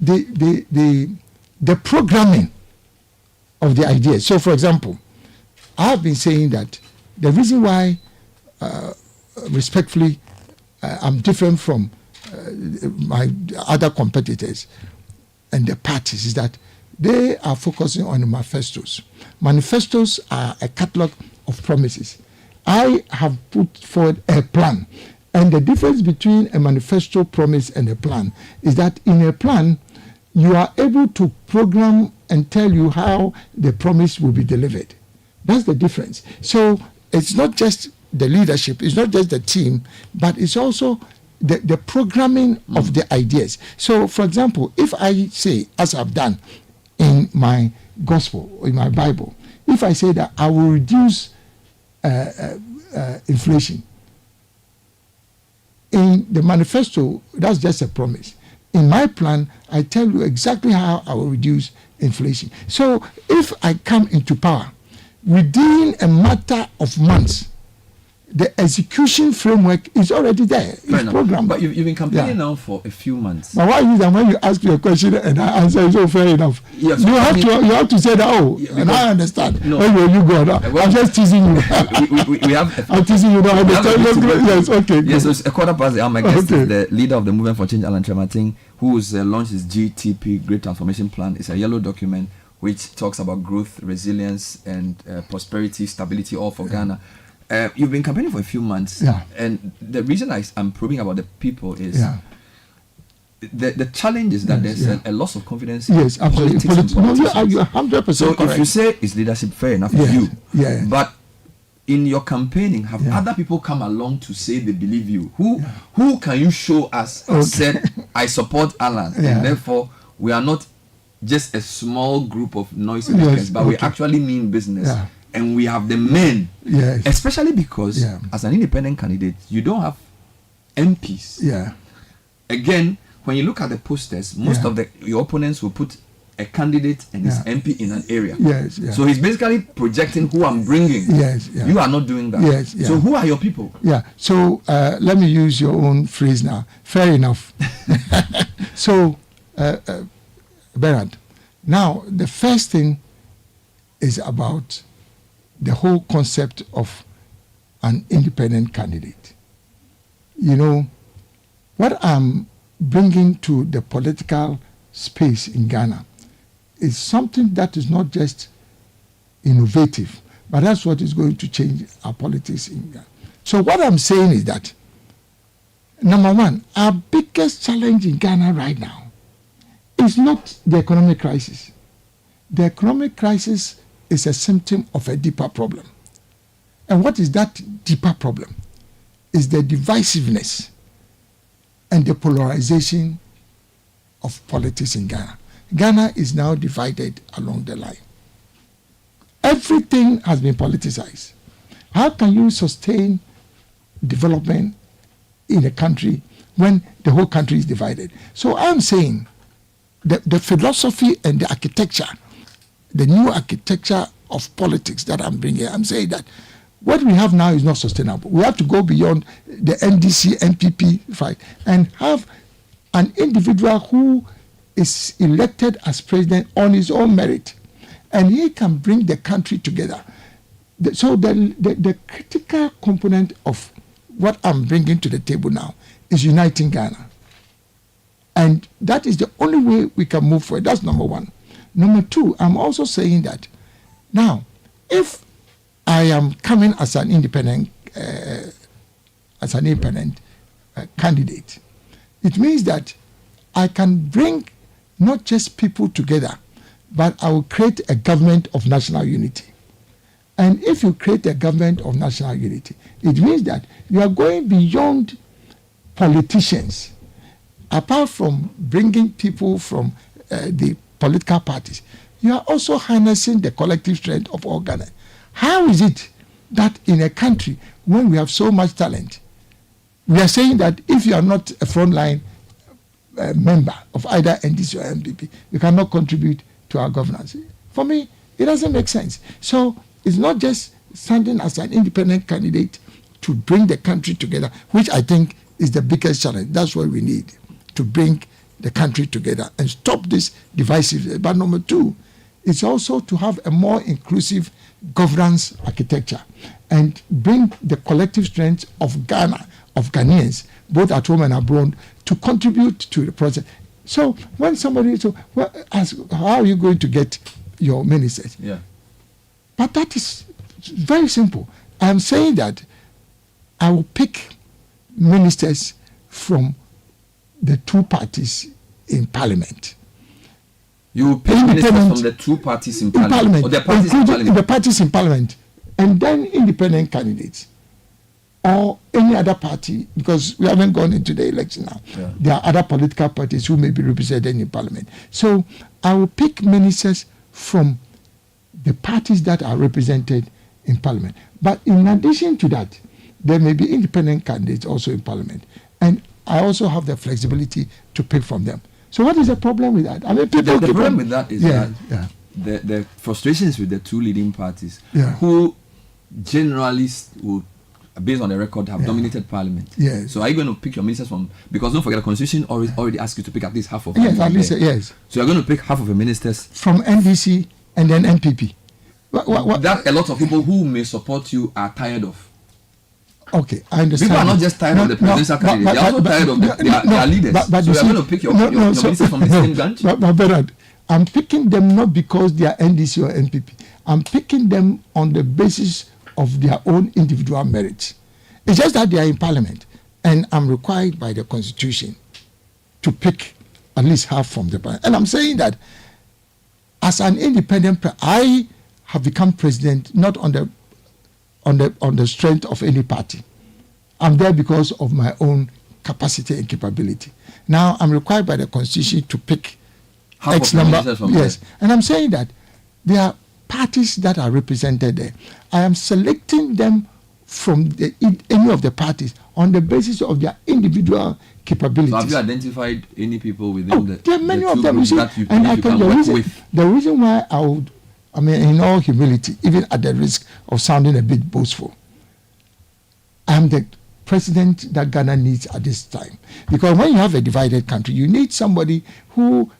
the programming of the idea. So for example, I have been saying that the reason why, respectfully, I'm different from my other competitors and the parties is that they are focusing on manifestos. Manifestos are a catalog of promises. I have put forward a plan. And the difference between a manifesto promise and a plan is that in a plan, you are able to program and tell you how the promise will be delivered. That's the difference. So it's not just the leadership, it's not just the team, but it's also the programming of the ideas. So, for example, if I say, as I've done in my gospel, in my Bible, if I say that I will reduce inflation, in the manifesto, that's just a promise. In my plan, I tell you exactly how I will reduce inflation. So if I come into power, within a matter of months, the execution framework is already there. It's programmed. But you've been campaigning now for a few months. But why is that when you ask me a question and I answer, it's all fair enough? Yes, you have to say that, and I understand. No. Where you go now? I'm just teasing you. we have. I'm teasing you now. I understand. Yes, okay. Yes, so it's a quarter past the hour. My guest is the leader of the Movement for Change, Alan Kyerematen, who has launched his GTP, Great Transformation Plan. It's a yellow document which talks about growth, resilience, and prosperity, stability, all for Ghana. You've been campaigning for a few months, and the reason I'm probing about the people is the challenge is that there's a loss of confidence in politics and politicians. No, you're 100% so correct. If you say it's leadership, fair enough, you. But in your campaigning, have other people come along to say they believe you? Who can you show us said, I support Alan, and therefore we are not just a small group of noisy makers, but we actually mean business. And we have the men, especially because as an independent candidate, you don't have MPs. Again, when you look at the posters, most of your opponents will put a candidate and his MP in an area. So he's basically projecting who I'm bringing. You are not doing that. So who are your people? So let me use your own phrase now. Fair enough. So, Bernard, now the first thing is about the whole concept of an independent candidate. You know, what I'm bringing to the political space in Ghana is something that is not just innovative, but that's what is going to change our politics in Ghana. So what I'm saying is that, number one, our biggest challenge in Ghana right now is not the economic crisis. The economic crisis is a symptom of a deeper problem. And what is that deeper problem? Is the divisiveness and the polarization of politics in Ghana. Ghana is now divided along the line. Everything has been politicized. How can you sustain development in a country when the whole country is divided? So I'm saying the philosophy and the architecture, the new architecture of politics that I'm bringing, I'm saying that what we have now is not sustainable. We have to go beyond the NDC, NPP fight and have an individual who is elected as president on his own merit, and he can bring the country together. So the critical component of what I'm bringing to the table now is uniting Ghana. And that is the only way we can move forward. That's number one. Number two, I'm also saying that now, if I am coming as an independent candidate, it means that I can bring not just people together, but I will create a government of national unity. And if you create a government of national unity, it means that you are going beyond politicians. Apart from bringing people from the political parties, you are also harnessing the collective strength of all Ghana. How is it that in a country when we have so much talent, we are saying that if you are not a frontline member of either NDC or MPP, you cannot contribute to our governance? For me, it doesn't make sense. So it's not just standing as an independent candidate to bring the country together, which I think is the biggest challenge. That's what we need, to bring the country together and stop this divisiveness. But number two, it's also to have a more inclusive governance architecture and bring the collective strength of Ghana, of Ghanaians, both at home and abroad, to contribute to the process. So when somebody asks, how are you going to get your ministers? Yeah. But that is very simple. I'm saying that I will pick ministers from the two parties in parliament. You will pick ministers from the two parties in parliament. Or the parties in parliament. The parties in parliament, and then independent candidates, or any other party, because we haven't gone into the election now. Yeah. There are other political parties who may be represented in parliament. So I will pick ministers from the parties that are represented in parliament. But in addition to that, there may be independent candidates also in parliament. And I also have the flexibility to pick from them. So what is the problem with that? I mean, people the problem with that is that the frustrations with the two leading parties who generally would, based on the record, have dominated parliament. Yes. So are you going to pick your ministers from, because don't forget the constitution already asks you to pick at least half of them. Yes, at least, yes. So you're going to pick half of the ministers from NDC and then NPP. That a lot of people who may support you are tired of. Okay, I understand. People are not just tired of the presidential candidate, they are also tired of their leaders. So you're going to pick your ministers from the same branch? But Bernard, I'm picking them not because they are NDC or NPP. I'm picking them on the basis of their own individual merits. It's just that they are in parliament, and I'm required by the constitution to pick at least half from the parliament. And I'm saying that as an independent, I have become president not on the strength of any party. I'm there because of my own capacity and capability. Now I'm required by the constitution to pick half X number. Yes, and I'm saying that there are parties that are represented there. I am selecting them from any of the parties on the basis of their individual capabilities. So have you identified any people within there are many of them, and I can the reason why I would, I mean, in all humility, even at the risk of sounding a bit boastful, I'm the president that Ghana needs at this time. Because when you have a divided country, you need somebody who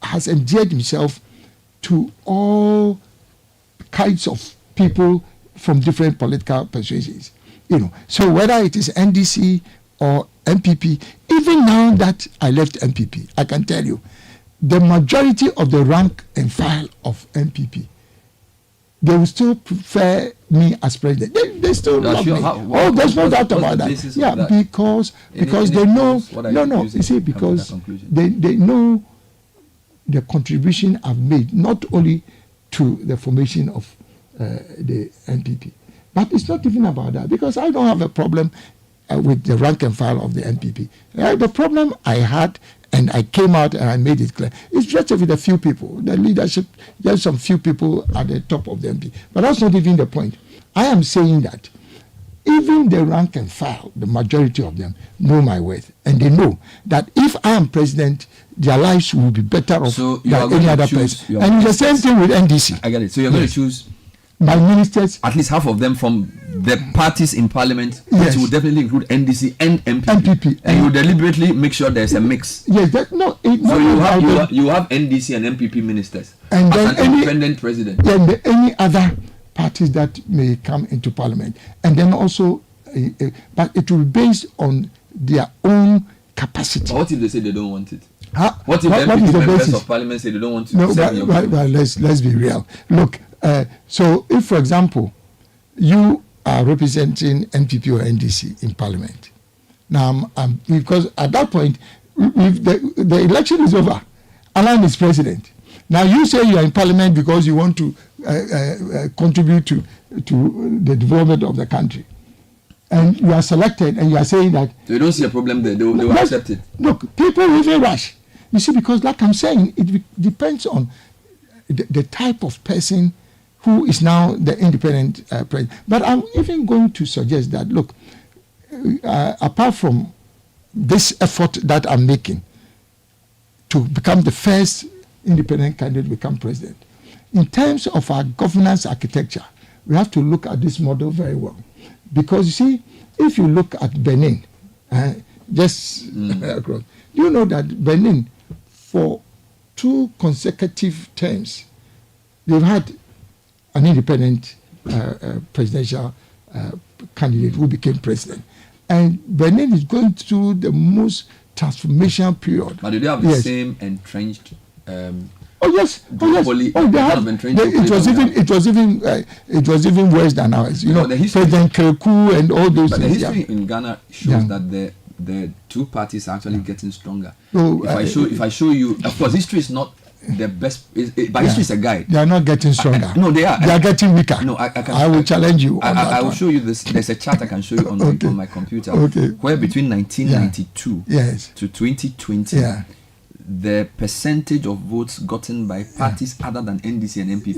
has endeared himself to all kinds of people from different political persuasions. So whether it is NDC or MPP, even now that I left MPP, I can tell you, the majority of the rank and file of MPP, they will still prefer me as president. They still love me. There's no doubt about that. Yeah, because they know. You see, because they know the contribution I've made, not only to the formation of the NPP, but it's not even about that, because I don't have a problem with the rank and file of the NPP. The problem I had, and I came out and I made it clear, it's just with a few people, the leadership, there's some few people at the top of the NPP. But that's not even the point. I am saying that even the rank and file, the majority of them know my worth, and they know that if I am president, their lives will be better off than any other person. And it's the same thing with NDC. I get it. So you're going to choose my ministers, at least half of them from the parties in parliament, which will definitely include NDC and MPP. And you deliberately make sure there's a mix. Yes, so you have NDC and MPP ministers and as an independent president. And any other parties that may come into parliament, and then also, but it will be based on their own capacity. But what if they say they don't want it? What if the MPP members of parliament say they don't want to? Let's be real. Look. So if, for example, you are representing NPP or NDC in parliament, now because at that point, if the election is over, Alan is president. Now you say you are in parliament because you want to contribute to the development of the country, and you are selected, and you are saying that you don't see a problem there. They will accept it. Look, people will rush. You see, because like I'm saying, it depends on the type of person who is now the independent president. But I'm even going to suggest that, look, apart from this effort that I'm making to become the first independent candidate to become president, in terms of our governance architecture, we have to look at this model very well. Because, you see, if you look at Benin, you know that Benin, for 2 consecutive terms, they've had an independent presidential candidate who became president. And Benin is going through the most transformational period. But do they have the same entrenched Oh yes. It was even worse than ours. You know, President Kreku and all those but things. The history in Ghana shows that the two parties are actually getting stronger. So, if I show you, of course, history is not the best, but history is a guide. They are not getting stronger. No, they are. They are getting weaker. No, I will challenge you. I will show you this. There's a chart I can show you on my computer. Where between 1992 to 2020. The percentage of votes gotten by parties other than NDC and MPP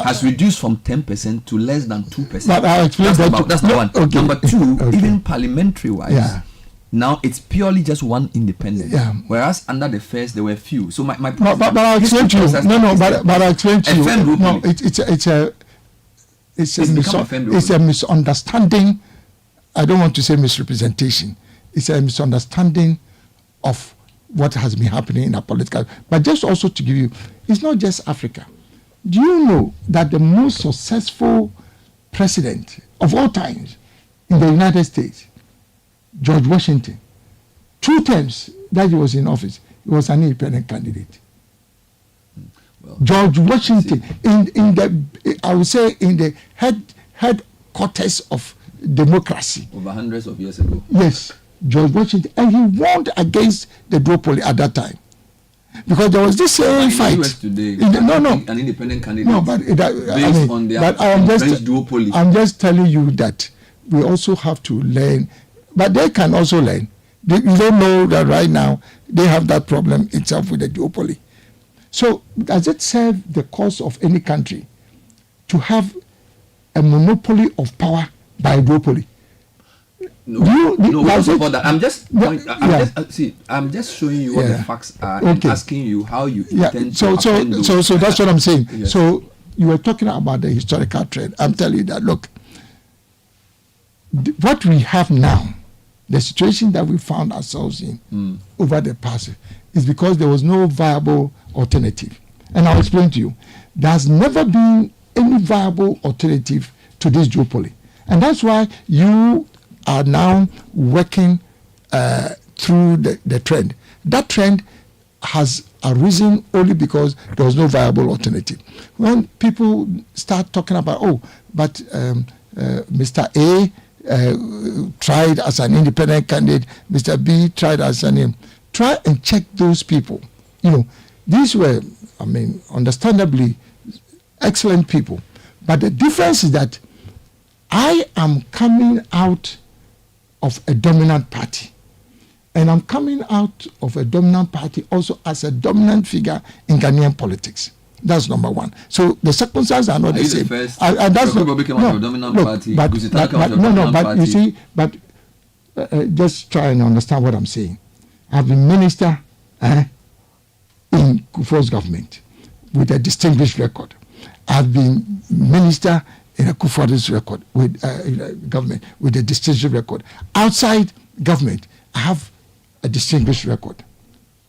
has reduced from 10% to less than 2%. But I'll explain that's number one. Number two, even parliamentary wise, now it's purely just one independent. Whereas under the first there were few. So my point. But I'll explain to you. But I'll explain to you. No, it's a misunderstanding. I don't want to say misrepresentation. It's a misunderstanding of what has been happening in our political. But just also to give you, it's not just Africa. Do you know that the most successful president of all times in the United States, George Washington, 2 terms that he was in office, he was an independent candidate. George Washington, in the I would say in the headquarters of democracy. Over hundreds of years ago. Yes. George Washington, and he won against the duopoly at that time, because there was this same fight. Today, an independent candidate. No, but based on their French duopoly. I'm just telling you that we also have to learn, but they can also learn. You don't know that right now they have that problem itself with the duopoly. So does it serve the cause of any country to have a monopoly of power by a duopoly? No, support that. I'm just showing you what the facts are and asking you how you intend to append those. So that's what I'm saying. Yes. So you were talking about the historical trend. I'm telling you that, look, what we have now, the situation that we found ourselves in over the past, is because there was no viable alternative. And I'll explain to you. There's never been any viable alternative to this duopoly. And that's why you are now working through the trend. That trend has arisen only because there was no viable alternative. When people start talking about, but Mr. A tried as an independent candidate, Mr. B tried as an try and check those people. You know, these were, understandably excellent people. But the difference is that I am coming out of a dominant party. And I'm coming out of a dominant party also as a dominant figure in Ghanaian politics. That's number one. So the circumstances are not the same. Just try and understand what I'm saying. I've been minister in Kufuor's government with a distinguished record. I've been minister in a Kufuor's record with government with a distinguished record. Outside government, I have a distinguished record.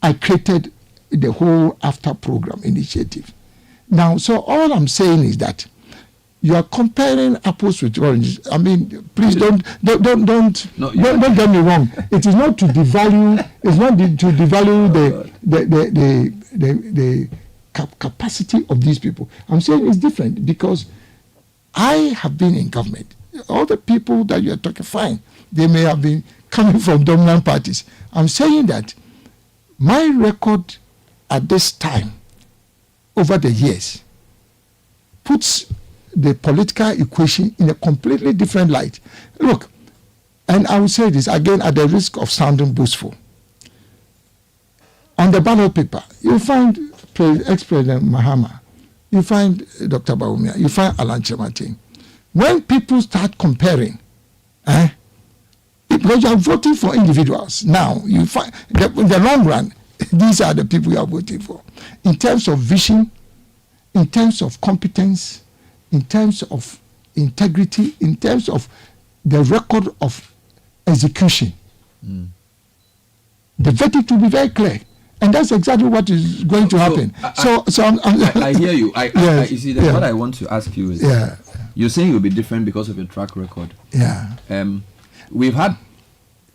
I created the whole AFTA program initiative. Now, so all I'm saying is that you are comparing apples with oranges. Please don't get me wrong. It is not to devalue. It's not to devalue the capacity of these people. I'm saying it's different because I have been in government. All the people that you are talking, fine, they may have been coming from dominant parties. I'm saying that my record at this time, over the years, puts the political equation in a completely different light. Look, and I will say this again at the risk of sounding boastful. On the ballot paper, you find ex-President Mahama, you find Dr. Bawumia, you find Alan Kyerematen. When people start comparing, because you are voting for individuals, now you find in the long run, these are the people you are voting for. In terms of vision, in terms of competence, in terms of integrity, in terms of the record of execution, the verdict will be very clear. And that's exactly what is going to happen. I hear you. You see, what I want to ask you is, you're saying it will be different because of your track record. We've had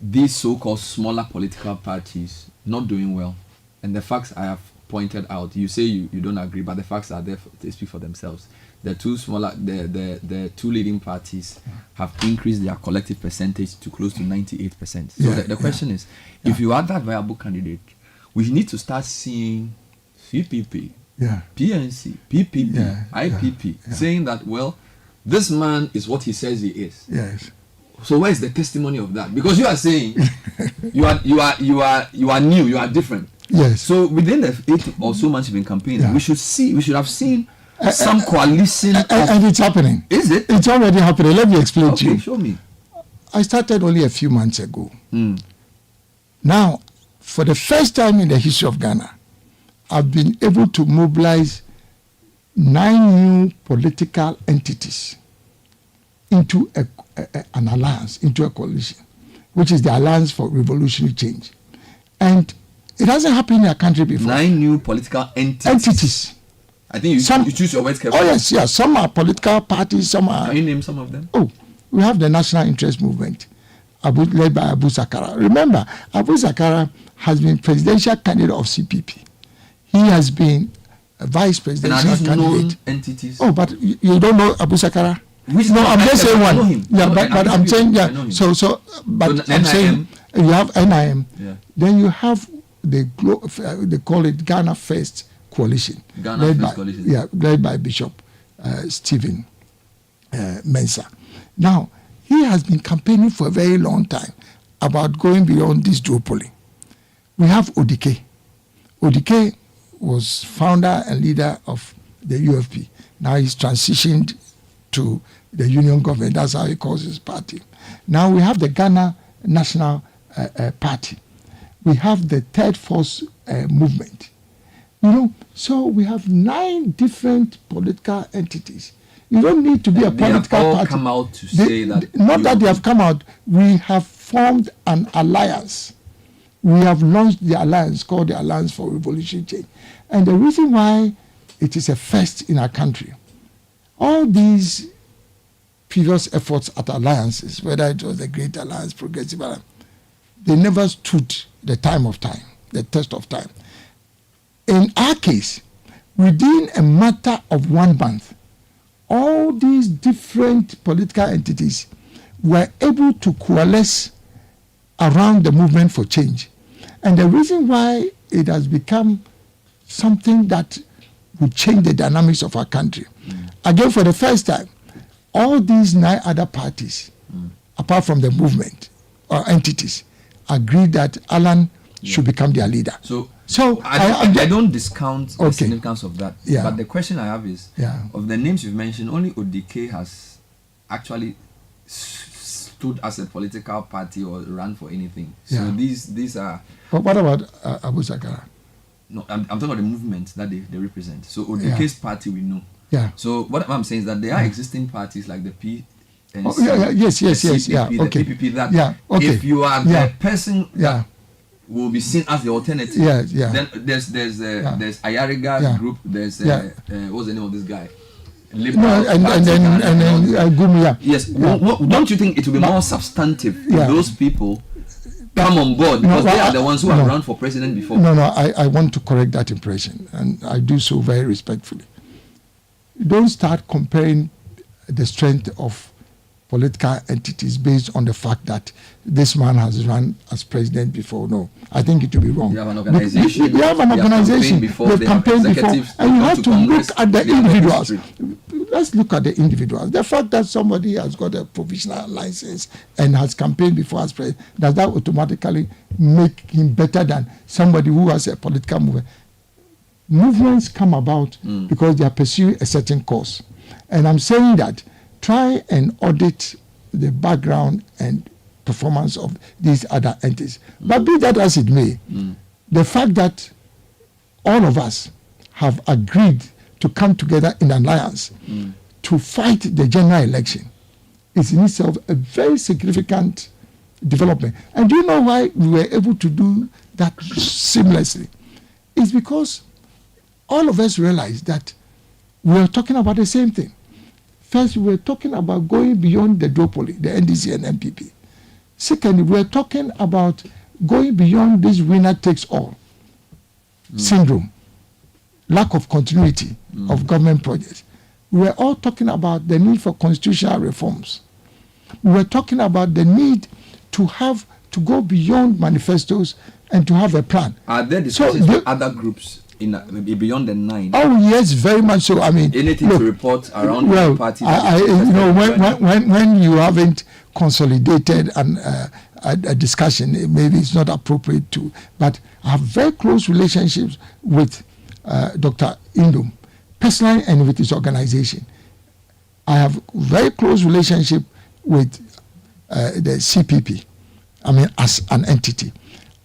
these so-called smaller political parties not doing well, and the facts I have pointed out, you say you don't agree, but the facts are there. They speak for themselves. The two leading parties have increased their collective percentage to close to 98%. So the question is, if you are that viable candidate, we need to start seeing CPP, PNC, PPP, IPP saying that, well, this man is what he says he is. Yes. So where is the testimony of that? Because you are saying you are new, you are different. Yes. So within the 8 or so months you've been campaigning, we should have seen some coalition. And it's happening. Is it? It's already happening. Let me explain to you. Show me. I started only a few months ago. Now, for the first time in the history of Ghana, I've been able to mobilize 9 new political entities into an alliance, into a coalition, which is the Alliance for Revolutionary Change. And it hasn't happened in our country before. 9 new political entities. I think you choose your words carefully. Oh, yes. Some are political parties, some are... Can you name some of them? Oh, we have the National Interest Movement, led by Abu Sakara. Remember, Abu Sakara has been presidential candidate of CPP. He has been a vice presidential candidate. Known entities? Oh, but you don't know Abu Sakara? No, I'm just saying one. Yeah, no, but I'm saying, I'm saying you have NIM. Yeah. Then you have they call it Ghana First Coalition. Coalition. Yeah, led by Bishop Stephen Mensah. Now, he has been campaigning for a very long time about going beyond this duopoly. We have Odike. Odike was founder and leader of the UFP. Now he's transitioned to the union government. That's how he calls his party. Now we have the Ghana National Party. We have the Third Force movement. So we have 9 different political entities. You don't need to be a political all party. Come out to say that. Not that they have come out. We have formed an alliance. We have launched the alliance called the Alliance for Revolutionary Change. And the reason why it is a first in our country, all these previous efforts at alliances, whether it was the Great Alliance, Progressive Alliance, they never stood the test of time. In our case, within a matter of 1 month, all these different political entities were able to coalesce around the movement for change. And the reason why it has become something that would change the dynamics of our country. Again, for the first time, all these 9 other parties, apart from the movement or entities, agreed that Alan should become their leader. So I don't discount the significance of that. Yeah. But the question I have is, of the names you've mentioned, only Odike has actually stood as a political party or run for anything. So these are... But what about Abu Sakara? No, I'm talking about the movement that they represent. So Odike's party we know. Yeah. So what I'm saying is that there are existing parties like the PNC, yes, CPP, okay. the PPP that if you are the person that will be seen as the alternative, then there's Ayariga's group, there's what's the name of this guy? Liberal and then Gumia. Yes. Don't you think it will be more substantive if those people come on board because they are the ones who have run for president before? No, I want to correct that impression, and I do so very respectfully. Don't start comparing the strength of political entities based on the fact that this man has run as president before. No, I think it will be wrong. You have an organization. You have an organization. They've campaigned before, and you have to look at the individuals. Let's look at the individuals. The fact that somebody has got a provisional license and has campaigned before as president, does that automatically make him better than somebody who has a political movement? Movements come about because they are pursuing a certain cause. And I'm saying that try and audit the background and performance of these other entities. But be that as it may, the fact that all of us have agreed to come together in alliance to fight the general election is in itself a very significant development. And do you know why we were able to do that seamlessly? It's because all of us realized that we are talking about the same thing. First, we were talking about going beyond the duopoly, the NDC and MPP. Secondly, we are talking about going beyond this winner takes all syndrome. lack of continuity of government projects. We were all talking about the need for constitutional reforms. We were talking about the need to go beyond manifestos and to have a plan. Are there discussions with other groups beyond the 9? Oh yes, very much so. I mean, anything to report around the party? When you haven't consolidated a discussion, maybe it's not appropriate to. But I have very close relationships with Dr. Indom, personally, and with his organization. I have very close relationship with the CPP. I mean, as an entity.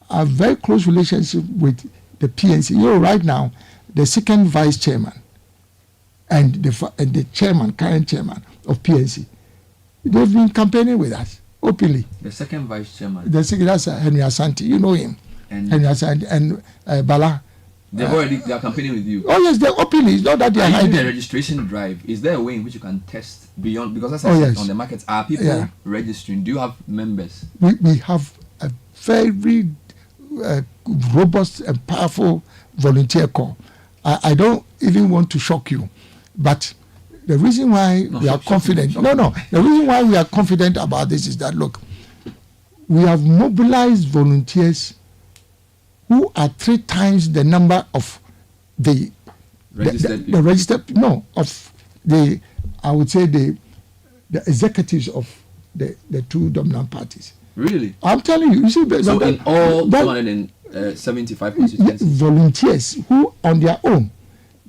I have very close relationship with the PNC. You know, right now, the second vice chairman and the current chairman of PNC, they've been campaigning with us openly. The second vice chairman? That's Henry Asante. You know him. Henry Asante and Bala. They are campaigning with you. Oh yes, they're openly. It's not that they are hiding. The registration drive. Is there a way in which you can test beyond? Because as I said, on the markets, are people registering? Do you have members? We have a very robust and powerful volunteer corps. I don't even want to shock you, but the reason why we are confident. The reason why we are confident about this is that, look, we have mobilized volunteers who are 3 times the number of the I would say the executives of the 2 dominant parties. Really? I'm telling you. You see, so in all 275 constituencies, volunteers who on their own.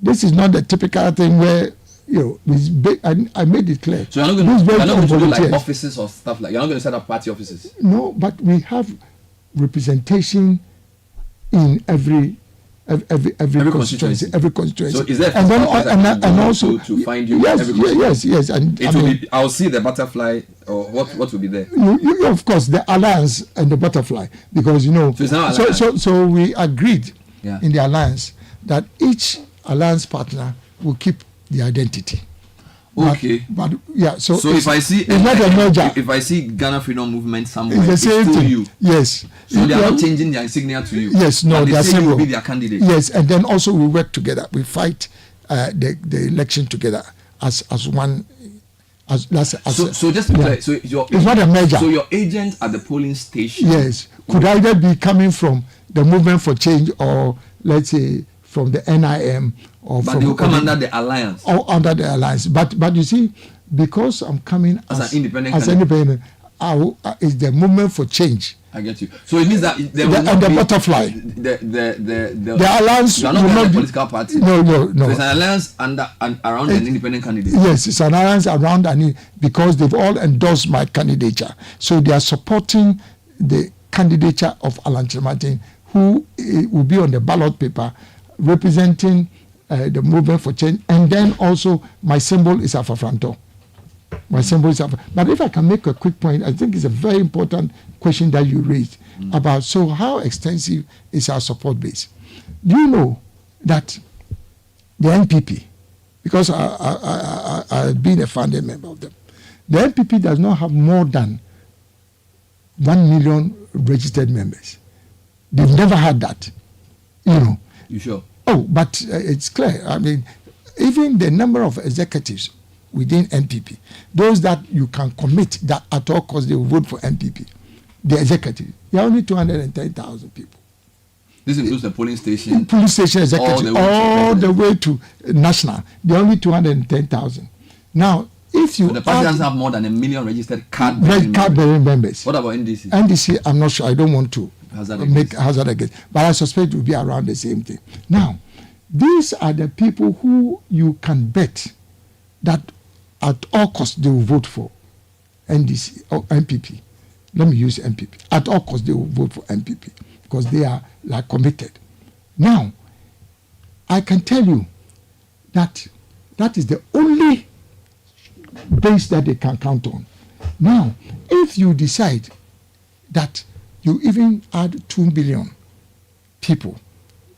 This is not the typical thing where I made it clear. So you're not going to do like offices or stuff like. You're not going to set up party offices. No, but we have representation in every constituency. Every constituency. So is there and also to find you? Yes, and it will be. I'll see the butterfly, or what will be there. You, of course, the alliance and the butterfly, because so we agreed in the alliance that each alliance partner will keep the identity. Okay. But so if I see it's not a merger. If I see Ghana Freedom Movement somewhere, it's the same still thing. You. Yes. So they are not changing their insignia to you. Yes, no, they say you will be their candidate. Yes, and then also we work together. We fight the election together as one. So just to be clear, so it's not a merger. So your agent at the polling station, yes, could either be coming from the Movement for Change or let's say from the NIM. But they will come under the alliance. Or under the alliance. But you see, because I'm coming as an independent, it's the Movement for Change. I get you. So it means that the butterfly. The alliance will not be a political party. No. So it's an alliance around an independent candidate. Yes, it's an alliance around because they've all endorsed my candidature. So they are supporting the candidature of Alan Kyerematen, who will be on the ballot paper representing the Movement for Change, and then also my symbol is Afafranto. My symbol is Afafranto. But if I can make a quick point, I think it's a very important question that you raised about how extensive is our support base. Do you know that the NPP, because I've been a founding member of them, the NPP does not have more than 1 million registered members. They've never had that. You sure? Oh, but it's clear. I mean, even the number of executives within NPP, those that you can commit that at all costs they will vote for NPP, the executive, there are only 210,000 people. This includes the polling station? Police station executive, all the way to national. There are only 210,000. Now, if you... So the party doesn't have more than 1 million registered card-bearing members. What about NDC? NDC, I'm not sure. I don't want to make hazard against. But I suspect it will be around the same thing. Now, these are the people who you can bet that at all costs they will vote for NDC or MPP. Let me use MPP. At all costs they will vote for MPP because they are committed. Now, I can tell you that that is the only base that they can count on. Now, if you decide that you even add 2 billion people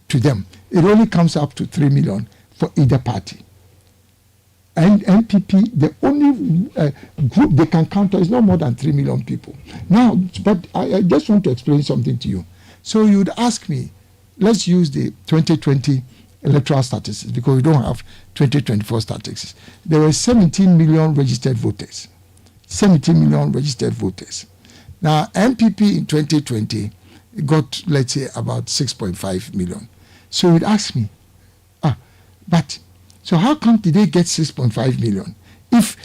to them, it only comes up to 3 million for either party. And NPP, the only group they can count on is not more than 3 million people. Now, but I just want to explain something to you. So you'd ask me, let's use the 2020 electoral statistics because we don't have 2024 statistics. There were 17 million registered voters. 17 million registered voters. Now, MPP in 2020 got, let's say, about 6.5 million. So it asked me, so how come did they get 6.5 million if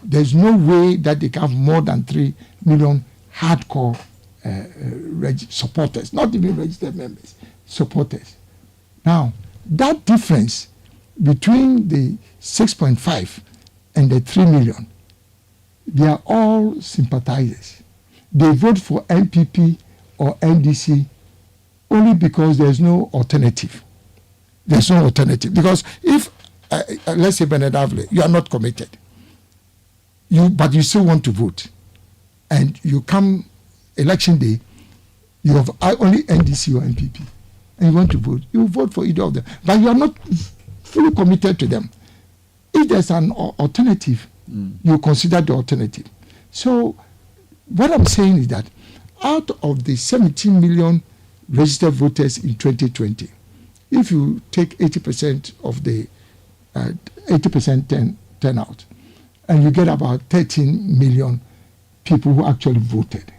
there's no way that they can have more than 3 million hardcore supporters, not even registered members, supporters. Now, that difference between the 6.5 and the 3 million, they are all sympathizers. They vote for MPP or NDC only because there's no alternative. There's no alternative. Because if, let's say Bernard Avle, you are not committed, but you still want to vote, and you come election day, you have only NDC or MPP, and you want to vote, you vote for either of them. But you are not fully committed to them. If there's an alternative, you consider the alternative. So what I'm saying is that out of the 17 million registered voters in 2020, if you take 80% of the 80% turnout, and you get about 13 million people who actually voted,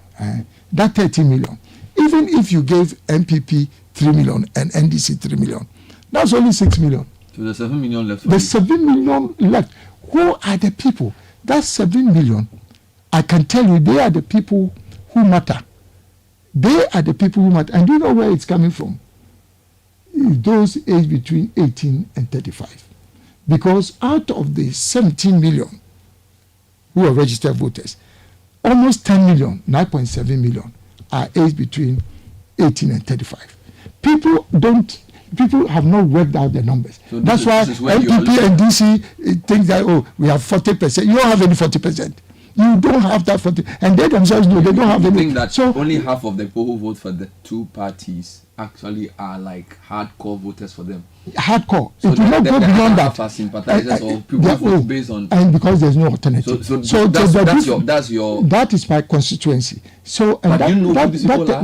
that 13 million, even if you gave MPP 3 million and NDC 3 million, that's only 6 million. So there's 7 million left. There's 7 million left. Who are the people? That 7 million, I can tell you, they are the people who matter. They are the people who matter. And do you know where it's coming from? Those aged between 18 and 35. Because out of the 17 million who are registered voters, almost 10 million, 9.7 million, are aged between 18 and 35. People have not worked out the numbers. So that's why MPP and DC think that, we have 40%. You don't have any 40%. You don't have that 40%. And they themselves know they don't have any. Think that so only half of the people who vote for the two parties actually are like hardcore voters for them. Hardcore. So it will not go beyond that. Sympathizers or people vote based on. And because there's no alternative. So that's your. That is my constituency. So but that, you know who these people are?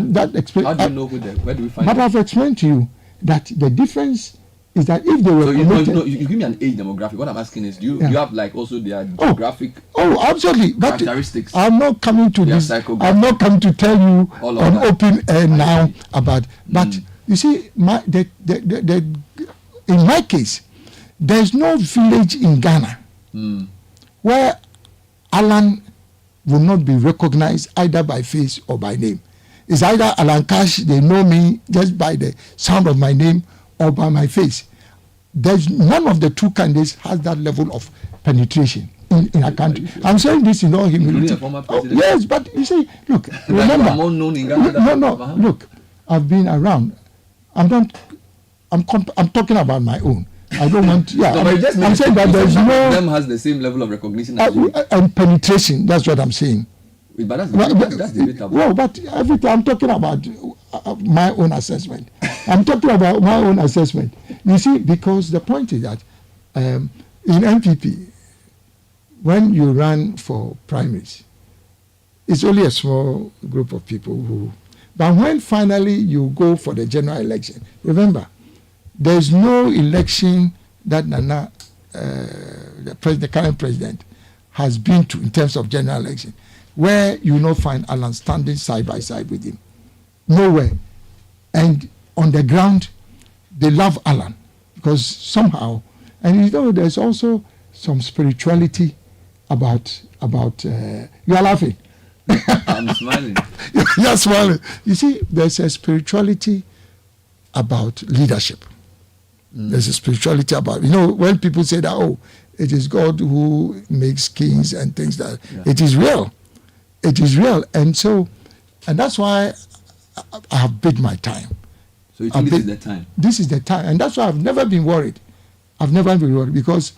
How do you know who they? Where do we find? But I've explained to you that the difference is that if they were so you give me an age demographic. What I'm asking is, do you have like also their geographic? Absolutely. But characteristics. I'm not coming to this. I'm not coming to tell you on open air now about. But you see, in my case, there's no village in Ghana where Alan will not be recognized either by face or by name. It's either Alan Cash, they know me just by the sound of my name or by my face. There's none of the two candidates has that level of penetration in a country. I'm saying this in all humility. Yes, but you see, look, remember. Look, I've been around. I'm talking about my own. I don't want. I'm saying that there's no. Them has the same level of recognition as you. And penetration. That's what I'm saying. But that's debatable. Well, but everything I'm talking about my own assessment. I'm talking about my own assessment. You see, because the point is that in MPP, when you run for primaries, it's only a small group of people who. But when finally you go for the general election, remember, there's no election that Nana, the current president, has been to in terms of general election, where you will not find Alan standing side by side with him. Nowhere. And on the ground, they love Alan because somehow, and you know, there's also some spirituality about you are laughing. I'm smiling. You're smiling. You see, there's a spirituality about leadership. There's a spirituality about, when people say that, it is God who makes kings and things that, it is real. It is real. And that's why I have bid my time. So you think this is the time? This is the time. And that's why I've never been worried. I've never been worried because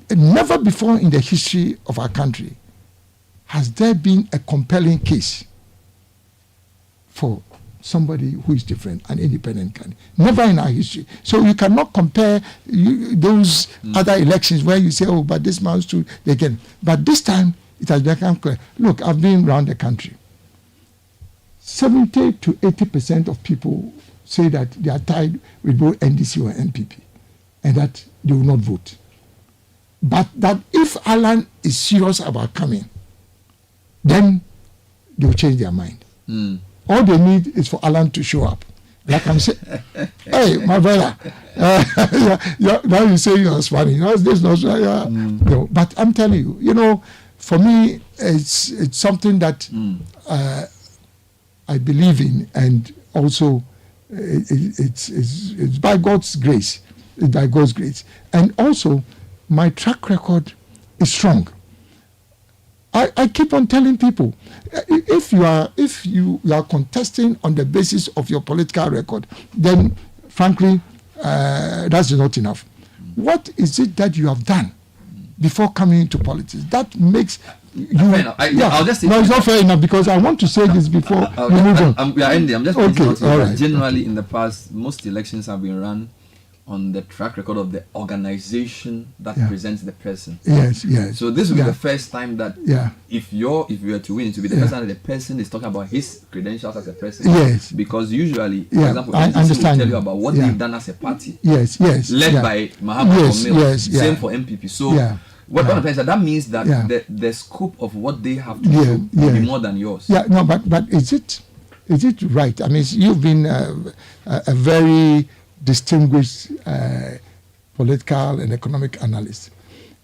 never before in the history of our country has there been a compelling case for somebody who is different, an independent candidate. Never in our history. So you cannot compare those other elections where you say, but this man stood again. But this time, it has become clear. Look, I've been around the country. 70 to 80% of people say that they are tied with both NDC or NPP and that they will not vote. But that if Alan is serious about coming, then they will change their mind. All they need is for Alan to show up. Like I'm saying, hey, my brother, now you say you're Spanish. This not no. But I'm telling you, for me, it's something that I believe in, and also it's by God's grace. It's by God's grace, and also my track record is strong. I keep on telling people, if you are contesting on the basis of your political record, then frankly, that's not enough. What is it that you have done before coming into politics that makes you? It's not fair enough, because I want to say this before we move on. We are ending. I'm just okay. All right. Generally, in the past, most elections have been run on the track record of the organization that presents the person. Yes. So this will be the first time that if you were to win, it will be the first time that the person is talking about his credentials as a person. Yes. Because usually, for example, I understand. Will tell you about what they've done as a party. Yes. Led by Mahamat Omil. Same for MPP. So what I'm saying is that means that the scope of what they have to do will be more than yours. But is it right? I mean, you've been a very distinguished political and economic analyst.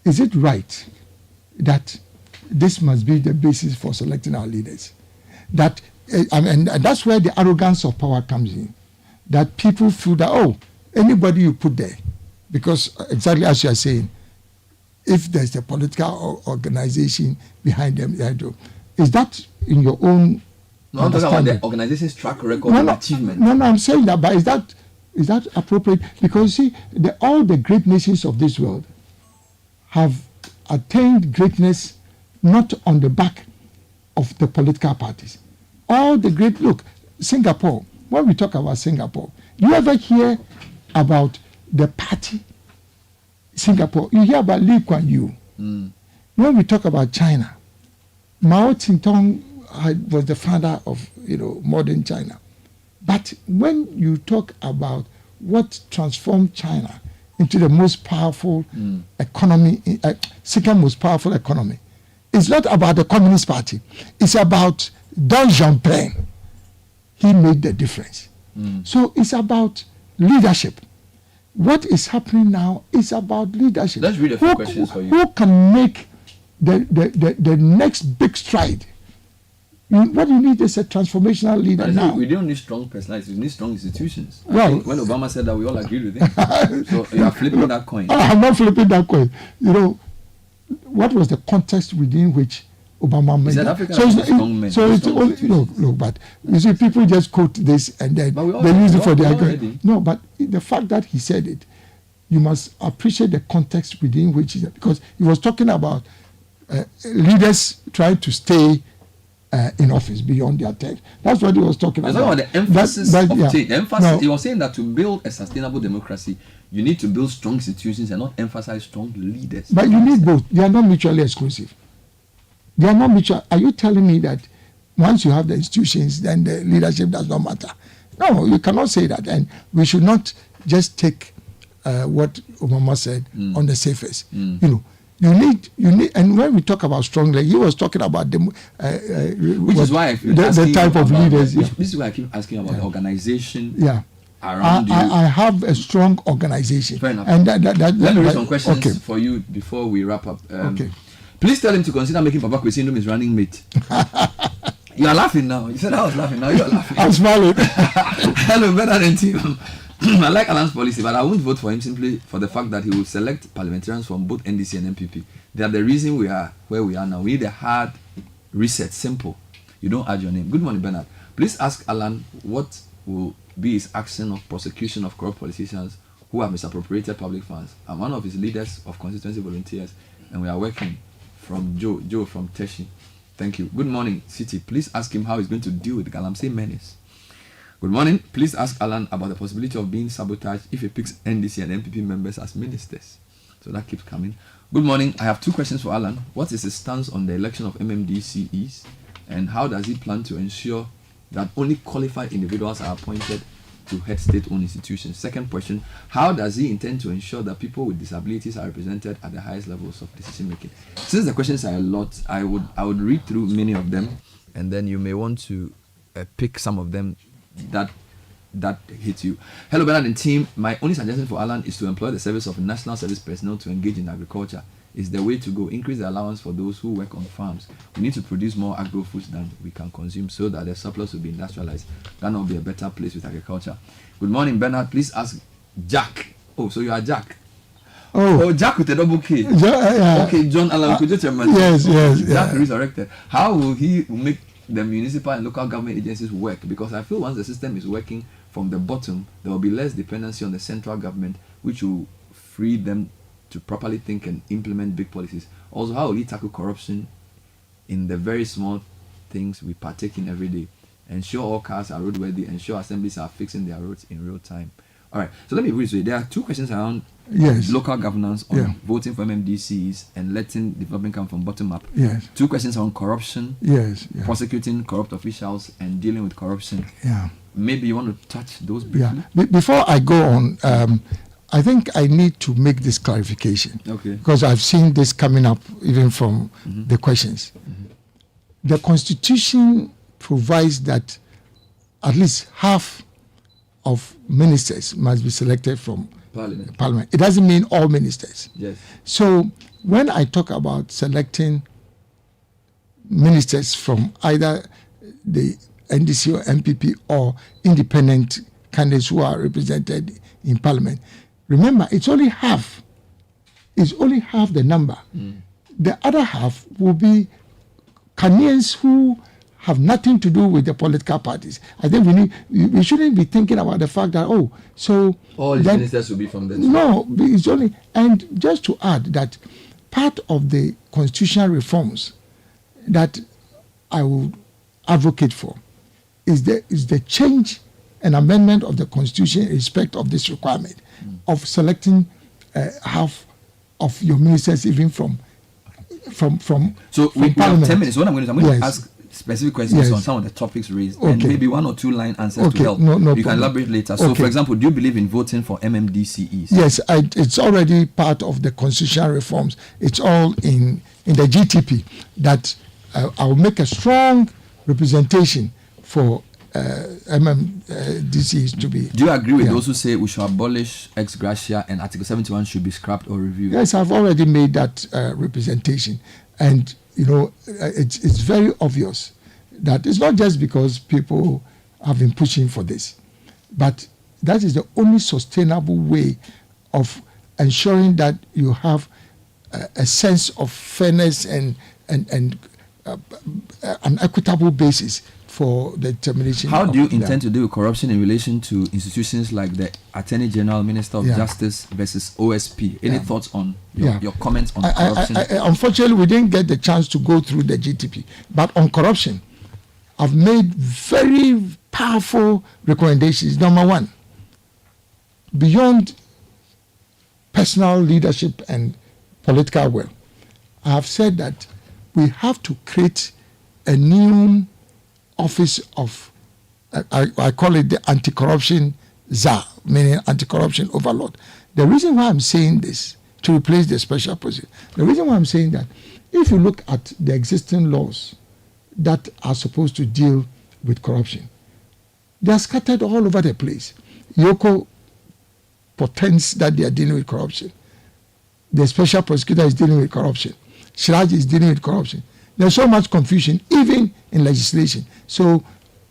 Is it right that this must be the basis for selecting our leaders? That and that's where the arrogance of power comes in. That people feel that anybody you put there, because exactly as you are saying, if there's a political organization behind them, is that in your own? No, I'm talking about the organization's track record and achievement. No, I'm saying that, but is that appropriate? Because you see, all the great nations of this world have attained greatness not on the back of the political parties. All the great, look, Singapore, when we talk about Singapore, you ever hear about the party Singapore? You hear about Lee Kuan Yew. When we talk about China, Mao Zedong was the founder of modern China. But when you talk about what transformed China into the most powerful economy, second most powerful economy, it's not about the Communist Party. It's about Deng Xiaoping. He made the difference. So it's about leadership. What is happening now is about leadership. Let's read a few questions for you. Who can make the next big stride? What you need is a transformational leader now. We don't need strong personalities, we need strong institutions. Well, when Obama said that, we all agreed with him. So you are flipping that coin. I'm not flipping that coin. What was the context within which Obama made that? So it's only, no, but you see, people just quote this and then they use it for their good. No, but the fact that he said it, you must appreciate the context within which he said, because he was talking about leaders trying to stay in office beyond their term. That's what he was talking about. The emphasis of change. The emphasis, he was saying that to build a sustainable democracy, you need to build strong institutions and not emphasize strong leaders. But you need both. They are not mutually exclusive. They are not mutual. Are you telling me that once you have the institutions, then the leadership does not matter? No, you cannot say that. And we should not just take what Obama said on the surface. You need, and when we talk about strong leaders, he was talking about the type of leaders. This is why I keep asking about the organization. Around I have a strong organization. Fair enough. And let me read some questions for you before we wrap up. Please tell him to consider making Papa Kwesindom his running mate. You are laughing now. You said I was laughing. Now you are laughing. I'm smiling. Hello, better than team. I like Alan's policy, but I won't vote for him simply for the fact that he will select parliamentarians from both NDC and MPP. They are the reason we are where we are now. We need a hard reset. Simple. You don't add your name. Good morning, Bernard. Please ask Alan what will be his action of prosecution of corrupt politicians who have misappropriated public funds. I'm one of his leaders of constituency volunteers, and we are working from Joe from Teshi. Thank you. Good morning, Citi. Please ask him how he's going to deal with the Galamsey menace. Good morning. Please ask Alan about the possibility of being sabotaged if he picks NDC and MPP members as ministers. So that keeps coming. Good morning. I have two questions for Alan. What is his stance on the election of MMDCEs, and how does he plan to ensure that only qualified individuals are appointed to head state-owned institutions? Second question, how does he intend to ensure that people with disabilities are represented at the highest levels of decision making? Since the questions are a lot, I would read through many of them, and then you may want to pick some of them that hit you. Hello, Bernard and team. My only suggestion for Alan is to employ the service of national service personnel to engage in agriculture. Is the way to go. Increase the allowance for those who work on farms. We need to produce more agro foods than we can consume so that the surplus will be industrialized. That will be a better place with agriculture. Good morning, Bernard. Please ask Jack. Oh, so you are Jack. Oh, Jack with a double K. Okay, John Alan Kyerematen. Yes. Jack resurrected. How will he make the municipal and local government agencies work? Because I feel once the system is working from the bottom, there will be less dependency on the central government, which will free them to properly think and implement big policies. Also, how will he tackle corruption in the very small things we partake in every day? Ensure all cars are roadworthy, ensure assemblies are fixing their roads in real time. All right, so let me read this way. There are two questions around local governance on voting for MMDCs and letting development come from bottom up. Yes. Two questions on corruption, prosecuting corrupt officials and dealing with corruption. Yeah. Maybe you want to touch those briefly? Yeah. Before I go on, I think I need to make this clarification. Okay. Because I've seen this coming up even from the questions. The Constitution provides that at least half of ministers must be selected from Parliament. It doesn't mean all ministers. Yes. So when I talk about selecting ministers from either the NDC or MPP or independent candidates who are represented in Parliament, remember, it's only half. It's only half the number. The other half will be Ghanaians who have nothing to do with the political parties. I think we shouldn't be thinking about the fact that all the ministers will be from the no. It's only, and just to add that part of the constitutional reforms that I would advocate for is the change and amendment of the Constitution in respect of this requirement of selecting half of your ministers even from we Parliament. have 10 minutes. What I'm going to ask specific questions on some of the topics raised and maybe 1 or 2 line answers to help. You can elaborate later. So, for example, do you believe in voting for MMDCEs? Yes, it's already part of the constitutional reforms. It's all in the GTP that I will make a strong representation for MMDCs to be. Do you agree with those who say we should abolish ex-gratia and Article 71 should be scrapped or reviewed? Yes, I've already made that representation. And, it's very obvious that it's not just because people have been pushing for this, but that is the only sustainable way of ensuring that you have a sense of fairness and an equitable basis for the determination. How do you intend to deal with corruption in relation to institutions like the Attorney General, Minister of Justice versus OSP? Any thoughts on your comments on corruption? Unfortunately, we didn't get the chance to go through the GTP. But on corruption, I've made very powerful recommendations. Number one, beyond personal leadership and political will, I have said that we have to create a new office of, I call it the anti-corruption czar, meaning anti-corruption overlord. The reason why I'm saying this, to replace the special prosecutor, the reason why I'm saying that, if you look at the existing laws that are supposed to deal with corruption, they are scattered all over the place. Yoko pretends that they are dealing with corruption. The special prosecutor is dealing with corruption. Shiraj is dealing with corruption. There's so much confusion, even in legislation. So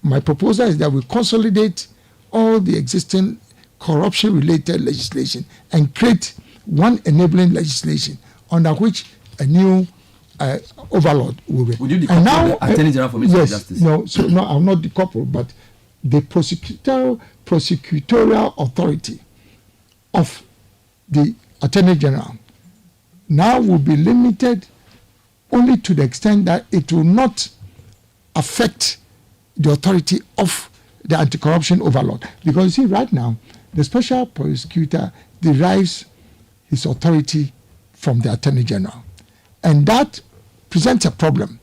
my proposal is that we consolidate all the existing corruption-related legislation and create one enabling legislation under which a new overlord will be. Would you decouple the Attorney General for Ministry of Justice? No, I'm not decoupled, but the prosecutorial authority of the Attorney General now will be limited only to the extent that it will not affect the authority of the anti-corruption overlord. Because you see, right now, the special prosecutor derives his authority from the Attorney General. And that presents a problem.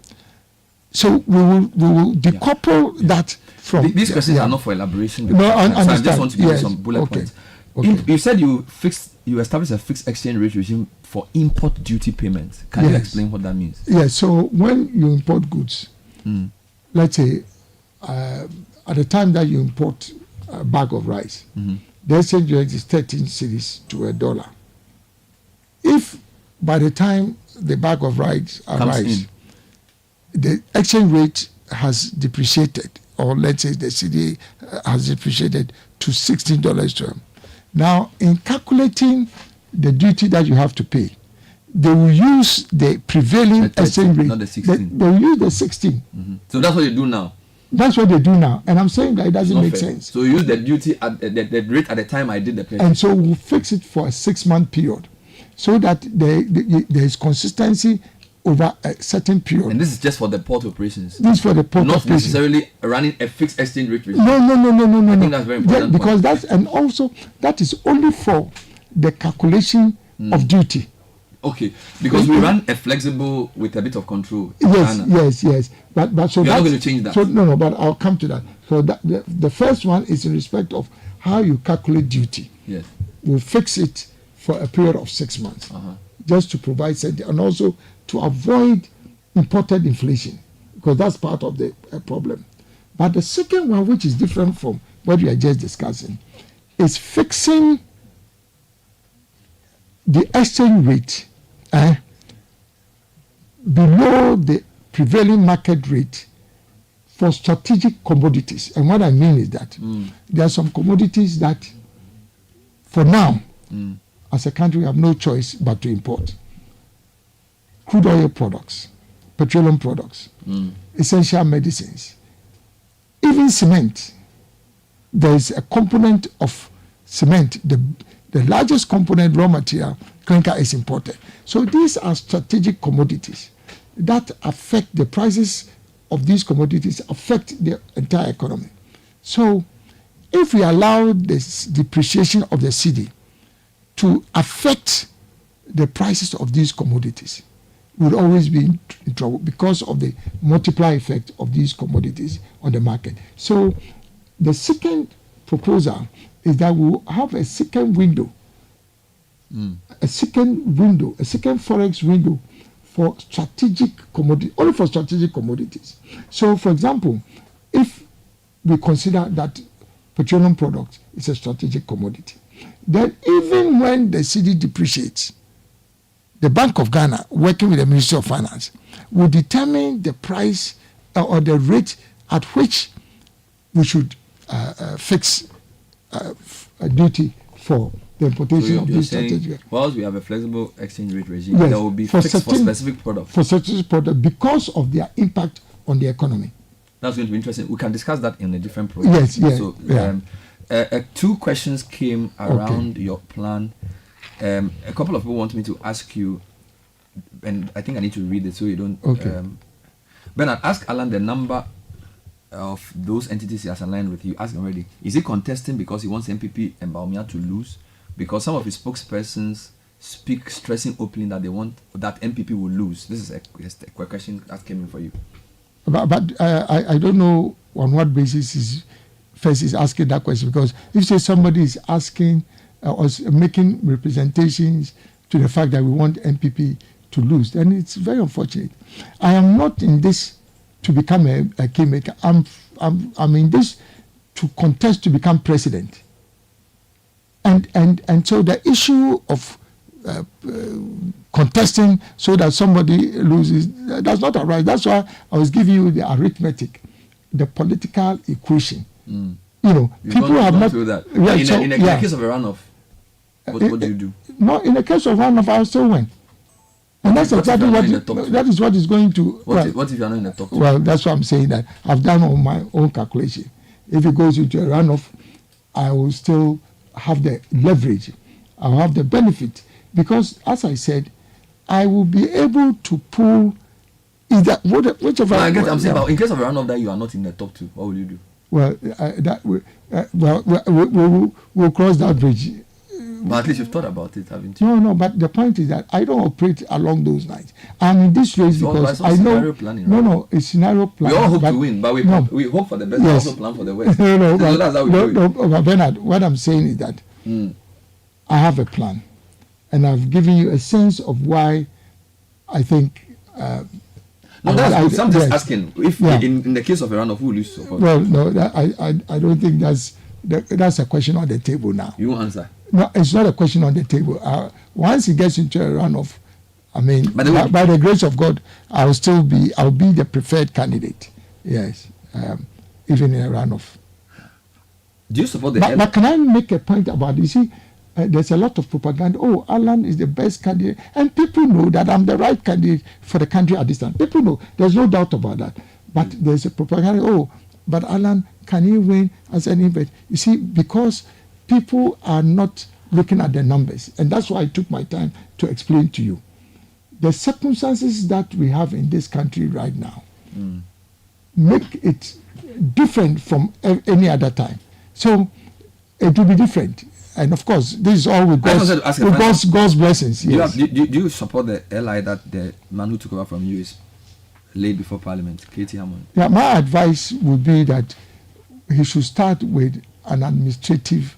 So we will decouple that from. These questions are not for elaboration. No, I understand. So I just want to give you some bullet points. Okay. You said you established a fixed exchange rate regime for import duty payments. Can you explain what that means? Yes. So when you import goods, let's say at the time that you import a bag of rice, the exchange rate is 13 cedis to $1. If by the time the bag of rice arrives, the exchange rate has depreciated, or let's say the cedi has depreciated to $16 to them. Now, in calculating the duty that you have to pay, they will use the prevailing exchange rate. Not the 16. They will use the 16. So that's what you do now. That's what they do now, and I'm saying that it doesn't make sense. So you use the duty at the rate at the time I did the purchase. And so we'll fix it for a 6-month period, so that there is consistency over a certain period. And this is just for the port operations. This is for the port operations. Not necessarily running a fixed exchange rate regime. No. I think that's very important. Because that is only for the calculation of duty. Okay, because we run a flexible with a bit of control. Yes. But so you're not going to change that. So no, but I'll come to that. So the first one is in respect of how you calculate duty. Yes. We'll fix it for a period of 6 months, just to provide certainty, and also to avoid imported inflation, because that's part of the problem. But the second one, which is different from what we are just discussing, is fixing the exchange rate below the prevailing market rate for strategic commodities. And what I mean is that there are some commodities that, for now, as a country, we have no choice but to import. Crude oil products, petroleum products, essential medicines, even cement. There is a component of cement, the largest component, raw material, clinker, is imported. So these are strategic commodities that affect the prices of these commodities, affect the entire economy. So if we allow this depreciation of the cedi to affect the prices of these commodities, we'll always be in trouble because of the multiplier effect of these commodities on the market. So the second proposal is that we'll have a second window, a second forex window for strategic commodities, only for strategic commodities. So, for example, if we consider that petroleum product is a strategic commodity, then even when the cedi depreciates, the Bank of Ghana, working with the Ministry of Finance, will determine the price or the rate at which we should fix a duty for the importation of these strategic. Whilst we have a flexible exchange rate regime, there will be fixed for specific products. For specific products, because of their impact on the economy. That's going to be interesting. We can discuss that in a different program. Yes. So, two questions came around your plan. A couple of people want me to ask you, and I think I need to read it so you don't. Okay. Bernard, ask Alan the number of those entities he has aligned with. You asked already. Is he contesting because he wants MPP and Baumia to lose? Because some of his spokespersons speak stressing openly that they want that MPP will lose. This is a question that came in for you. But I don't know on what basis he's asking that question, because if say somebody is asking or making representations to the fact that we want MPP to lose, then it's very unfortunate. I am not in this to become a kingmaker. I'm in this to contest to become president. And so the issue of contesting so that somebody loses, that's not right. That's why I was giving you the arithmetic, the political equation. You know, people have not. That. In the case of a runoff, what do you do? No, in the case of runoff, I'll still win. And that's exactly that is what is going to. What if you are not in the top two? Well, that's what I'm saying, that I've done on my own calculation. If it goes into a runoff, I will still have the leverage. I'll have the benefit. Because, as I said, I will be able to pull whichever. I'm saying, but in case of a runoff that you are not in the top two, what will you do? Well, we'll cross that bridge But at least you've thought about it, haven't you? No, but the point is that I don't operate along those lines. I'm in this race because I know. Scenario planning, right? No, it's scenario planning. We all hope to win, but we hope for the best. Yes. We also plan for the worst. That's how we do it. But Bernard, what I'm saying is that I have a plan, and I've given you a sense of why I think. No, that's I'm just asking if in the case of a runoff, who will you support? Well, no, I don't think that's a question on the table now. You won't answer. No, it's not a question on the table. Once he gets into a runoff, I mean, by the grace of God, I'll be the preferred candidate. Yes, even in a runoff. Do you support the? But can I make a point about this? You see, there's a lot of propaganda. Oh, Alan is the best candidate, and people know that I'm the right candidate for the country at this time. People know. There's no doubt about that. But there's a propaganda. Oh, but Alan, can he win as an invite? You see, because people are not looking at the numbers, and that's why I took my time to explain to you the circumstances that we have in this country right now make it different from any other time. So it will be different. And of course, this is all with God's blessings. Yes. Do you support the LI that the man who took over from you is laid before Parliament, Katie Hammond? Yeah, my advice would be that he should start with an administrative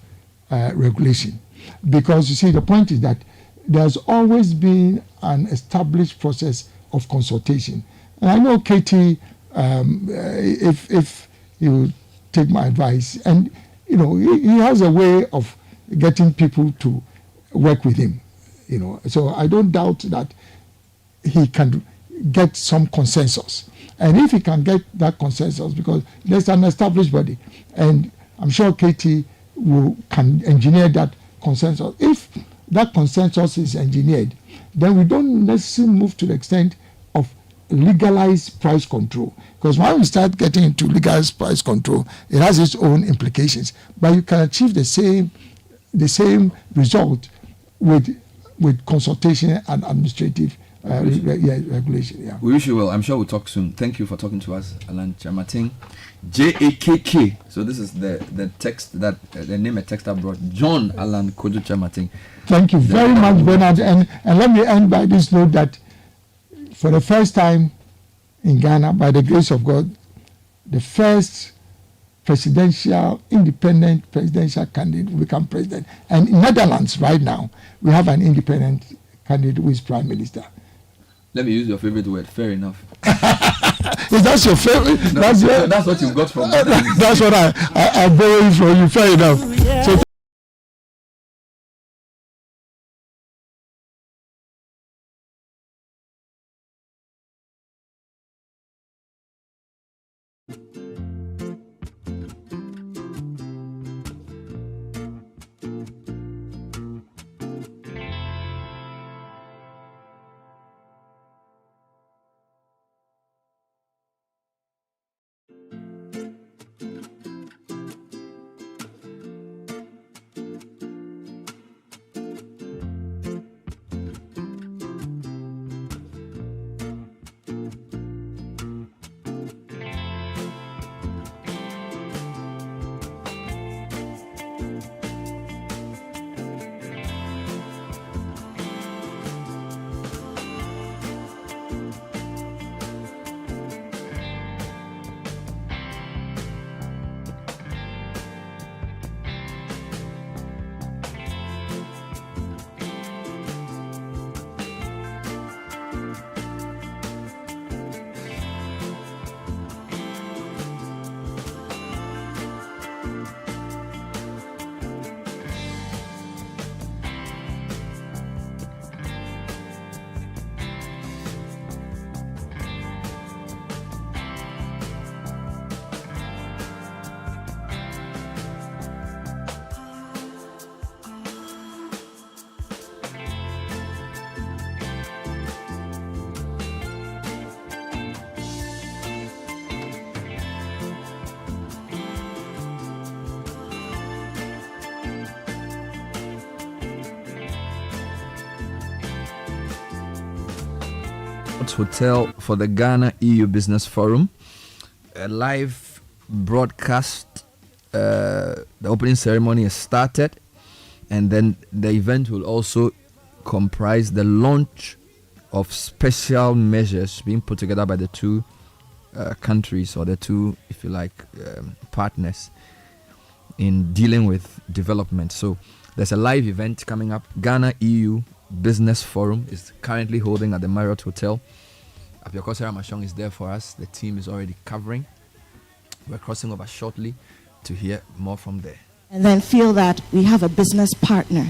regulation. Because you see, the point is that there's always been an established process of consultation. And I know Katie, if you take my advice, and you know, he has a way of getting people to work with him, you know. So I don't doubt that he can get some consensus. And if he can get that consensus, because there's an established body, and I'm sure Katie can engineer that consensus. If that consensus is engineered, then we don't necessarily move to the extent of legalized price control. Because when we start getting into legalized price control, it has its own implications. But you can achieve the same result with consultation and administrative regulation. Yeah. We wish you well. I'm sure we'll talk soon. Thank you for talking to us, Alan Kyerematen. JAKK. So this is the text that the name a text I brought. John Alan Kojo Kyerematen. Thank you very much, Bernard. And let me end by this note that for the first time in Ghana, by the grace of God, the first independent presidential candidate will become president. And in Netherlands right now, we have an independent candidate who is prime minister. Let me use your favorite word, fair enough. Is that your favorite? No, that's what you got from me. That's what I borrowed from you, fair enough. So Hotel for the Ghana EU Business Forum, a live broadcast. The opening ceremony has started. And then the event will also comprise the launch of special measures being put together by the two countries, or the two, if you like, partners in dealing with development. So there's a live event coming up. Ghana EU Business Forum is currently holding at the Marriott Hotel. Abiakosera Mashong is there for us. The team is already covering. We're crossing over shortly to hear more from there. And then feel that we have a business partner